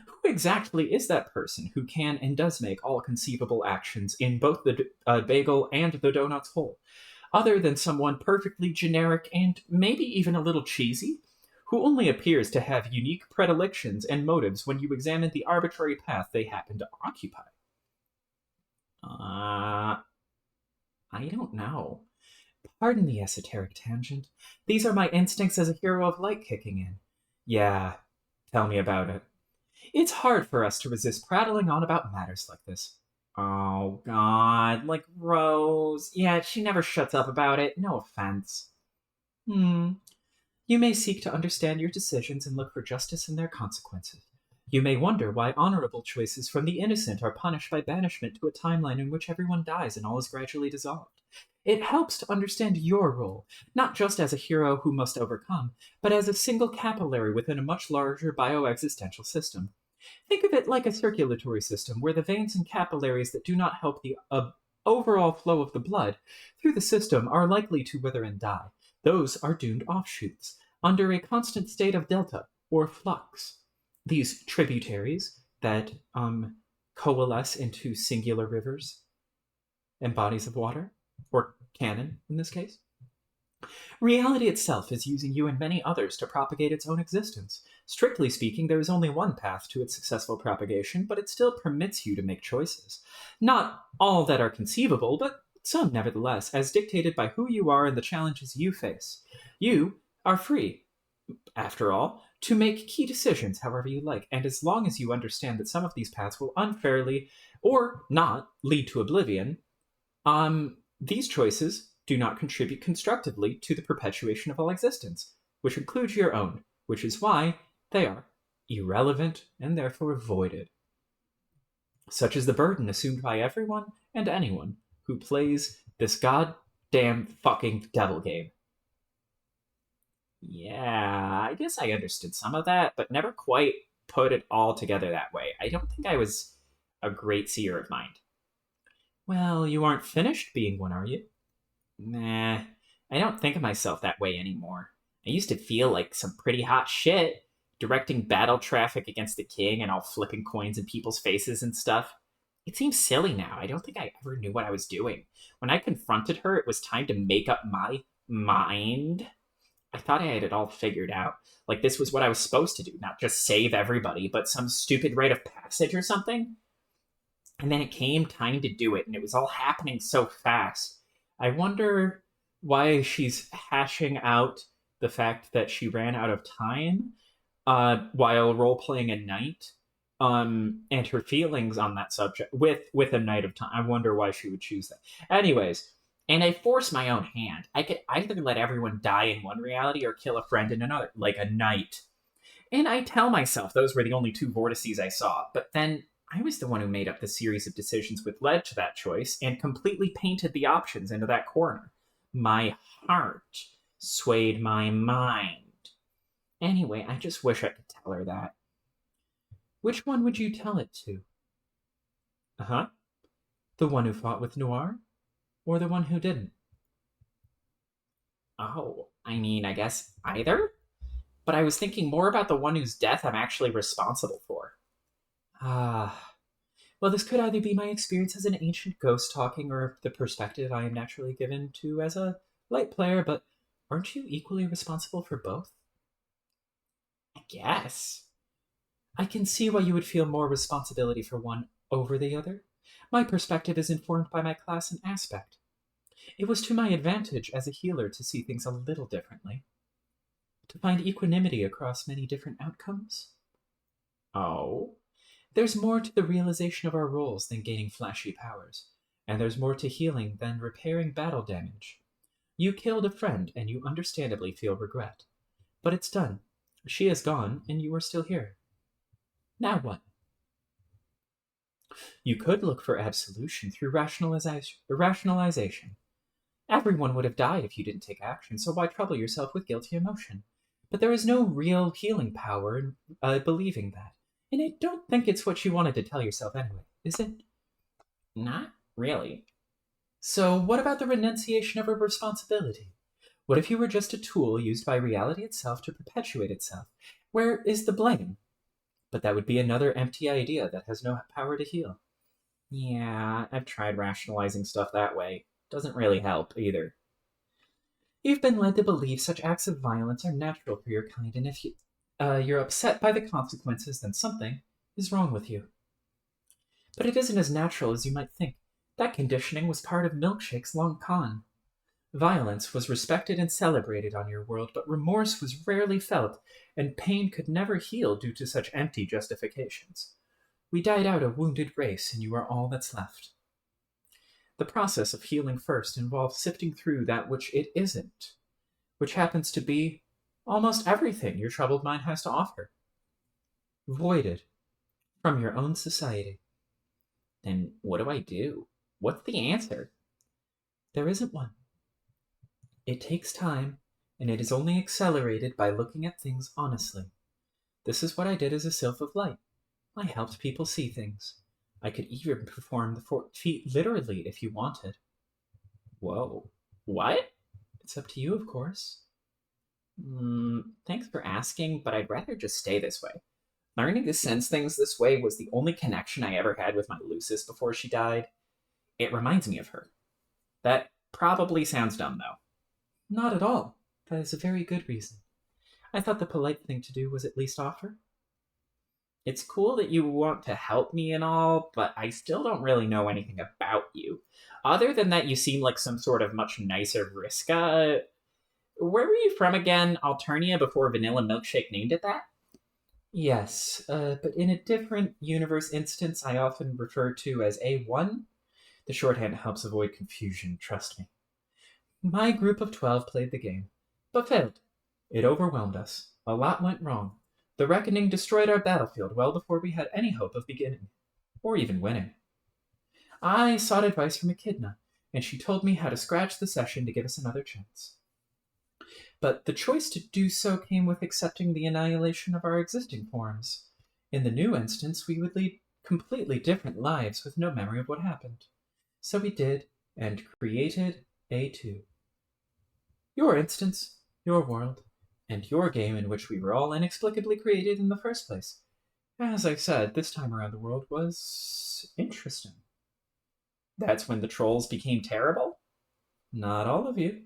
Who exactly is that person who can and does make all conceivable actions in both the bagel and the donut's hole, other than someone perfectly generic and maybe even a little cheesy, who only appears to have unique predilections and motives when you examine the arbitrary path they happen to occupy? I don't know. Pardon the esoteric tangent. These are my instincts as a hero of light kicking in. Yeah, tell me about it. It's hard for us to resist prattling on about matters like this. Oh, God, like Rose. Yeah, she never shuts up about it. No offense. You may seek to understand your decisions and look for justice in their consequences. You may wonder why honorable choices from the innocent are punished by banishment to a timeline in which everyone dies and all is gradually dissolved. It helps to understand your role, not just as a hero who must overcome, but as a single capillary within a much larger bioexistential system. Think of it like a circulatory system where the veins and capillaries that do not help the overall flow of the blood through the system are likely to wither and die. Those are doomed offshoots, under a constant state of delta, or flux. These tributaries that coalesce into singular rivers and bodies of water, or canon in this case. Reality itself is using you and many others to propagate its own existence. Strictly speaking, there is only one path to its successful propagation, but it still permits you to make choices. Not all that are conceivable, but some nevertheless, as dictated by who you are and the challenges you face. You are free, after all, to make key decisions however you like, and as long as you understand that some of these paths will unfairly, or not, lead to oblivion, these choices do not contribute constructively to the perpetuation of all existence, which includes your own, which is why they are irrelevant and therefore voided. Such is the burden assumed by everyone and anyone who plays this goddamn fucking devil game. Yeah, I guess I understood some of that, but never quite put it all together that way. I don't think I was a great seer of mind. Well, you aren't finished being one, are you? Nah, I don't think of myself that way anymore. I used to feel like some pretty hot shit, directing battle traffic against the king and all flipping coins in people's faces and stuff. It seems silly now. I don't think I ever knew what I was doing. When I confronted her, it was time to make up my mind. I thought I had it all figured out. Like this was what I was supposed to do, not just save everybody, but some stupid rite of passage or something. And then it came time to do it, and it was all happening so fast. I wonder why she's hashing out the fact that she ran out of time while role-playing a knight, and her feelings on that subject with a knight of time. I wonder why she would choose that. Anyways, and I force my own hand. I could either let everyone die in one reality or kill a friend in another, like a knight. And I tell myself those were the only two vortices I saw, but then I was the one who made up the series of decisions which led to that choice and completely painted the options into that corner. My heart swayed my mind. Anyway, I just wish I could tell her that. Which one would you tell it to? Uh-huh. The one who fought with Noir? Or the one who didn't? Oh, I mean, I guess either? But I was thinking more about the one whose death I'm actually responsible for. Well, this could either be my experience as an ancient ghost talking or the perspective I am naturally given to as a light player, but aren't you equally responsible for both? I guess. I can see why you would feel more responsibility for one over the other. My perspective is informed by my class and aspect. It was to my advantage as a healer to see things a little differently, to find equanimity across many different outcomes. Oh? There's more to the realization of our roles than gaining flashy powers, and there's more to healing than repairing battle damage. You killed a friend, and you understandably feel regret. But it's done. She is gone, and you are still here. Now what? You could look for absolution through rationalization. Everyone would have died if you didn't take action, so why trouble yourself with guilty emotion? But there is no real healing power in believing that. And I don't think it's what you wanted to tell yourself anyway, is it? Not really. So, what about the renunciation of a responsibility? What if you were just a tool used by reality itself to perpetuate itself? Where is the blame? But that would be another empty idea that has no power to heal. Yeah, I've tried rationalizing stuff that way. Doesn't really help either. You've been led to believe such acts of violence are natural for your kind, and if you're upset by the consequences, then something is wrong with you. But it isn't as natural as you might think. That conditioning was part of Milkshake's long con. Violence was respected and celebrated on your world, but remorse was rarely felt, and pain could never heal due to such empty justifications. We died out a wounded race, and you are all that's left. The process of healing first involves sifting through that which it isn't, which happens to be almost everything your troubled mind has to offer. Voided from your own society. Then what do I do? What's the answer? There isn't one. It takes time, and it is only accelerated by looking at things honestly. This is what I did as a sylph of light. I helped people see things. I could even perform the feat literally if you wanted. Whoa. What? It's up to you, of course. Thanks for asking, but I'd rather just stay this way. Learning to sense things this way was the only connection I ever had with my Lucis before she died. It reminds me of her. That probably sounds dumb, though. Not at all. That is a very good reason. I thought the polite thing to do was at least offer. It's cool that you want to help me and all, but I still don't really know anything about you. Other than that you seem like some sort of much nicer Vriska. Where were you from again? Alternia before Vanilla Milkshake named it that? Yes, but in a different universe instance I often refer to as A1. The shorthand helps avoid confusion, trust me. My group of 12 played the game, but failed. It overwhelmed us. A lot went wrong. The reckoning destroyed our battlefield well before we had any hope of beginning, or even winning. I sought advice from Echidna, and she told me how to scratch the session to give us another chance. But the choice to do so came with accepting the annihilation of our existing forms. In the new instance, we would lead completely different lives with no memory of what happened. So we did, and created A2. Your instance, your world, and your game in which we were all inexplicably created in the first place. As I said, this time around the world was interesting. That's when the trolls became terrible? Not all of you.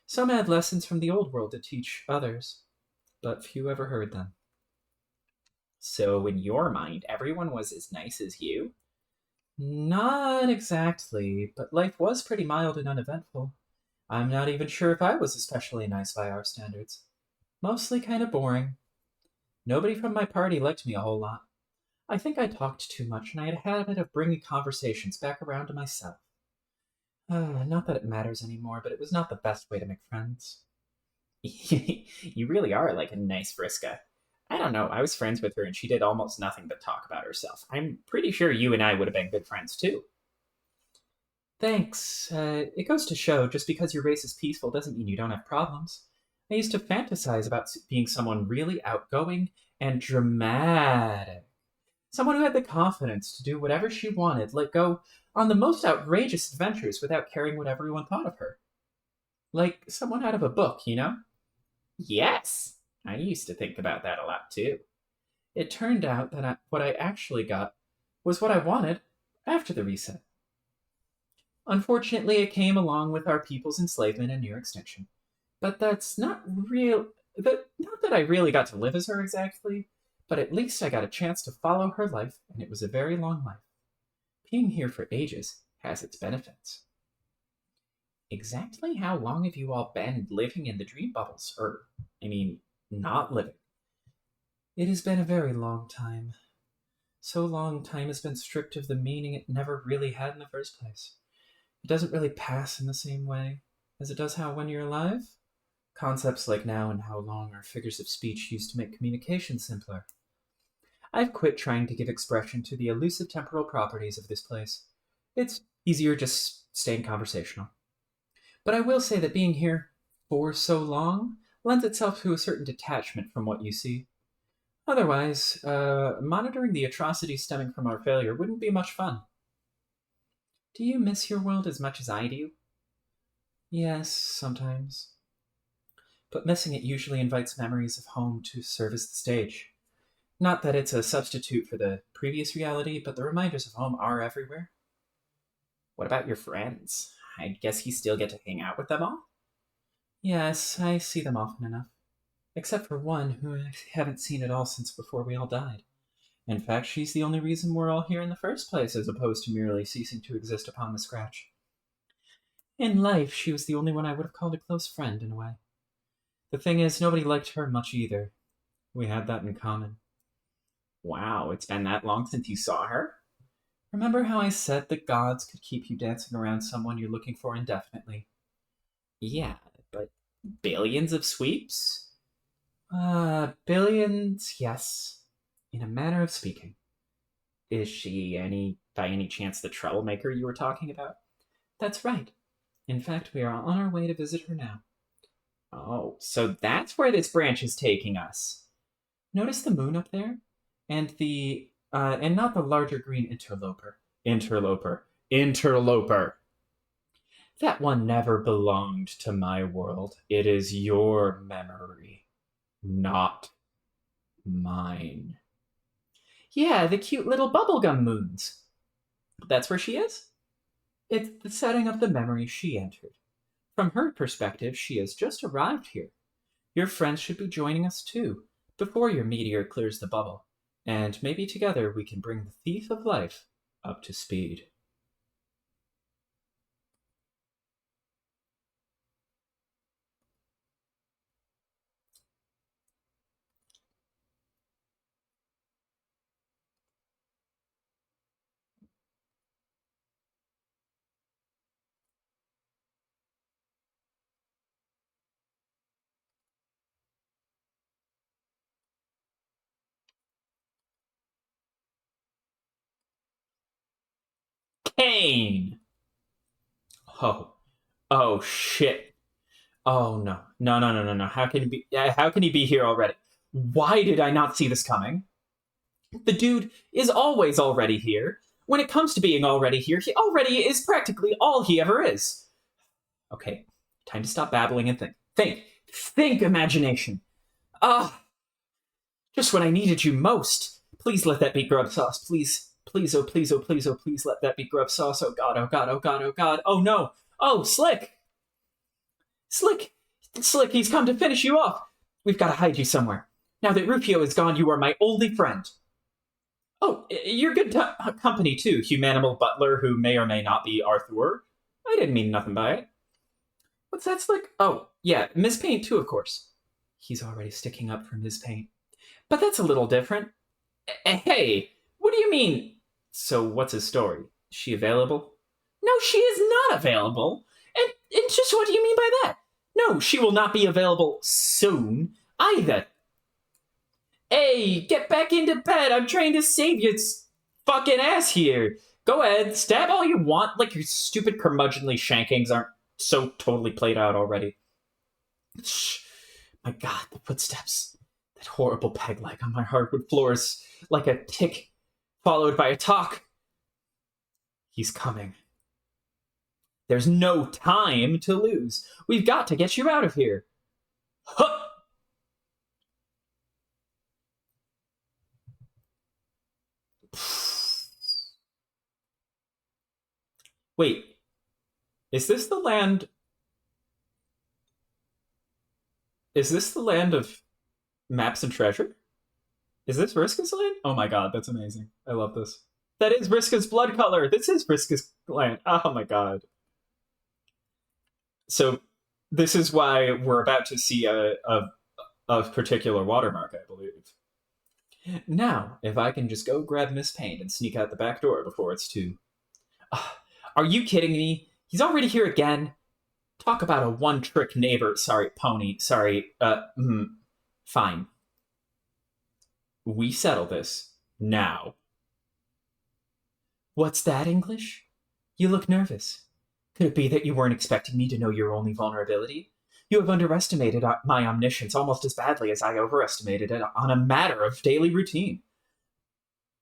Some had lessons from the old world to teach others, but few ever heard them. So in your mind, everyone was as nice as you? Not exactly, but life was pretty mild and uneventful. I'm not even sure if I was especially nice by our standards. Mostly kind of boring. Nobody from my party liked me a whole lot. I think I talked too much, and I had a habit of bringing conversations back around to myself. Not that it matters anymore, but it was not the best way to make friends. You really are like a nice Vriska. I don't know, I was friends with her and she did almost nothing but talk about herself. I'm pretty sure you and I would have been good friends too. Thanks. It goes to show, just because your race is peaceful doesn't mean you don't have problems. I used to fantasize about being someone really outgoing and dramatic. Someone who had the confidence to do whatever she wanted, let go on the most outrageous adventures without caring what everyone thought of her. Like someone out of a book, you know? Yes! I used to think about that a lot too. It turned out that what I actually got was what I wanted after the reset. Unfortunately, it came along with our people's enslavement and near extinction. But that's not real. Not that I really got to live as her exactly, but at least I got a chance to follow her life, and it was a very long life. Being here for ages has its benefits. Exactly how long have you all been living in the dream bubbles? Not living? It has been a very long time. So long time has been stripped of the meaning it never really had in the first place. It doesn't really pass in the same way as it does how when you're alive. Concepts like now and how long are figures of speech used to make communication simpler. I've quit trying to give expression to the elusive temporal properties of this place. It's easier just staying conversational. But I will say that being here for so long lends itself to a certain detachment from what you see. Otherwise, monitoring the atrocities stemming from our failure wouldn't be much fun. Do you miss your world as much as I do? Yes, sometimes. But missing it usually invites memories of home to serve as the stage. Not that it's a substitute for the previous reality, but the reminders of home are everywhere. What about your friends? I guess you still get to hang out with them all? Yes, I see them often enough. Except for one who I haven't seen at all since before we all died. In fact, she's the only reason we're all here in the first place, as opposed to merely ceasing to exist upon the scratch. In life, she was the only one I would have called a close friend, in a way. The thing is, nobody liked her much either. We had that in common. Wow, it's been that long since you saw her? Remember how I said the gods could keep you dancing around someone you're looking for indefinitely? Yeah, but billions of sweeps? Billions, yes. In a manner of speaking. Is she by any chance the troublemaker you were talking about? That's right. In fact, we are on our way to visit her now. Oh, so that's where this branch is taking us. Notice the moon up there? And and not the larger green interloper. Interloper. That one never belonged to my world. It is your memory, not mine. Yeah, the cute little bubblegum moons. That's where she is? It's the setting of the memory she entered. From her perspective, she has just arrived here. Your friends should be joining us too, before your meteor clears the bubble. And maybe together we can bring the thief of life up to speed. Kane! Oh, shit. Oh, no. No. How can he be here already? Why did I not see this coming? The dude is always already here. When it comes to being already here, he already is practically all he ever is. Okay, time to stop babbling and think. Think, imagination. Just when I needed you most. Please let that be grub sauce. Please, oh please, oh please, oh please let that be grub sauce. Oh god, oh god, oh god, oh god. Oh no. Oh, Slick! Slick, he's come to finish you off. We've got to hide you somewhere. Now that Rufio is gone, you are my only friend. Oh, you're good company too, humanimal butler who may or may not be Arthur. I didn't mean nothing by it. What's that, Slick? Oh, yeah, Ms. Paint too, of course. He's already sticking up for Ms. Paint. But that's a little different. Hey, what do you mean? So what's his story? Is she available? No, she is not available. And just what do you mean by that? No, she will not be available soon either. Hey, get back into bed. I'm trying to save your fucking ass here. Go ahead, stab all you want, like your stupid curmudgeonly shankings aren't so totally played out already. Shh. My god, the footsteps. That horrible peg-leg on my hardwood floors, like a tick followed by a talk. He's coming. There's no time to lose. We've got to get you out of here. Huh! Wait, is this the land... Is this the land of maps and treasure? Is this Vriska's land? Oh my god, that's amazing. I love this. That is Vriska's blood color! This is Vriska's land. Oh my god. So, this is why we're about to see a particular watermark, I believe. Now, if I can just go grab Miss Paint and sneak out the back door before it's too... Are you kidding me? He's already here again? Talk about a one-trick neighbor. Sorry, pony. Sorry. Fine. We settle this. Now. What's that, English? You look nervous. Could it be that you weren't expecting me to know your only vulnerability? You have underestimated my omniscience almost as badly as I overestimated it on a matter of daily routine.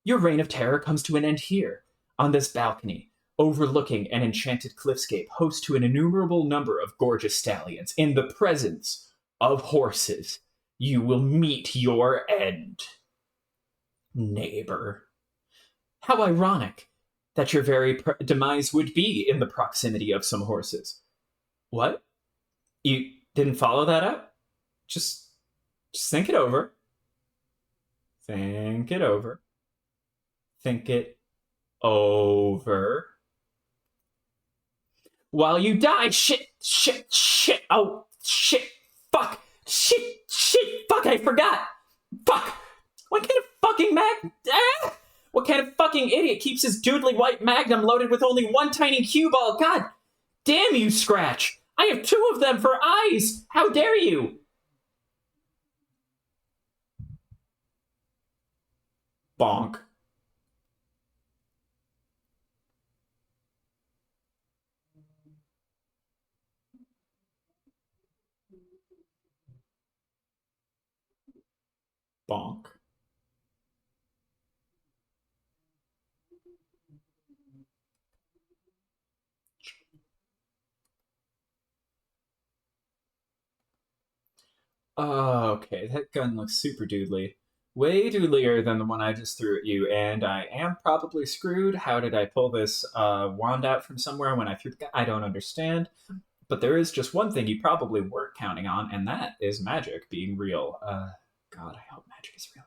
Your reign of terror comes to an end here, on this balcony, overlooking an enchanted cliffscape, host to an innumerable number of gorgeous stallions, in the presence of horses. You will meet your end, neighbor. How ironic that your very demise would be in the proximity of some horses. What? You didn't follow that up? Just think it over. Think it over. Think it over. While you die, shit, oh, shit, fuck, fuck, I forgot. Fuck. What kind of fucking What kind of fucking idiot keeps his doodly white magnum loaded with only one tiny cue ball? God damn you, Scratch. I have two of them for eyes. How dare you? Bonk. Bonk. Oh, okay, that gun looks super doodly. Way doodlier than the one I just threw at you, and I am probably screwed. How did I pull this wand out from somewhere when I threw the gun? I don't understand. But there is just one thing you probably weren't counting on, and that is magic being real. God, I hope magic is real.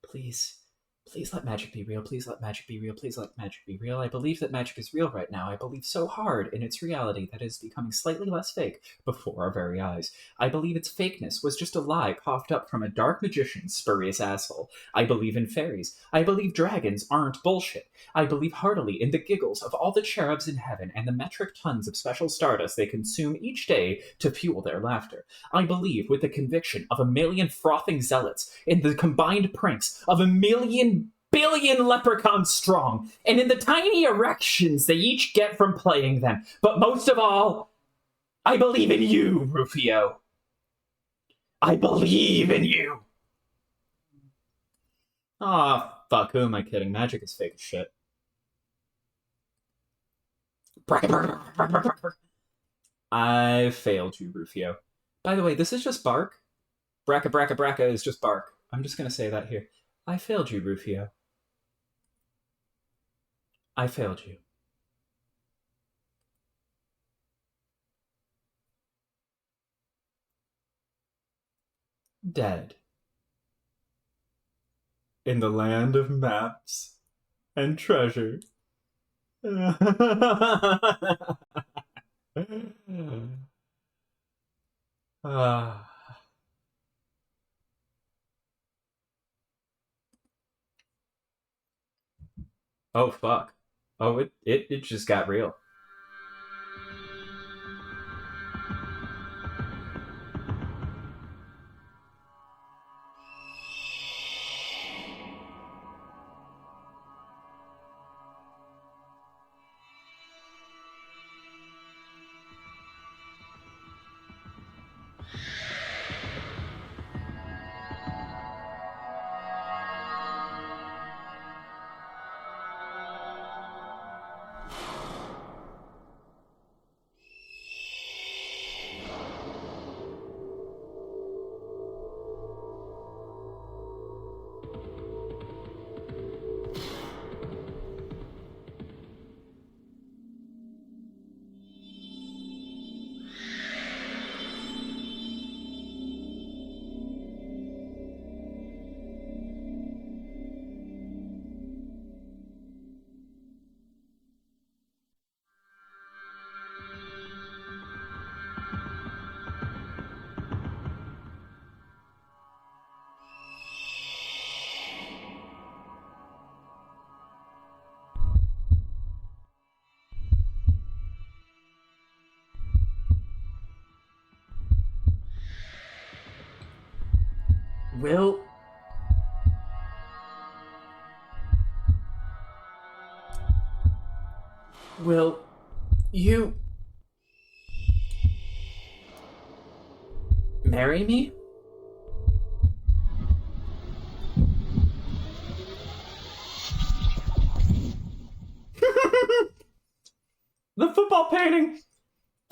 Please. Please let magic be real. Please let magic be real. Please let magic be real. I believe that magic is real right now. I believe so hard in its reality that it is becoming slightly less fake before our very eyes. I believe its fakeness was just a lie coughed up from a dark magician's spurious asshole. I believe in fairies. I believe dragons aren't bullshit. I believe heartily in the giggles of all the cherubs in heaven and the metric tons of special stardust they consume each day to fuel their laughter. I believe, with the conviction of a million frothing zealots, in the combined pranks of a million billion leprechauns strong, and in the tiny erections they each get from playing them. But most of all, I believe in you, Rufio. I believe in you. Aw, fuck, who am I kidding? Magic is fake as shit. I failed you, Rufio. By the way, this is just bark. Bracka, bracka, bracka is just bark. I'm just gonna say that here. I failed you, Rufio. I failed you. Dead. In the land of maps and treasure. Ah. Oh, fuck. Oh, it just got real. Will You marry me? The football painting!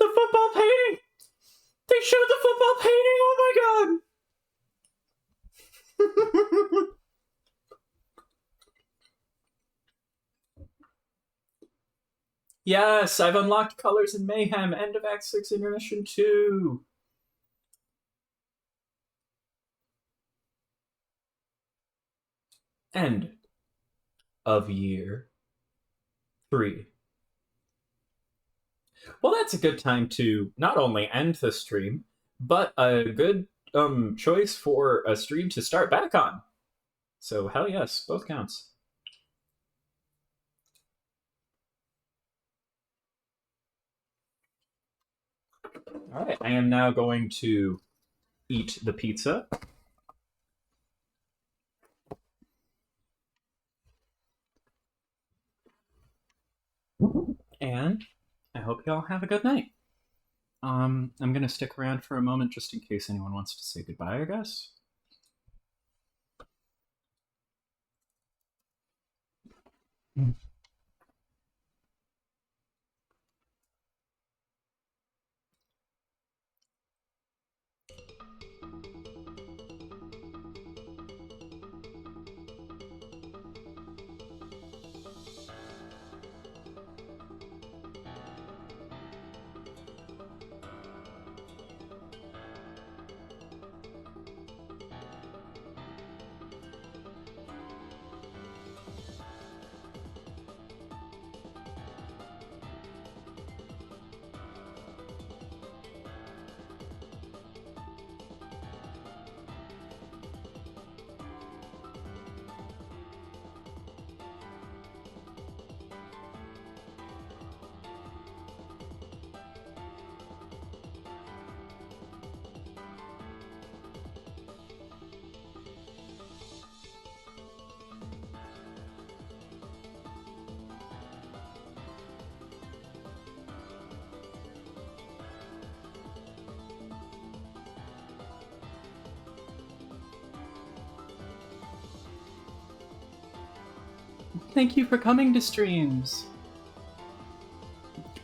The football painting! They showed the football painting! Oh my god! Yes, I've unlocked Colors and Mayhem. End of Act 6 Intermission 2. End of year 3. Well, that's a good time to not only end the stream, but a good choice for a stream to start back on. So hell yes, both counts. All right, I am now going to eat the pizza. And I hope you all have a good night. I'm gonna stick around for a moment just in case anyone wants to say goodbye, I guess. Thank you for coming to streams.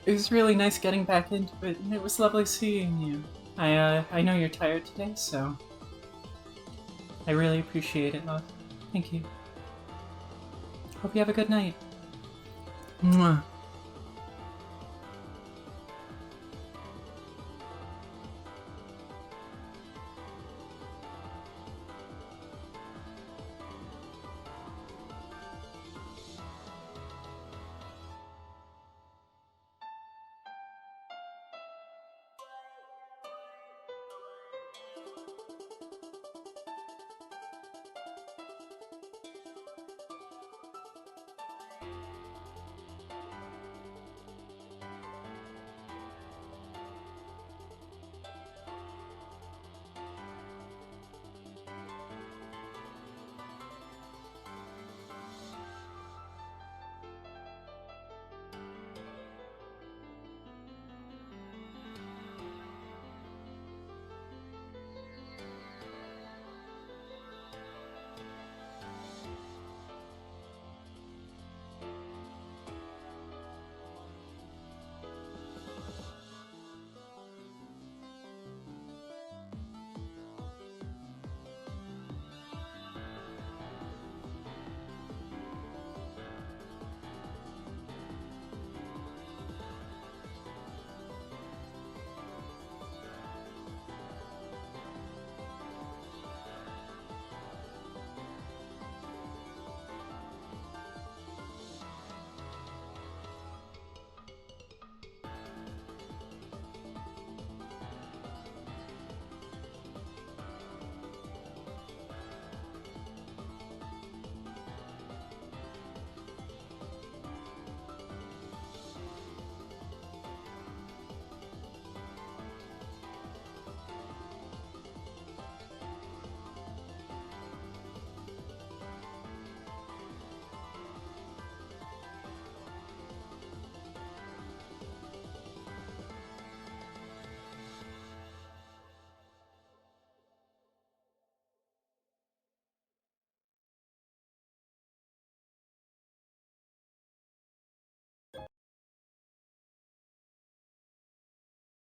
It was really nice getting back into it, and it was lovely seeing you. I know you're tired today, so I really appreciate it, love. Thank you. Hope you have a good night. Mwah.